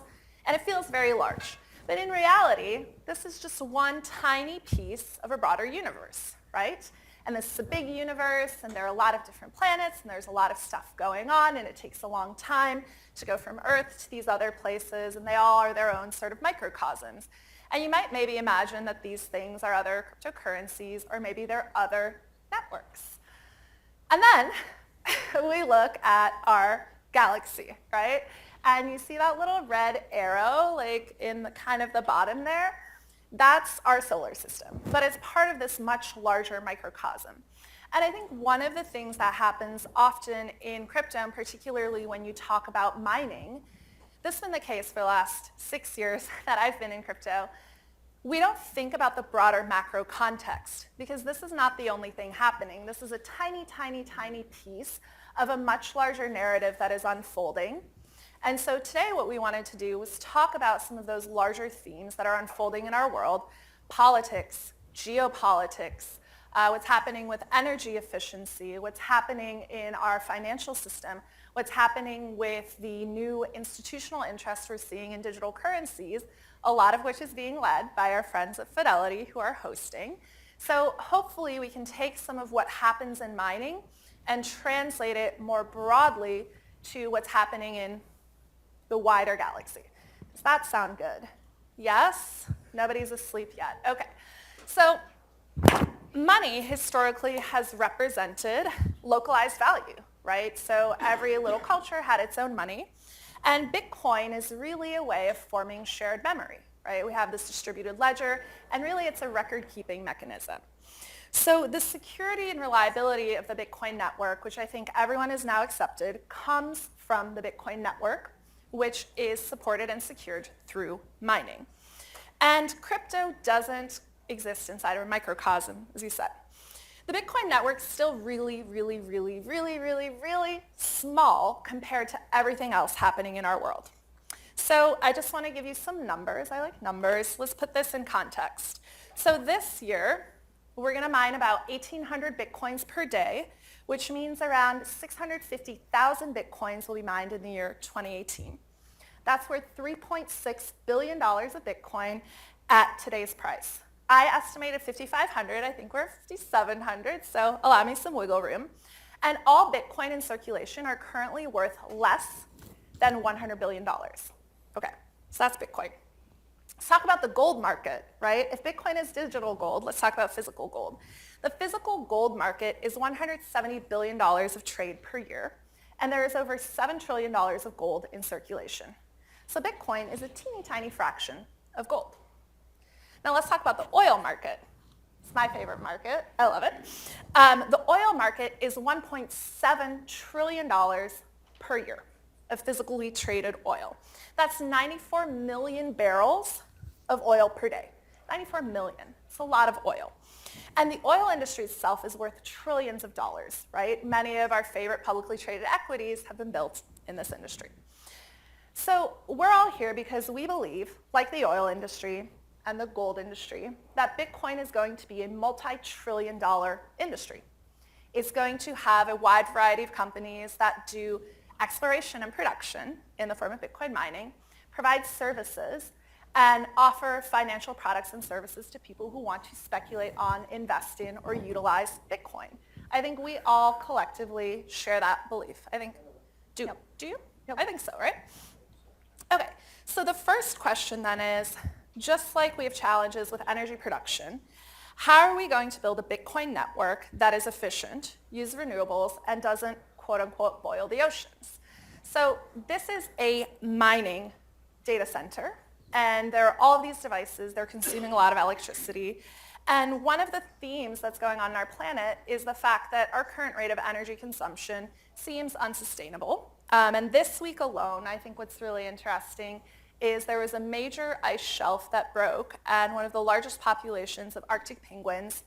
Speaker 2: and it feels very large. But in reality, this is just one tiny piece of a broader universe, right? And this is a big universe, and there are a lot of different planets, and there's a lot of stuff going on, and it takes a long time to go from Earth to these other places, and they all are their own sort of microcosms. And you might maybe imagine that these things are other cryptocurrencies, or maybe they're other networks. And then we look at our galaxy, right? And you see that little red arrow like in the kind of the bottom there? That's our solar system, but it's part of this much larger microcosm. And I think one of the things that happens often in crypto, and particularly when you talk about mining, this has been the case for the last 6 years that I've been in crypto, we don't think about the broader macro context because this is not the only thing happening. This is a tiny, tiny, tiny piece of a much larger narrative that is unfolding. And so today what we wanted to do was talk about some of those larger themes that are unfolding in our world: politics, geopolitics,
Speaker 5: what's happening with energy efficiency, what's happening in our financial system, what's happening with the new institutional interest we're seeing in digital currencies, a lot of which is being led by our friends at Fidelity who are hosting. So hopefully we can take some of what happens in mining and translate it more broadly to what's happening in the wider galaxy. Does that sound good? Yes? Nobody's asleep yet. Okay. So money historically has represented localized value, right? So every little culture had its own money. And Bitcoin is really a way of forming shared memory, right? We have this distributed ledger, and really it's a record-keeping mechanism. So the security and reliability of the Bitcoin network, which I think everyone has now accepted, comes from the Bitcoin network, which is supported and secured through mining. And crypto doesn't exist inside of a microcosm, as you said. The Bitcoin network is still really, really, really, really, really, really small compared to everything else happening in our world. So I just want to give you some numbers. I like numbers. Let's put this in context. So this year, we're going to mine about 1,800 Bitcoins per day, which means around 650,000 Bitcoins will be mined in the year 2018. That's worth $3.6 billion of Bitcoin at today's price. I estimated 5,500. I think we're 5,700, so allow me some wiggle room. And all Bitcoin in circulation are currently worth less than $100 billion. Okay, so that's Bitcoin. Let's talk about the gold market, right? If Bitcoin is digital gold, let's talk about physical gold. The physical gold market is $170 billion of trade per year, and there is over $7 trillion of gold in circulation. So Bitcoin is a teeny tiny fraction of gold. Now let's talk about the oil market. It's my favorite market. I love it. The oil market is $1.7 trillion per year of physically traded oil. That's 94 million barrels of oil per day. 94 million. It's a lot of oil. And the oil industry itself is worth trillions of dollars, right? Many of our favorite publicly traded equities have been built in this industry. So we're all here because we believe, like the oil industry and the gold industry, that Bitcoin is going to be a multi-trillion-dollar industry. It's going to have a wide variety of companies that do exploration and production in the form of Bitcoin mining, provide services, and offer financial products and services to people who want to speculate on, invest in, or utilize Bitcoin. I think we all collectively share that belief. I think, do you? Yep. I think so, right? Okay, so the first question then is, just like we have challenges with energy production, how are we going to build a Bitcoin network that is efficient, uses renewables, and doesn't, quote unquote, boil the oceans? So this is a mining data center, and there are all of these devices. They're consuming a lot of electricity. And one of the themes that's going on in our planet is the fact that our current rate of energy consumption seems unsustainable. And this week alone, I think what's really interesting is there was a major ice shelf that broke, and one of the largest populations of Arctic penguins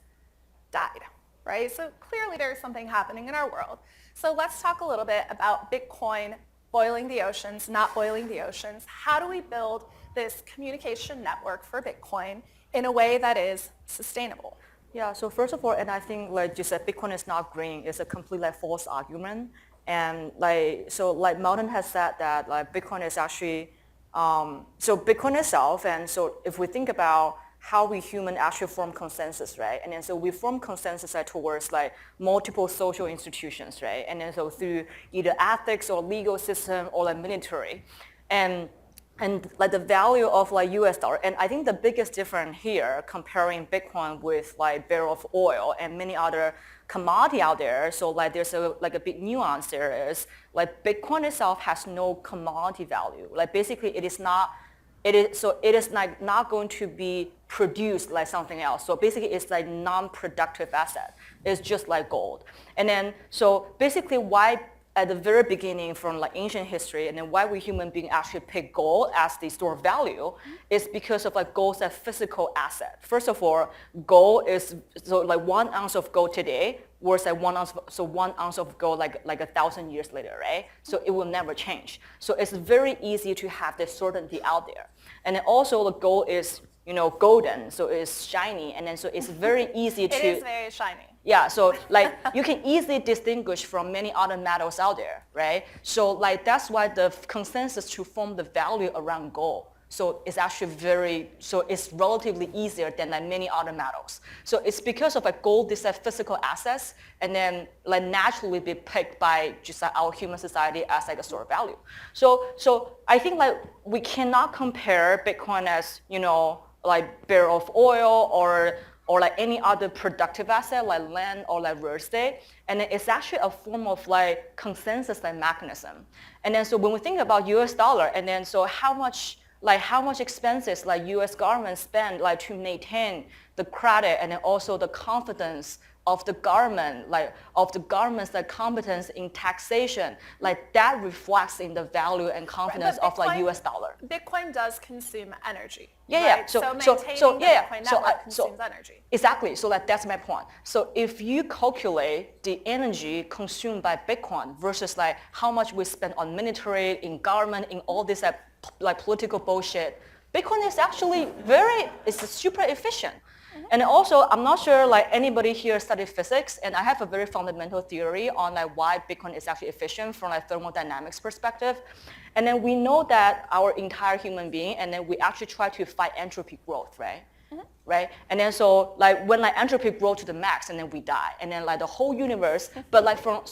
Speaker 5: died, right? So clearly there's something happening in our world. So let's talk a little bit about Bitcoin boiling the oceans, not boiling the oceans. How do we build this communication network for Bitcoin in a way that is sustainable?
Speaker 11: Yeah, so first of all, and I think like you said, Bitcoin is not green. It's a completely false argument. And like Meltem has said that like Bitcoin is actually, so Bitcoin itself, and so if we think about how we human actually form consensus, right? And then so we form consensus towards like multiple social institutions, right? And then so through either ethics or legal system or like military. And like the value of like US dollar, and I think the biggest difference here comparing Bitcoin with like barrel of oil and many other commodity out there, so like there's a big nuance there is like Bitcoin itself has no commodity value. Like basically it is not like not going to be produced like something else. So basically it's like non-productive asset. It's just like gold. And then so basically why at the very beginning from like ancient history and then why we human beings actually pick gold as the store of value is because of like gold as a physical asset. First of all, gold is, so like 1 ounce of gold today worth like 1 ounce, so 1 ounce of gold like 1,000 years later, right? So it will never change. So it's very easy to have this certainty out there. And then also the gold is golden, so it's shiny, and then so it's very easy to.
Speaker 5: It is very shiny.
Speaker 11: Yeah, so like you can easily distinguish from many other metals out there, right? So like that's why the consensus to form the value around gold. So it's actually it's relatively easier than like many other metals. So it's because of like gold, these are physical assets, and then like naturally be picked by just like our human society as like a store of value. So I think like we cannot compare Bitcoin as, like barrel of oil or like any other productive asset like land or like real estate. And then it's actually a form of like consensus like mechanism. And then so when we think about US dollar, and then so how much expenses like US government spend like to maintain the credit and then also the confidence of the government, like of the government's like competence in taxation, like that reflects in the value and confidence of like US dollar.
Speaker 5: Bitcoin does consume energy.
Speaker 11: Yeah.
Speaker 5: Right? So maintaining the Bitcoin network consumes energy.
Speaker 11: Exactly. So like that's my point. So if you calculate the energy consumed by Bitcoin versus like how much we spend on military, in government, in all this like political bullshit, Bitcoin is actually it's super efficient. And also, I'm not sure like anybody here studied physics, and I have a very fundamental theory on like why Bitcoin is actually efficient from like thermodynamics perspective. And then we know that our entire human being, and then we actually try to fight entropy growth, right? Right? And then so like when like entropy grows to the max, and then we die, and then like the whole universe, but like from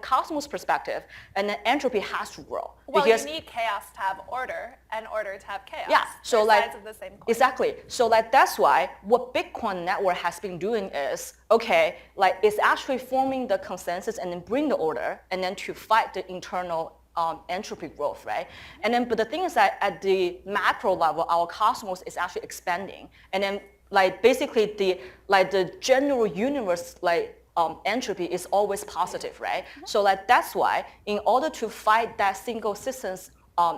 Speaker 11: Cosmos perspective, and then entropy has to grow.
Speaker 5: Well, you need chaos to have order, and order to have chaos.
Speaker 11: Yeah. So
Speaker 5: they're
Speaker 11: like
Speaker 5: sides of the same coin.
Speaker 11: Exactly. So like that's why what Bitcoin network has been doing is like it's actually forming the consensus and then bring the order, and then to fight the internal entropy growth, right? And then, but the thing is that at the macro level, our cosmos is actually expanding, and then like basically the general universe entropy is always positive, right? So like that's why in order to fight that single system's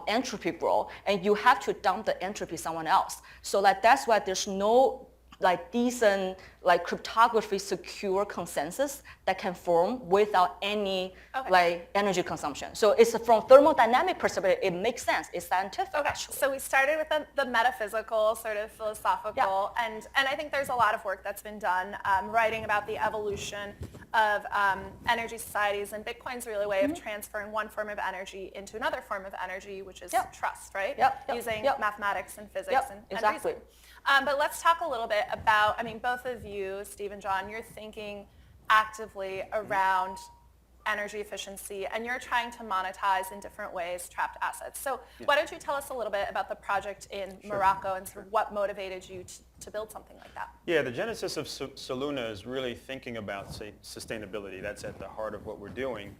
Speaker 11: entropy growth, and you have to dump the entropy somewhere else. So like that's why there's no like decent like cryptography secure consensus that can form without any like energy consumption. So it's from thermodynamic perspective, it makes sense. It's scientific. Actually.
Speaker 5: So we started with the metaphysical, sort of philosophical, and I think there's a lot of work that's been done writing about the evolution of energy societies, and Bitcoin's really a way of transferring one form of energy into another form of energy, which is trust, right? Using mathematics and physics and reason. But let's talk a little bit about, I mean, both of you, Steve and John, you're thinking actively around energy efficiency, and you're trying to monetize in different ways trapped assets. So why don't you tell us a little bit about the project in Morocco and sort of what motivated you to build something like that?
Speaker 8: Yeah, the genesis of Soluna is really thinking about sustainability. That's at the heart of what we're doing.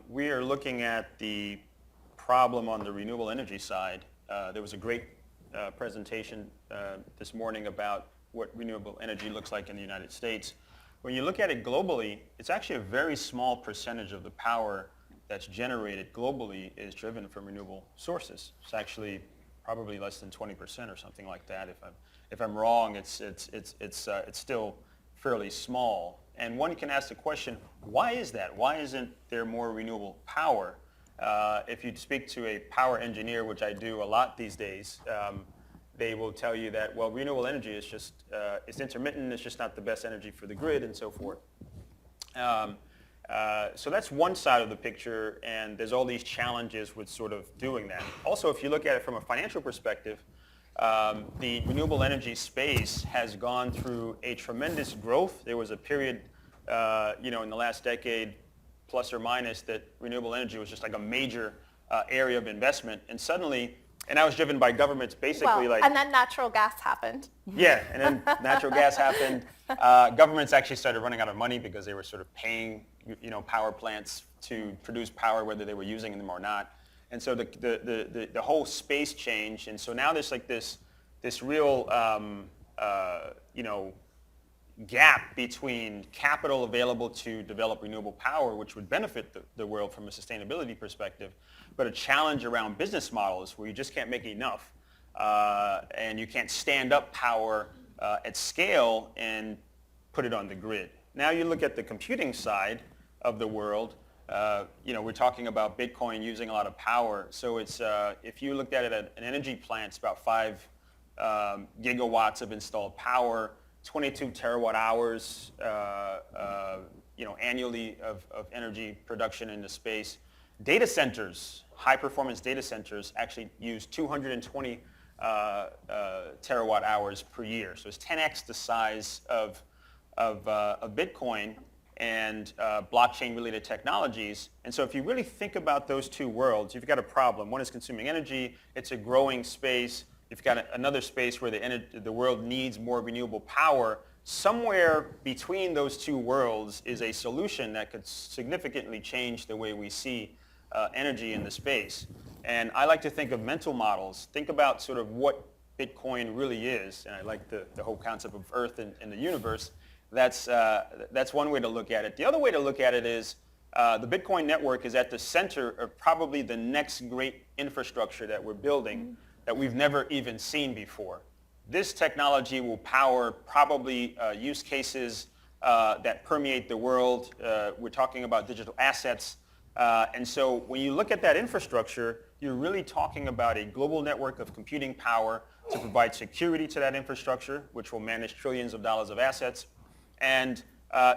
Speaker 8: We are looking at the problem on the renewable energy side. There was a great presentation this morning about what renewable energy looks like in the United States. When you look at it globally, it's actually a very small percentage of the power that's generated globally is driven from renewable sources. It's actually probably less than 20% or something like that. If I'm wrong, it's still fairly small. And one can ask the question, why is that? Why isn't there more renewable power? If you speak to a power engineer, which I do a lot these days, they will tell you that, well, renewable energy is just, it's intermittent, it's just not the best energy for the grid, and so forth. So that's one side of the picture, and there's all these challenges with sort of doing that. Also, if you look at it from a financial perspective, the renewable energy space has gone through a tremendous growth. There was a period, in the last decade, plus or minus, that renewable energy was just like a major area of investment, and suddenly, and that was driven by governments basically
Speaker 5: and then natural gas happened.
Speaker 8: Yeah, and then natural gas happened. Governments actually started running out of money because they were sort of paying, power plants to produce power, whether they were using them or not. And so the whole space changed, and so now there's like this real, gap between capital available to develop renewable power, which would benefit the world from a sustainability perspective, but a challenge around business models where you just can't make enough, and you can't stand up power at scale and put it on the grid. Now you look at the computing side of the world, we're talking about Bitcoin using a lot of power. So it's if you looked at it at an energy plant, it's about
Speaker 9: gigawatts of installed power, 22 terawatt hours annually of energy production into space. Data centers, high performance data centers actually use 220 terawatt hours per year. So it's 10x the size of Bitcoin and blockchain related technologies. And so if you really think about those two worlds, you've got a problem. One is consuming energy. It's a growing space. You've got another space where the world needs more renewable power. Somewhere between those two worlds is a solution that could significantly change the way we see energy in the space. And I like to think of mental models. Think about sort of what Bitcoin really is. And I like the whole concept of Earth and the universe. That's one way to look at it. The other way to look at it is the Bitcoin network is at the center of probably the next great infrastructure that we're building that we've never even seen before. This technology will power probably use cases that permeate the world. We're talking about digital assets. And so when you look at that infrastructure, you're really talking about a global network of computing power to provide security to that infrastructure, which will manage trillions of dollars of assets. And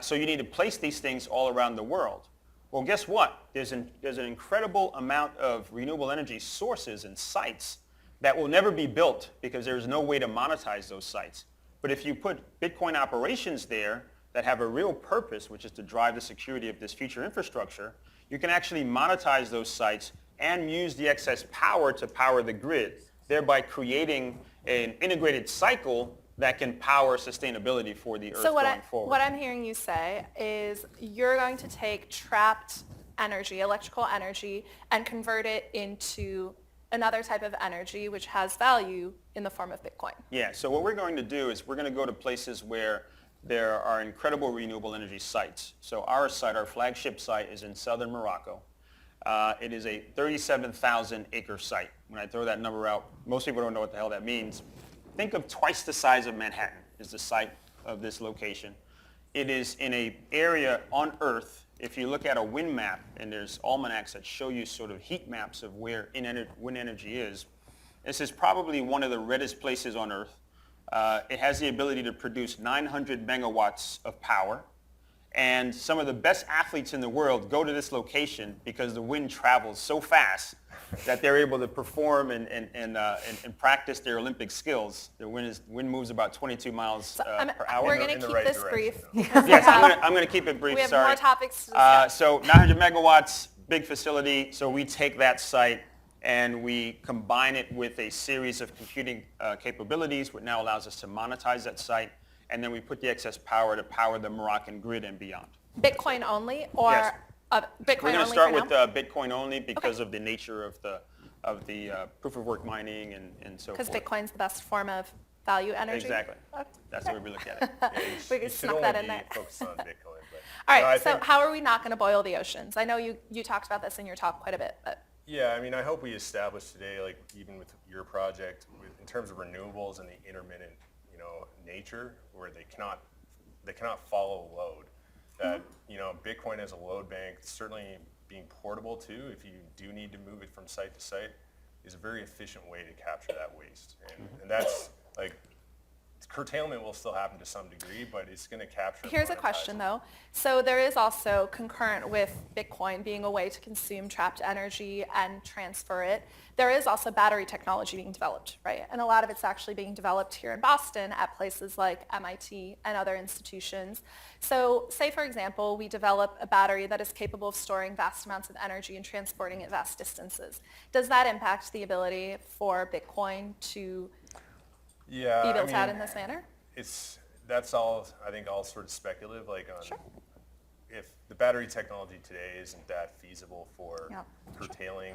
Speaker 9: so you need to place these things all around the world. Well, guess what? There's an incredible amount of renewable energy sources and sites that will never be built because there's no way to monetize those sites. But if you put Bitcoin operations there that have a real purpose, which is to drive the security of this future infrastructure, you can actually monetize those sites and use the excess power to power the grid, thereby creating an integrated cycle that can power sustainability for the Earth going forward.
Speaker 5: What I'm hearing you say is you're going to take trapped energy, electrical energy, and convert it into another type of energy which has value in the form of Bitcoin.
Speaker 9: Yeah, so what we're going to do is we're going to go to places where there are incredible renewable energy sites. So our site, our flagship site, is in southern Morocco. It is a 37,000 acre site. When I throw that number out, most people don't know what the hell that means. Think of twice the size of Manhattan is the site of this location. It is in an area on Earth. If you look at a wind map, and there's almanacs that show you sort of heat maps of where wind energy is, this is probably one of the reddest places on Earth. It has the ability to produce 900 megawatts of power. And some of the best athletes in the world go to this location because the wind travels so fast that they're able to perform and practice their Olympic skills. The wind moves about 22 miles per hour.
Speaker 5: We're going to keep this brief.
Speaker 9: Yes, I'm going to keep it brief.
Speaker 5: We have
Speaker 9: sorry.
Speaker 5: more topics to discuss.
Speaker 9: So 900 megawatts, big facility. So we take that site and we combine it with a series of computing capabilities, which now allows us to monetize that site. And then we put the excess power to power the Moroccan grid and beyond.
Speaker 5: Bitcoin only, or
Speaker 9: yes.
Speaker 5: Bitcoin
Speaker 9: We're going to
Speaker 5: only
Speaker 9: start
Speaker 5: for
Speaker 9: with
Speaker 5: now?
Speaker 9: Bitcoin only because of the nature of the proof of work mining and so forth.
Speaker 5: Because Bitcoin's the best form of value energy?
Speaker 9: Exactly.
Speaker 5: Okay.
Speaker 9: That's the way we look at it.
Speaker 5: We can snuck that in there.
Speaker 4: Focus on Bitcoin, but
Speaker 5: All right, so how are we not going to boil the oceans? I know you talked about this in your talk quite a bit, but.
Speaker 4: Yeah, I mean, I hope we establish today, like even with your project, in terms of renewables and the intermittent, nature, where they cannot follow load. That Bitcoin as a load bank, certainly being portable too, if you do need to move it from site to site, is a very efficient way to capture that waste. And that's like, curtailment will still happen to some degree, but it's going to capture.
Speaker 5: Here's a question though. So there is also concurrent with Bitcoin being a way to consume trapped energy and transfer it. There is also battery technology being developed, right? And a lot of it's actually being developed here in Boston at places like MIT and other institutions. So say, for example, we develop a battery that is capable of storing vast amounts of energy and transporting it vast distances. Does that impact the ability for Bitcoin to be built out in this manner?
Speaker 4: That's all, I think, all sort of speculative, like on if the battery technology today isn't that feasible for curtailing.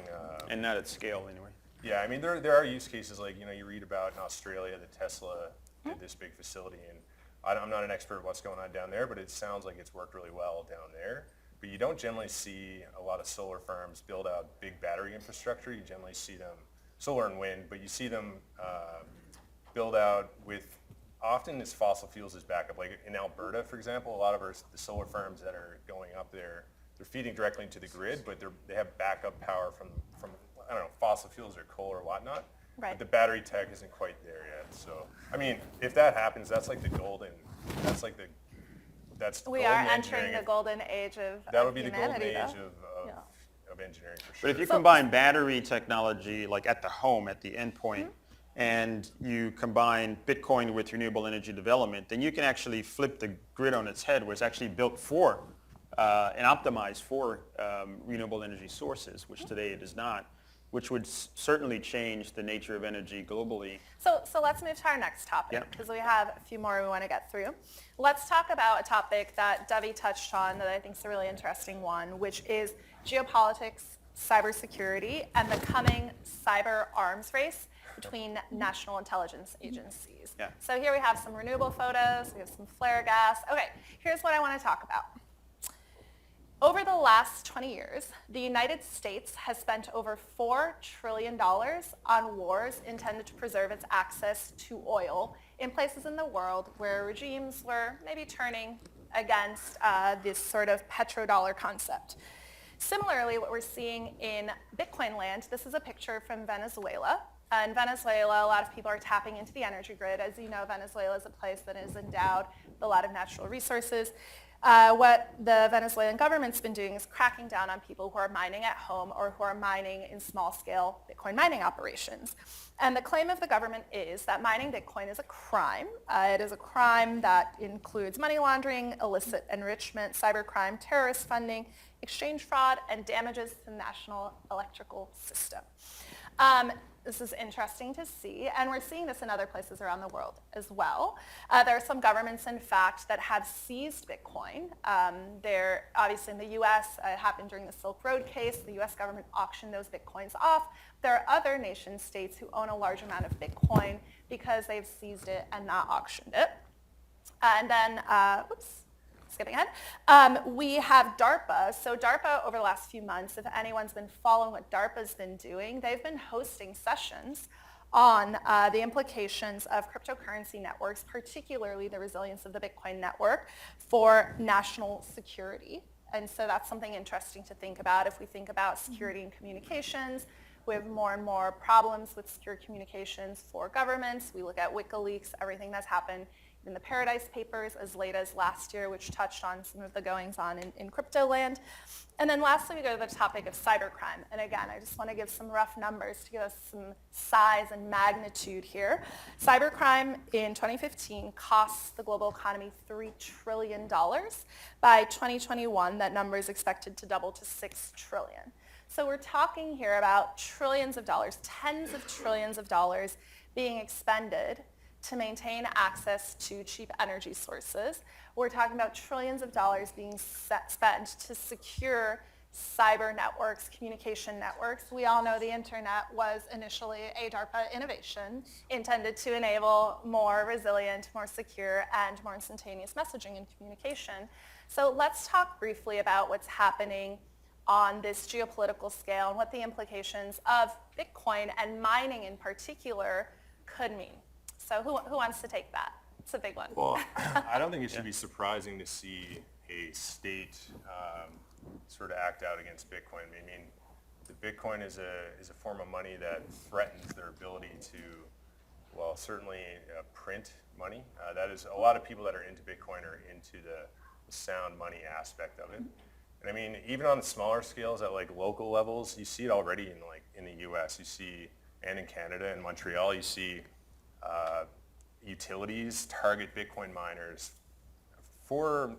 Speaker 9: And not at scale anyway.
Speaker 4: Yeah, I mean, there are use cases like, you read about in Australia that Tesla did this big facility, and I'm not an expert of what's going on down there, but it sounds like it's worked really well down there. But you don't generally see a lot of solar farms build out big battery infrastructure. You generally see them, solar and wind, but you see them build out with often it's fossil fuels as backup. Like in Alberta, for example, a lot of the solar farms that are going up there, they're feeding directly into the grid, but they have backup power from I don't know, fossil fuels or coal or whatnot.
Speaker 5: Right.
Speaker 4: But the battery tech isn't quite there yet. So, I mean, if that happens, that's like the golden, that's like the, that's
Speaker 5: We
Speaker 4: golden
Speaker 5: are entering
Speaker 4: engineering.
Speaker 5: the golden age of
Speaker 4: That would be the golden
Speaker 5: humanity,
Speaker 4: age
Speaker 5: though.
Speaker 4: of engineering for sure.
Speaker 9: But if you combine battery technology, like at the home, at the endpoint, and you combine Bitcoin with renewable energy development, then you can actually flip the grid on its head, where it's actually built for and optimized for renewable energy sources, which today it is not, which would certainly change the nature of energy globally.
Speaker 5: So let's move to our next topic, because we have a few more we want to get through. Let's talk about a topic that Dovey touched on that I think is a really interesting one, which is geopolitics, cybersecurity, and the coming cyber arms race between national intelligence agencies.
Speaker 9: Yeah.
Speaker 5: So here we have some renewable photos, we have some flare gas. Okay, here's what I want to talk about. Over the last 20 years, the United States has spent over $4 trillion on wars intended to preserve its access to oil in places in the world where regimes were maybe turning against this sort of petrodollar concept. Similarly, what we're seeing in Bitcoin land, this is a picture from Venezuela. In Venezuela, a lot of people are tapping into the energy grid. As you know, Venezuela is a place that is endowed with a lot of natural resources. What the Venezuelan government's been doing is cracking down on people who are mining at home or who are mining in small-scale Bitcoin mining operations. And the claim of the government is that mining Bitcoin is a crime. It is a crime that includes money laundering, illicit enrichment, cybercrime, terrorist funding, exchange fraud, and damages to the national electrical system. This is interesting to see, and we're seeing this in other places around the world as well. There are some governments, in fact, that have seized Bitcoin. Obviously in the US, it happened during the Silk Road case. The US government auctioned those Bitcoins off. There are other nation states who own a large amount of Bitcoin because they've seized it and not auctioned it. And then, skipping ahead, we have DARPA. So DARPA, over the last few months, if anyone's been following what DARPA's been doing, they've been hosting sessions on the implications of cryptocurrency networks, particularly the resilience of the Bitcoin network for national security. And so that's something interesting to think about. If we think about security and communications, we have more and more problems with secure communications for governments. We look at WikiLeaks, everything that's happened in the Paradise Papers as late as last year, which touched on some of the goings-on in crypto land. And then lastly, we go to the topic of cybercrime. And again, I just want to give some rough numbers to give us some size and magnitude here. Cybercrime in 2015 costs the global economy $3 trillion. By 2021, that number is expected to double to $6 trillion. So we're talking here about trillions of dollars, tens of trillions of dollars being expended to maintain access to cheap energy sources. We're talking about trillions of dollars being spent to secure cyber networks, communication networks. We all know the internet was initially a DARPA innovation intended to enable more resilient, more secure, and more instantaneous messaging and communication. So let's talk briefly about what's happening on this geopolitical scale and what the implications of Bitcoin and mining in particular could mean. So who wants to take that? It's a big one.
Speaker 4: Well, I don't think it should be surprising to see a state sort of act out against Bitcoin. I mean, the Bitcoin is a form of money that threatens their ability to, well, certainly print money. That is, a lot of people that are into Bitcoin are into the sound money aspect of it. And I mean, even on the smaller scales at like local levels, you see it already in the US. You see, and in Canada, in Montreal, you see utilities target Bitcoin miners for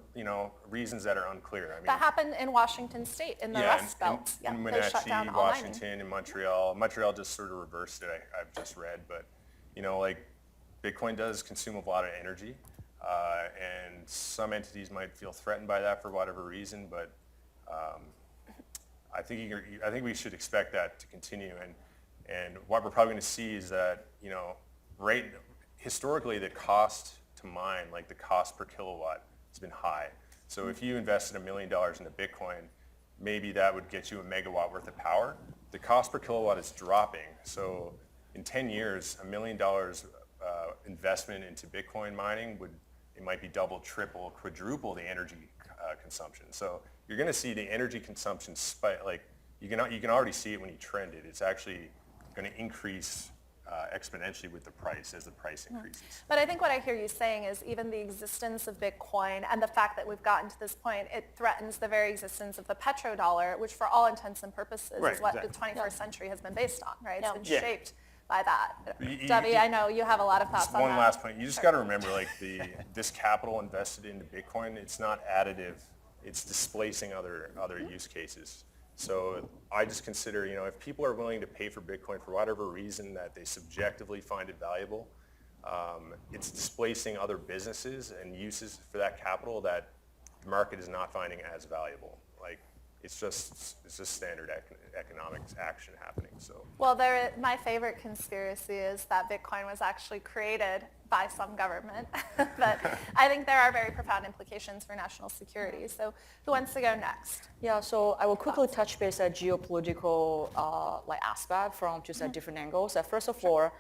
Speaker 4: reasons that are unclear. I mean,
Speaker 5: that happened in Washington State in the Rust Belt.
Speaker 4: In
Speaker 5: they shut down
Speaker 4: Wenatchee,
Speaker 5: all
Speaker 4: Washington,
Speaker 5: mining.
Speaker 4: in Montreal. Montreal just sort of reversed it. I've just read, but Bitcoin does consume a lot of energy, and some entities might feel threatened by that for whatever reason. But I think we should expect that to continue. And what we're probably going to see is that historically the cost to mine, like the cost per kilowatt, has been high. So if you invested $1 million into Bitcoin, maybe that would get you a megawatt worth of power. The cost per kilowatt is dropping. So in 10 years, $1 million investment into Bitcoin mining it might be double, triple, quadruple the energy consumption. So you're going to see the energy consumption spike. Like you can already see it when you trend it. It's actually going to increase exponentially with the price as the price increases.
Speaker 5: But I think what I hear you saying is even the existence of Bitcoin and the fact that we've gotten to this point, it threatens the very existence of the petrodollar, which for all intents and purposes
Speaker 4: Right,
Speaker 5: is what
Speaker 4: exactly.
Speaker 5: the 21st century has been based on, right? It's been
Speaker 4: Yeah.
Speaker 5: shaped by that.
Speaker 4: You-
Speaker 5: Dovey, I know you have a lot of thoughts
Speaker 4: Just
Speaker 5: on
Speaker 4: one
Speaker 5: that.
Speaker 4: last point. You just got to remember, like this capital invested into Bitcoin, it's not additive. It's displacing other use cases. So I just consider, if people are willing to pay for Bitcoin for whatever reason that they subjectively find it valuable, it's displacing other businesses and uses for that capital that the market is not finding as valuable. Like it's just standard economics action happening. So.
Speaker 5: Well, my favorite conspiracy is that Bitcoin was actually created by some government, but I think there are very profound implications for national security. So who wants to go next?
Speaker 11: Yeah, so I will quickly touch base at geopolitical aspect from just different angles. First of all,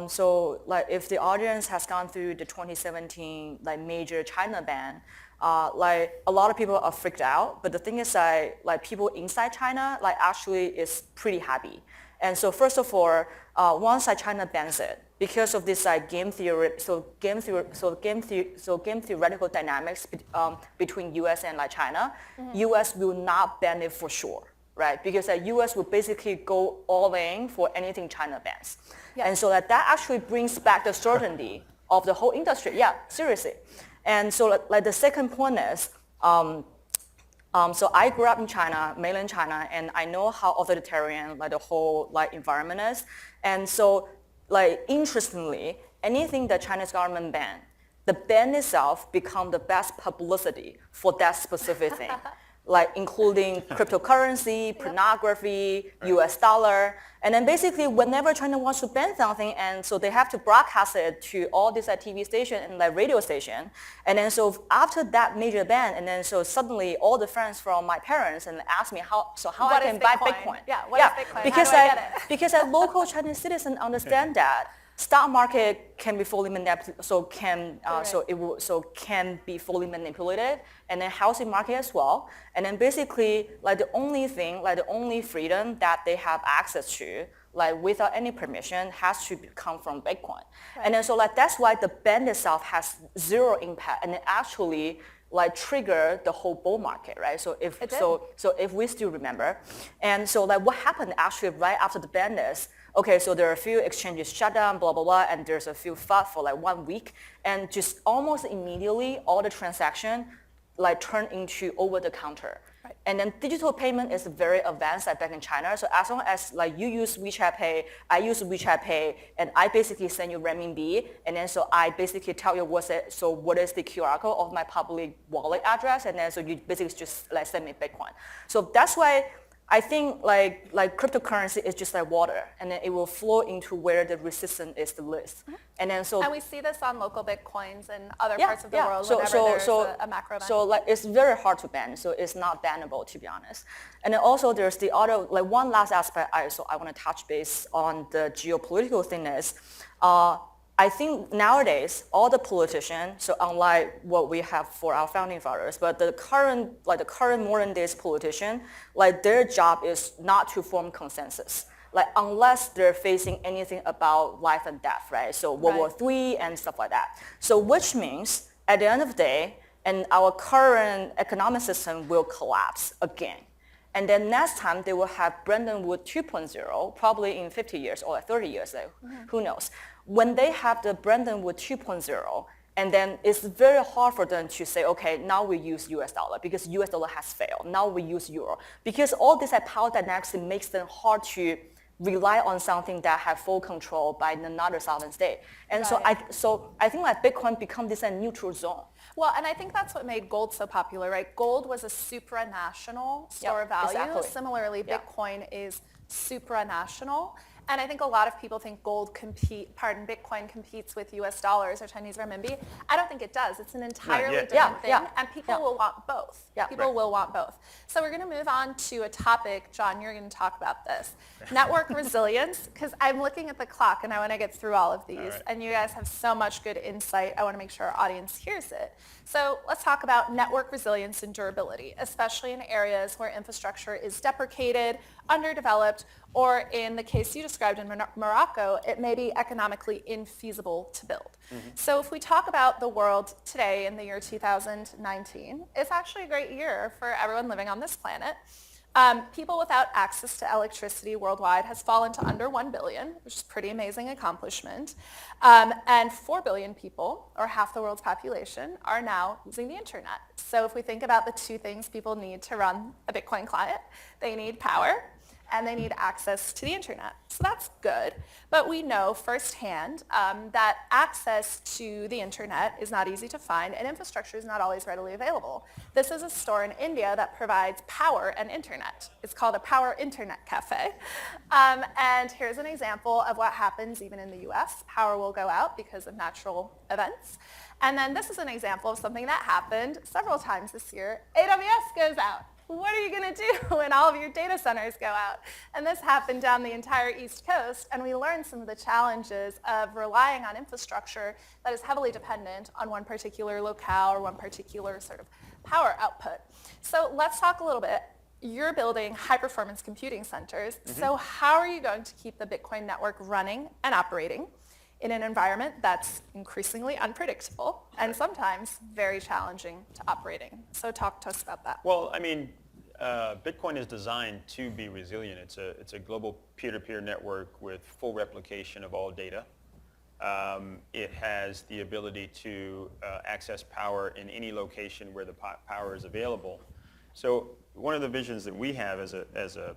Speaker 11: so if the audience has gone through the 2017 major China ban, a lot of people are freaked out, but the thing is people inside China actually is pretty happy. And so first of all, once China bans it, because of this game theoretical dynamics between U.S. and China, U.S. will not ban it for sure, right? Because U.S. will basically go all in for anything China bans, and so that actually brings back the certainty of the whole industry. Yeah, seriously. And so the second point is. So I grew up in China, mainland China, and I know how authoritarian the whole environment is. And so interestingly, anything the Chinese government ban, the ban itself become the best publicity for that specific thing, including cryptocurrency, pornography, US dollar. And then basically whenever China wants to ban something, and so they have to broadcast it to all these TV station and radio station. And then so after that major ban, and then so suddenly all the friends from my parents and asked me how I can buy Bitcoin.
Speaker 5: Yeah, what is Bitcoin?
Speaker 11: Because
Speaker 5: how do I get it?
Speaker 11: because local Chinese citizens understand that stock market can be fully manipulated, can be fully manipulated, and then housing market as well. And then basically, the only freedom that they have access to, without any permission, has to come from Bitcoin. Right. And then so that's why the ban itself has zero impact, and it actually trigger the whole bull market, right? So if we still remember, and so what happened actually right after the ban is, okay, so there are a few exchanges shut down, blah, blah, blah, and there's a few FUD for 1 week, and just almost immediately all the transaction turn into over the counter. Right. And then digital payment is very advanced back in China. So as long as you use WeChat Pay, I use WeChat Pay, and I basically send you renminbi, and then so I basically tell you what is the QR code of my public wallet address, and then so you basically just send me Bitcoin. So that's why I think cryptocurrency is just like water, and then it will flow into where the resistance is the least. And then
Speaker 5: and we see this on local Bitcoins in other parts of the world whenever there's a macro event.
Speaker 11: So it's very hard to ban, so it's not bannable, to be honest. And then also there's the other, one last aspect I want to touch base on the geopolitical thing is, I think nowadays all the politicians, so unlike what we have for our founding fathers, but the current modern days politician, their job is not to form consensus, unless they're facing anything about life and death, right? So World War III and stuff like that. So which means at the end of the day, and our current economic system will collapse again. And then next time they will have Bretton Woods 2.0, probably in 50 years or 30 years, who knows. When they have the Bretton Woods 2.0, and then it's very hard for them to say, okay, now we use US dollar because US dollar has failed. Now we use euro. Because all this power dynamics makes them hard to rely on something that have full control by another sovereign state. And so I think Bitcoin become this neutral zone.
Speaker 5: Well, and I think that's what made gold so popular, right? Gold was a supranational store of value.
Speaker 11: Exactly.
Speaker 5: Similarly, Bitcoin is supranational. And I think a lot of people think Bitcoin competes with US dollars or Chinese renminbi. I don't think it does. It's an entirely different thing, and people will want both. People will want both. So we're going to move on to a topic, John, you're going to talk about this. Network resilience, because I'm looking at the clock and I want to get through all of these, and you guys have so much good insight. I want to make sure our audience hears it. So let's talk about network resilience and durability, especially in areas where infrastructure is deprecated, underdeveloped, or in the case you described, described in Morocco, it may be economically infeasible to build. So if we talk about the world today in the year 2019, it's actually a great year for everyone living on this planet. People without access to electricity worldwide has fallen to under 1 billion, which is a pretty amazing accomplishment. And 4 billion people, or half the world's population, are now using the internet. So if we think about the two things people need to run a Bitcoin client, they need power and they need access to the internet. So that's good. But we know firsthand that access to the internet is not easy to find and infrastructure is not always readily available. This is a store in India that provides power and internet. It's called a Power Internet Cafe. And here's an example of what happens even in the US. Power will go out because of natural events. And then this is an example of something that happened several times this year. AWS goes out. What are you going to do when all of your data centers go out? And this happened down the entire East Coast, and we learned some of the challenges of relying on infrastructure that is heavily dependent on one particular locale or one particular sort of power output. So let's talk a little bit. You're building high-performance computing centers. So how are you going to keep the Bitcoin network running and operating in an environment that's increasingly unpredictable and sometimes very challenging to operating? So talk to us about that.
Speaker 9: Well, I mean, Bitcoin is designed to be resilient. It's a global peer-to-peer network with full replication of all data. It has the ability to access power in any location where the power is available. So one of the visions that we have as a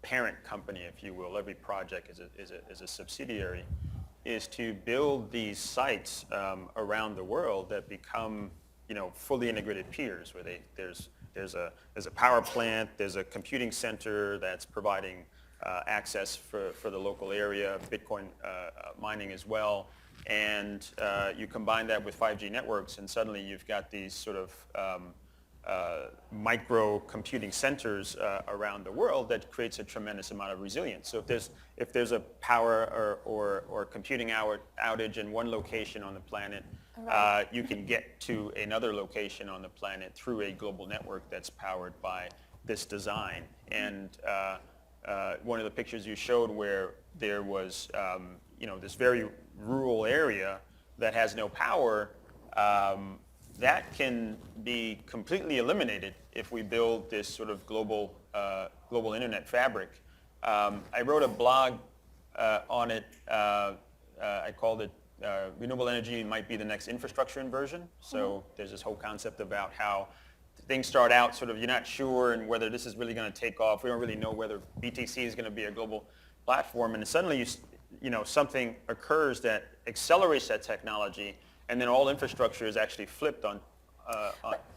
Speaker 9: parent company, if you will, every project is a subsidiary, is to build these sites around the world that become, fully integrated peers, where there's a power plant, there's a computing center that's providing access for the local area, Bitcoin mining as well, and you combine that with 5G networks, and suddenly you've got these sort of micro computing centers around the world that creates a tremendous amount of resilience. So if there's a power or computing outage in one location on the planet, you can get to another location on the planet through a global network that's powered by this design. And one of the pictures you showed where there was this very rural area that has no power, that can be completely eliminated if we build this sort of global internet fabric. I wrote a blog on it. I called it Renewable Energy Might Be the Next Infrastructure Inversion. So there's this whole concept about how things start out sort of you're not sure and whether this is really going to take off. We don't really know whether BTC is going to be a global platform. And suddenly something occurs that accelerates that technology, and then all infrastructure is actually flipped on.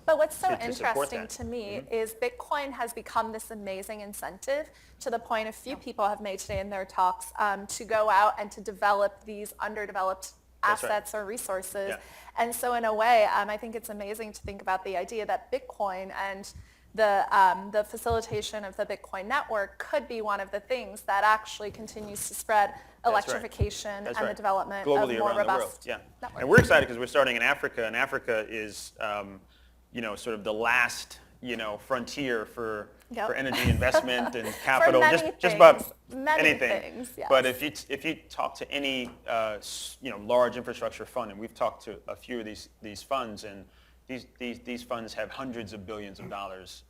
Speaker 5: But what's so
Speaker 9: to
Speaker 5: interesting to me is Bitcoin has become this amazing incentive to the point a few people have made today in their talks to go out and to develop these underdeveloped assets or resources.
Speaker 9: Yeah.
Speaker 5: And so in a way, I think it's amazing to think about the idea that Bitcoin and the facilitation of the Bitcoin network could be one of the things that actually continues to spread electrification and the development
Speaker 9: globally
Speaker 5: of more
Speaker 9: around the world.
Speaker 5: robust networks.
Speaker 9: And we're excited because we're starting in Africa, and Africa is sort of the last frontier for energy investment and capital, just about anything.
Speaker 5: Things, yes.
Speaker 9: But if you talk to any large infrastructure fund, and we've talked to a few of these funds, and these funds have hundreds of billions of dollars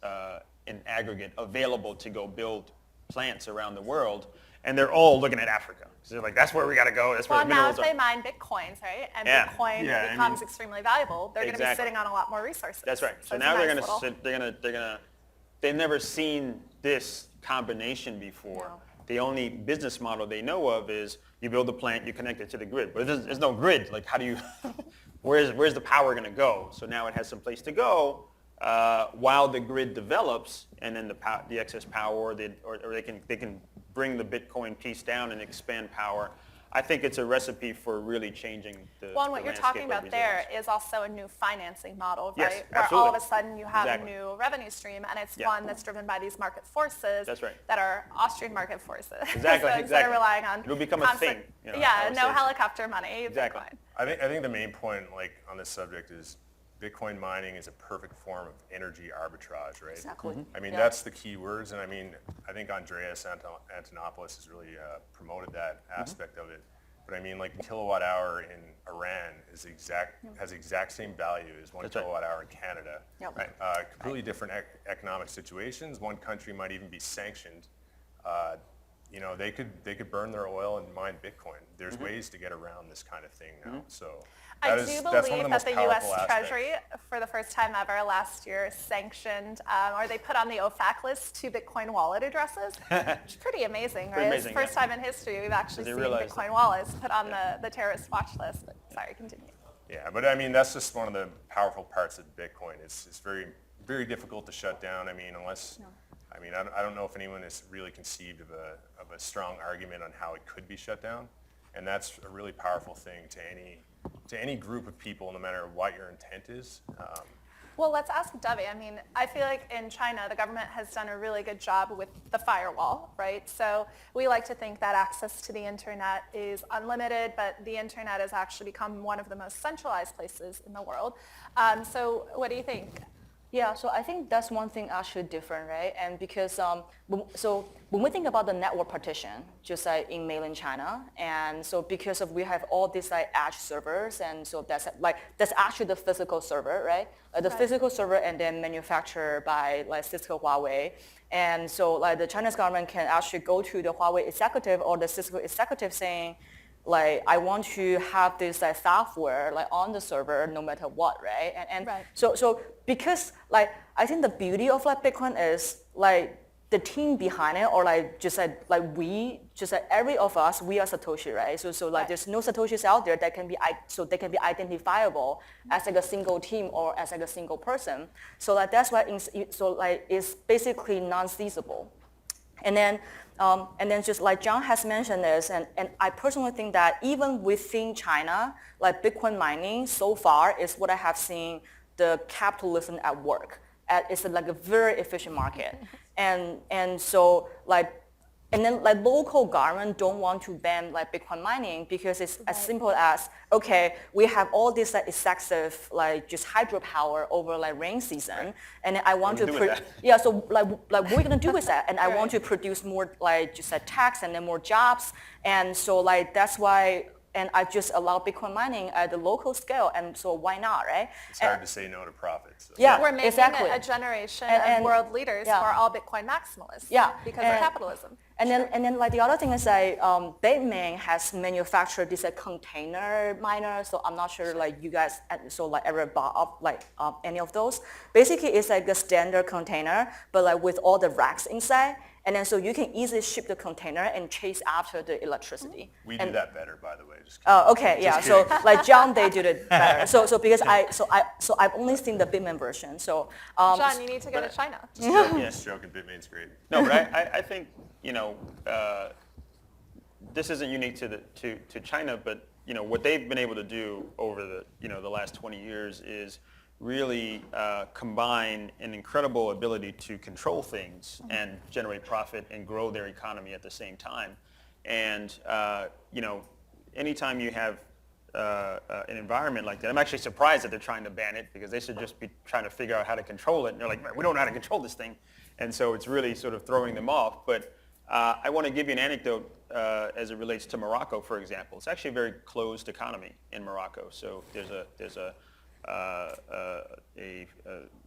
Speaker 9: in aggregate available to go build plants around the world, and they're all looking at Africa. So they're like, that's where we got to go. That's where the minerals
Speaker 5: now if
Speaker 9: are.
Speaker 5: they mine Bitcoins, right, and Bitcoin becomes extremely valuable, they're going to be sitting on a lot more resources.
Speaker 9: That's right. So now they've never seen this combination before.
Speaker 5: No.
Speaker 9: The only business model they know of is you build a plant, you connect it to the grid. But there's no grid. Like, how do you, where's the power going to go? So now it has some place to go while the grid develops, and then the excess power, or they can bring the Bitcoin piece down and expand power. I think it's a recipe for really changing the
Speaker 5: Well, and what you're talking about there is also a new financing model, right?
Speaker 9: Yes,
Speaker 5: where
Speaker 9: absolutely.
Speaker 5: all of a sudden you have a new revenue stream, and it's one that's driven by these market forces that are Austrian market forces.
Speaker 9: Exactly,
Speaker 5: so instead of relying on
Speaker 9: it'll become a thing.
Speaker 5: No helicopter money.
Speaker 9: Exactly.
Speaker 5: Bitcoin.
Speaker 4: I think the main point on this subject is Bitcoin mining is a perfect form of energy arbitrage, right?
Speaker 2: Exactly.
Speaker 4: I mean,
Speaker 2: Yeah.
Speaker 4: that's the key words, and I mean, I think Andreas Antonopoulos has really promoted that aspect of it. But I mean, like kilowatt hour in Iran has the exact same value as one kilowatt hour in Canada.
Speaker 2: Yep.
Speaker 4: Right? Completely different economic situations. One country might even be sanctioned. You know, they could burn their oil and mine Bitcoin. There's ways to get around this kind of thing now. So
Speaker 5: I
Speaker 4: that's
Speaker 5: do
Speaker 4: one of
Speaker 5: believe
Speaker 4: the
Speaker 5: that
Speaker 4: most
Speaker 5: the
Speaker 4: powerful
Speaker 5: U.S.
Speaker 4: aspects.
Speaker 5: Treasury, for the first time ever last year, sanctioned, or they put on the OFAC list 2 Bitcoin wallet addresses, which is pretty amazing, right?
Speaker 9: Pretty
Speaker 5: It's the
Speaker 9: amazing,
Speaker 5: first time in history we've actually
Speaker 9: They
Speaker 5: seen
Speaker 9: realized
Speaker 5: Bitcoin wallets put on the terrorist watch list. But sorry, continue.
Speaker 4: Yeah, but I mean, that's just one of the powerful parts of Bitcoin. It's very, very difficult to shut down. I mean, unless, I mean, I don't know if anyone has really conceived of a strong argument on how it could be shut down. And that's a really powerful thing to any group of people, no matter what your intent is.
Speaker 5: Well, let's ask Dovey. I mean, I feel like in China, the government has done a really good job with the firewall, right? So we like to think that access to the internet is unlimited, but the internet has actually become one of the most centralized places in the world. So what do you think?
Speaker 11: Yeah, so I think that's one thing actually different, right? And because, so when we think about the network partition, just like in mainland China, and so because of we have all these like edge servers, and so that's actually the physical server, right? The physical server and then manufactured by like Cisco, Huawei. And so like the Chinese government can actually go to the Huawei executive or the Cisco executive saying, like, I want to have this like software like on the server no matter what, right? And so because like I think the beauty of like Bitcoin is like the team behind it, or like just like every of us, we are Satoshi, right? So like there's no Satoshis out there that can be they can be identifiable as like a single team or as like a single person. So like that's why it's basically non-seizable. And then just like Zhang has mentioned this, and I personally think that even within China, like Bitcoin mining so far is what I have seen the capitalism at work. It's like a very efficient market. And so like, and then like local government don't want to ban like Bitcoin mining because it's as simple as, okay, we have all this like excessive like just hydropower over like rain season, and I want to, so like what are we gonna do with that? And I want to produce more like just like tax and then more jobs, and so like that's why. And I just allow Bitcoin mining at the local scale, and so why not, right?
Speaker 4: It's hard to say no to profits. So.
Speaker 5: Yeah, we're making a generation of world leaders who are all Bitcoin maximalists.
Speaker 11: Yeah,
Speaker 5: because of capitalism.
Speaker 11: And then like the other thing is like Bitmain has manufactured this like container miner. So I'm not sure like you guys ever bought up like any of those. Basically, it's like a standard container, but like with all the racks inside. And then so you can easily ship the container and chase after the electricity.
Speaker 4: We do that better, by the way.
Speaker 11: Okay, yeah. So like John, they do it better. So because I've only seen the Bitmain version. So
Speaker 5: John, you need to go to China.
Speaker 4: Just joking. Bitmain's great.
Speaker 9: No, but I think this isn't unique to China, but what they've been able to do over the last 20 years is really combine an incredible ability to control things and generate profit and grow their economy at the same time. And anytime you have an environment like that, I'm actually surprised that they're trying to ban it, because they should just be trying to figure out how to control it. And they're like, man, we don't know how to control this thing. And so it's really sort of throwing them off. But I want to give you an anecdote as it relates to Morocco, for example. It's actually a very closed economy in Morocco. So there's a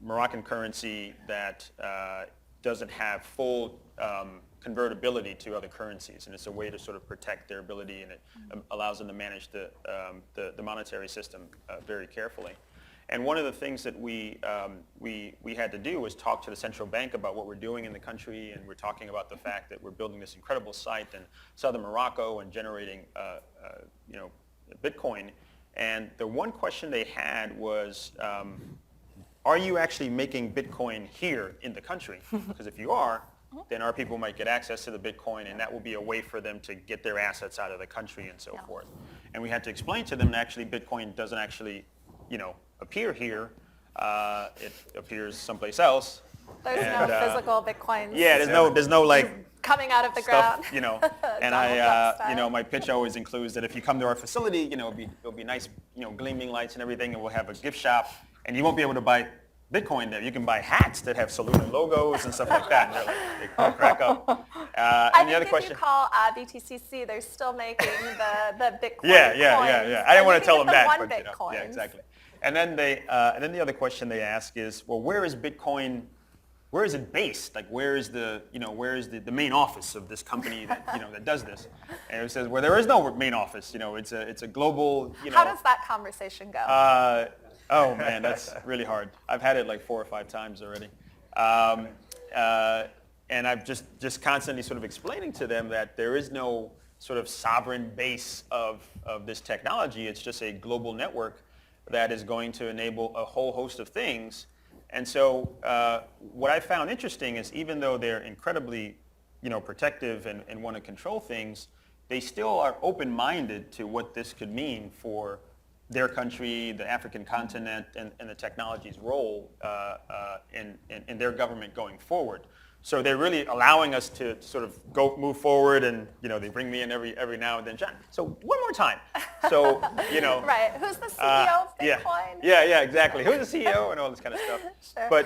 Speaker 9: Moroccan currency that doesn't have full convertibility to other currencies, and it's a way to sort of protect their ability, and it allows them to manage the monetary system very carefully. And one of the things that we had to do was talk to the central bank about what we're doing in the country, and we're talking about the fact that we're building this incredible site in southern Morocco and generating Bitcoin. And the one question they had was, are you actually making Bitcoin here in the country? Because if you are, then our people might get access to the Bitcoin, and that will be a way for them to get their assets out of the country and so forth. And we had to explain to them that actually Bitcoin doesn't actually, appear here. It appears someplace else.
Speaker 5: There's no physical Bitcoins.
Speaker 9: Yeah, there's no like
Speaker 5: coming out of the
Speaker 9: stuff,
Speaker 5: ground.
Speaker 9: And my pitch always includes that if you come to our facility, it'll be nice, gleaming lights and everything, and we'll have a gift shop, And you won't be able to buy Bitcoin there. You can buy hats that have Soluna logos and stuff like that. And they crack up.
Speaker 5: I
Speaker 9: And the other
Speaker 5: think
Speaker 9: question.
Speaker 5: if you call BTCC, they're still making the Bitcoin
Speaker 9: Yeah.
Speaker 5: coins.
Speaker 9: I didn't
Speaker 5: And
Speaker 9: want
Speaker 5: you
Speaker 9: to tell
Speaker 5: can
Speaker 9: them
Speaker 5: get
Speaker 9: that.
Speaker 5: the
Speaker 9: But,
Speaker 5: one Bitcoin.
Speaker 9: yeah, exactly. And then the other question they ask is, well, where is Bitcoin? Where is it based? Like, where is the main office of this company that that does this? And it says, well, there is no main office. It's a global.
Speaker 5: How does that conversation go?
Speaker 9: Oh man, that's really hard. I've had it like 4 or 5 times already, and I've just constantly sort of explaining to them that there is no sort of sovereign base of this technology. It's just a global network that is going to enable a whole host of things. And so what I found interesting is even though they're incredibly, protective and want to control things, they still are open-minded to what this could mean for their country, the African continent, and the technology's role in their government going forward. So they're really allowing us to sort of move forward, and they bring me in every now and then. John, so one more time. So
Speaker 5: Right. Who's the CEO of Bitcoin?
Speaker 9: Yeah, exactly. Who's the CEO and all this kind of stuff.
Speaker 5: Sure.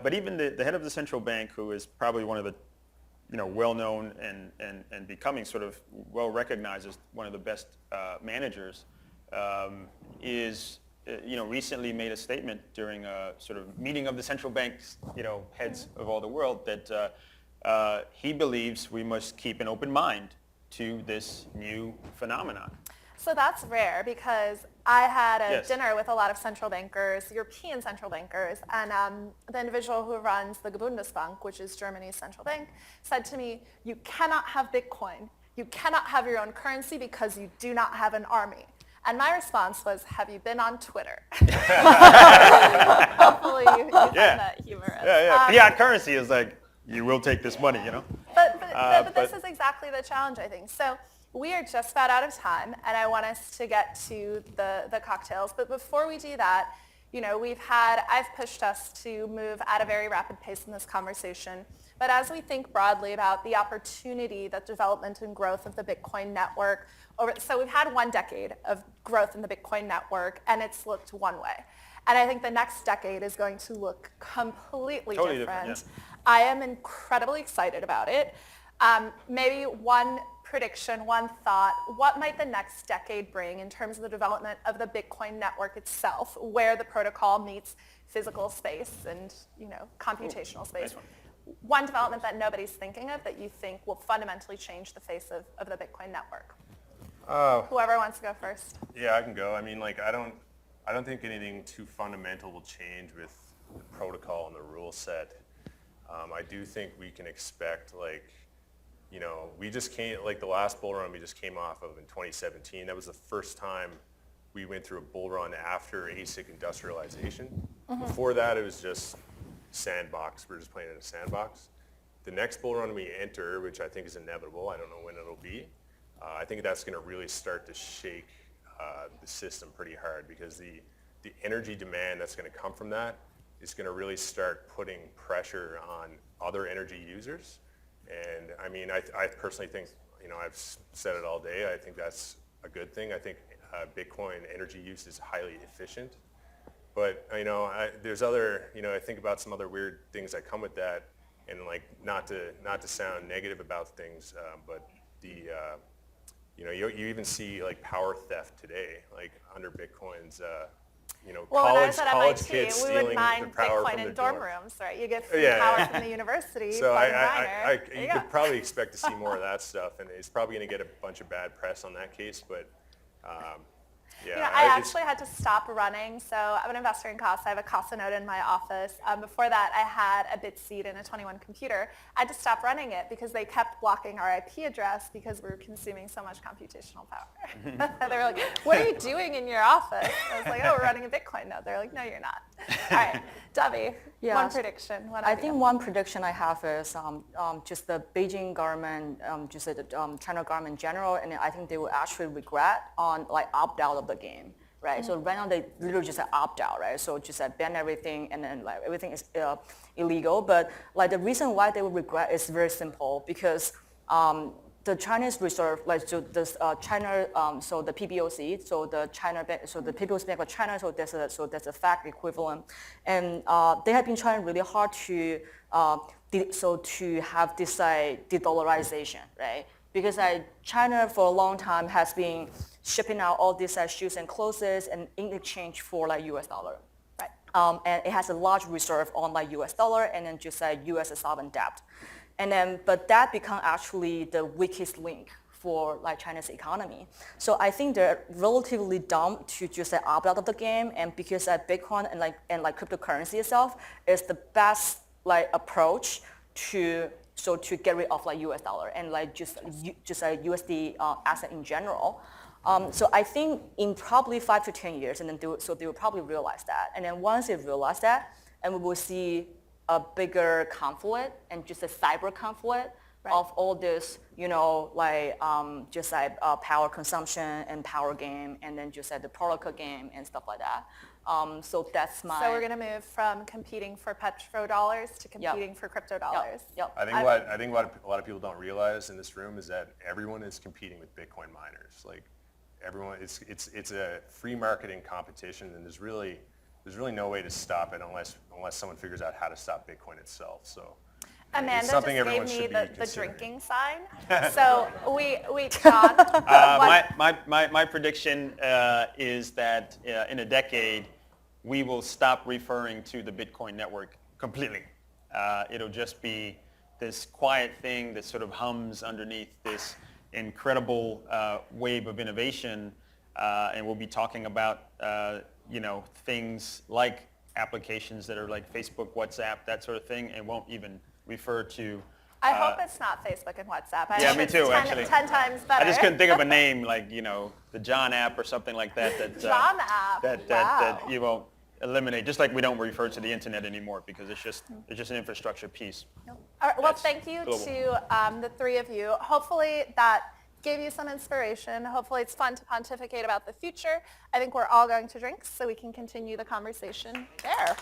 Speaker 9: But even the head of the central bank, who is probably one of the well-known and becoming sort of well-recognized as one of the best managers, is recently made a statement during a sort of meeting of the central banks, heads of all the world, that he believes we must keep an open mind to this new phenomenon.
Speaker 5: So that's rare because I had a
Speaker 9: Yes.
Speaker 5: dinner with a lot of central bankers, European central bankers, and the individual who runs the Bundesbank, which is Germany's central bank, said to me, you cannot have Bitcoin. You cannot have your own currency because you do not have an army. And my response was, have you been on Twitter? Hopefully you find that humorous.
Speaker 9: Yeah. Fiat currency is like, you will take this money,
Speaker 5: But this is exactly the challenge, I think. So we are just about out of time, and I want us to get to the cocktails. But before we do that, I've pushed us to move at a very rapid pace in this conversation. But as we think broadly about the opportunity, the development and growth of the Bitcoin network, so we've had 1 decade of growth in the Bitcoin network, and it's looked one way. And I think the next decade is going to look completely
Speaker 9: Totally
Speaker 5: different.
Speaker 9: different,
Speaker 5: I am incredibly excited about it. Maybe one prediction, one thought, what might the next decade bring in terms of the development of the Bitcoin network itself, where the protocol meets physical space and computational space? One development that nobody's thinking of that you think will fundamentally change the face of the Bitcoin network? Whoever wants to go first.
Speaker 4: Yeah, I can go. I mean, I don't think anything too fundamental will change with the protocol and the rule set. I do think we can expect, we just came, the last bull run we just came off of in 2017, that was the first time we went through a bull run after ASIC industrialization.
Speaker 5: Mm-hmm.
Speaker 4: Before that, it was just sandbox. We're just playing in a sandbox. The next bull run we enter, which I think is inevitable, I don't know when it'll be, I think that's going to really start to shake the system pretty hard, because the energy demand that's going to come from that is going to really start putting pressure on other energy users. And I mean, I personally think, I've said it all day, I think that's a good thing. I think Bitcoin energy use is highly efficient. But, there's other, I think about some other weird things that come with that, and not to sound negative about things, but you even see power theft today, under Bitcoin's,
Speaker 5: Well, when I was at
Speaker 4: college
Speaker 5: MIT,
Speaker 4: kids
Speaker 5: we
Speaker 4: stealing
Speaker 5: would mine
Speaker 4: the power
Speaker 5: Bitcoin
Speaker 4: from
Speaker 5: in
Speaker 4: the
Speaker 5: dorm
Speaker 4: dorm.
Speaker 5: rooms, right? You get free power from the university.
Speaker 4: So
Speaker 5: by the miner. There
Speaker 4: you
Speaker 5: go.
Speaker 4: could probably expect to see more of that stuff, and it's probably going to get a bunch of bad press on that case, but
Speaker 5: I actually had to stop running. So I'm an investor in Casa. I have a Casa node in my office. Before that, I had a bit seed and a 21 computer. I had to stop running it because they kept blocking our IP address because we were consuming so much computational power. They were like, what are you doing in your office? I was like, oh, we're running a Bitcoin node. They're like, no, you're not. All right, Dovey, one prediction.
Speaker 11: I think one prediction I have is just the Beijing government, just the China government in general, and I think they will actually regret on opt out of the game, right? So right now they literally just opt out, right? So just ban everything, and then everything is illegal. But the reason why they will regret is very simple, because the Chinese reserve, like so this China, so the PBOC, so the China Bank, so the People's Bank of China, so there's a FACT equivalent, and they have been trying really hard to to have this de-dollarization, right? Because China for a long time has been shipping out all these shoes and clothes and in exchange for like US dollar. Right. And it has a large reserve on like US dollar and then just US sovereign debt. And then, but that become actually the weakest link for like China's economy. So I think they're relatively dumb to just opt out of the game, and because Bitcoin and like cryptocurrency itself is the best like approach to get rid of like US dollar and like just USD asset in general. So I think in probably 5 to 10 years, and then they will probably realize that. And then once they realize that, and we will see a bigger conflict and just a cyber conflict of all this, power consumption and power game, and then just the protocol game and stuff like that. So that's my.
Speaker 5: So we're going to move from competing for petrodollars to competing for crypto dollars.
Speaker 11: Yep.
Speaker 4: I think what a lot of people don't realize in this room is that everyone is competing with Bitcoin miners. Like everyone, it's a free marketing competition, and there's really no way to stop it unless someone figures out how to stop Bitcoin itself. So.
Speaker 5: Amanda just gave me the drinking sign. So John.
Speaker 9: My prediction is that in a decade, we will stop referring to the Bitcoin network completely. It'll just be this quiet thing that sort of hums underneath this incredible wave of innovation, and we'll be talking about things like applications that are like Facebook, WhatsApp, that sort of thing, and won't even refer to.
Speaker 5: I hope it's not Facebook and WhatsApp.
Speaker 9: Yeah, me too, actually.
Speaker 5: 10 times better.
Speaker 9: I just couldn't think of a name like, the John app or something like that.
Speaker 5: John app.
Speaker 9: That you won't eliminate, just like we don't refer to the internet anymore because it's just an infrastructure piece.
Speaker 5: All right, well, thank you to the three of you. Hopefully that gave you some inspiration. Hopefully it's fun to pontificate about the future. I think we're all going to drink so we can continue the conversation there.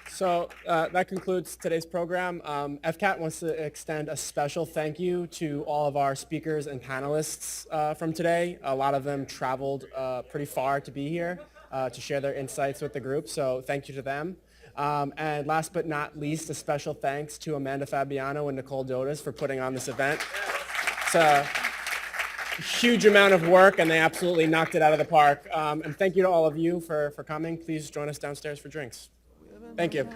Speaker 1: So that concludes today's program. FCAT wants to extend a special thank you to all of our speakers and panelists from today. A lot of them traveled pretty far to be here to share their insights with the group, so thank you to them. And last but not least, a special thanks to Amanda Fabiano and Nicole Dodas for putting on this event. It's a huge amount of work, and they absolutely knocked it out of the park. And thank you to all of you for coming. Please join us downstairs for drinks. Thank you.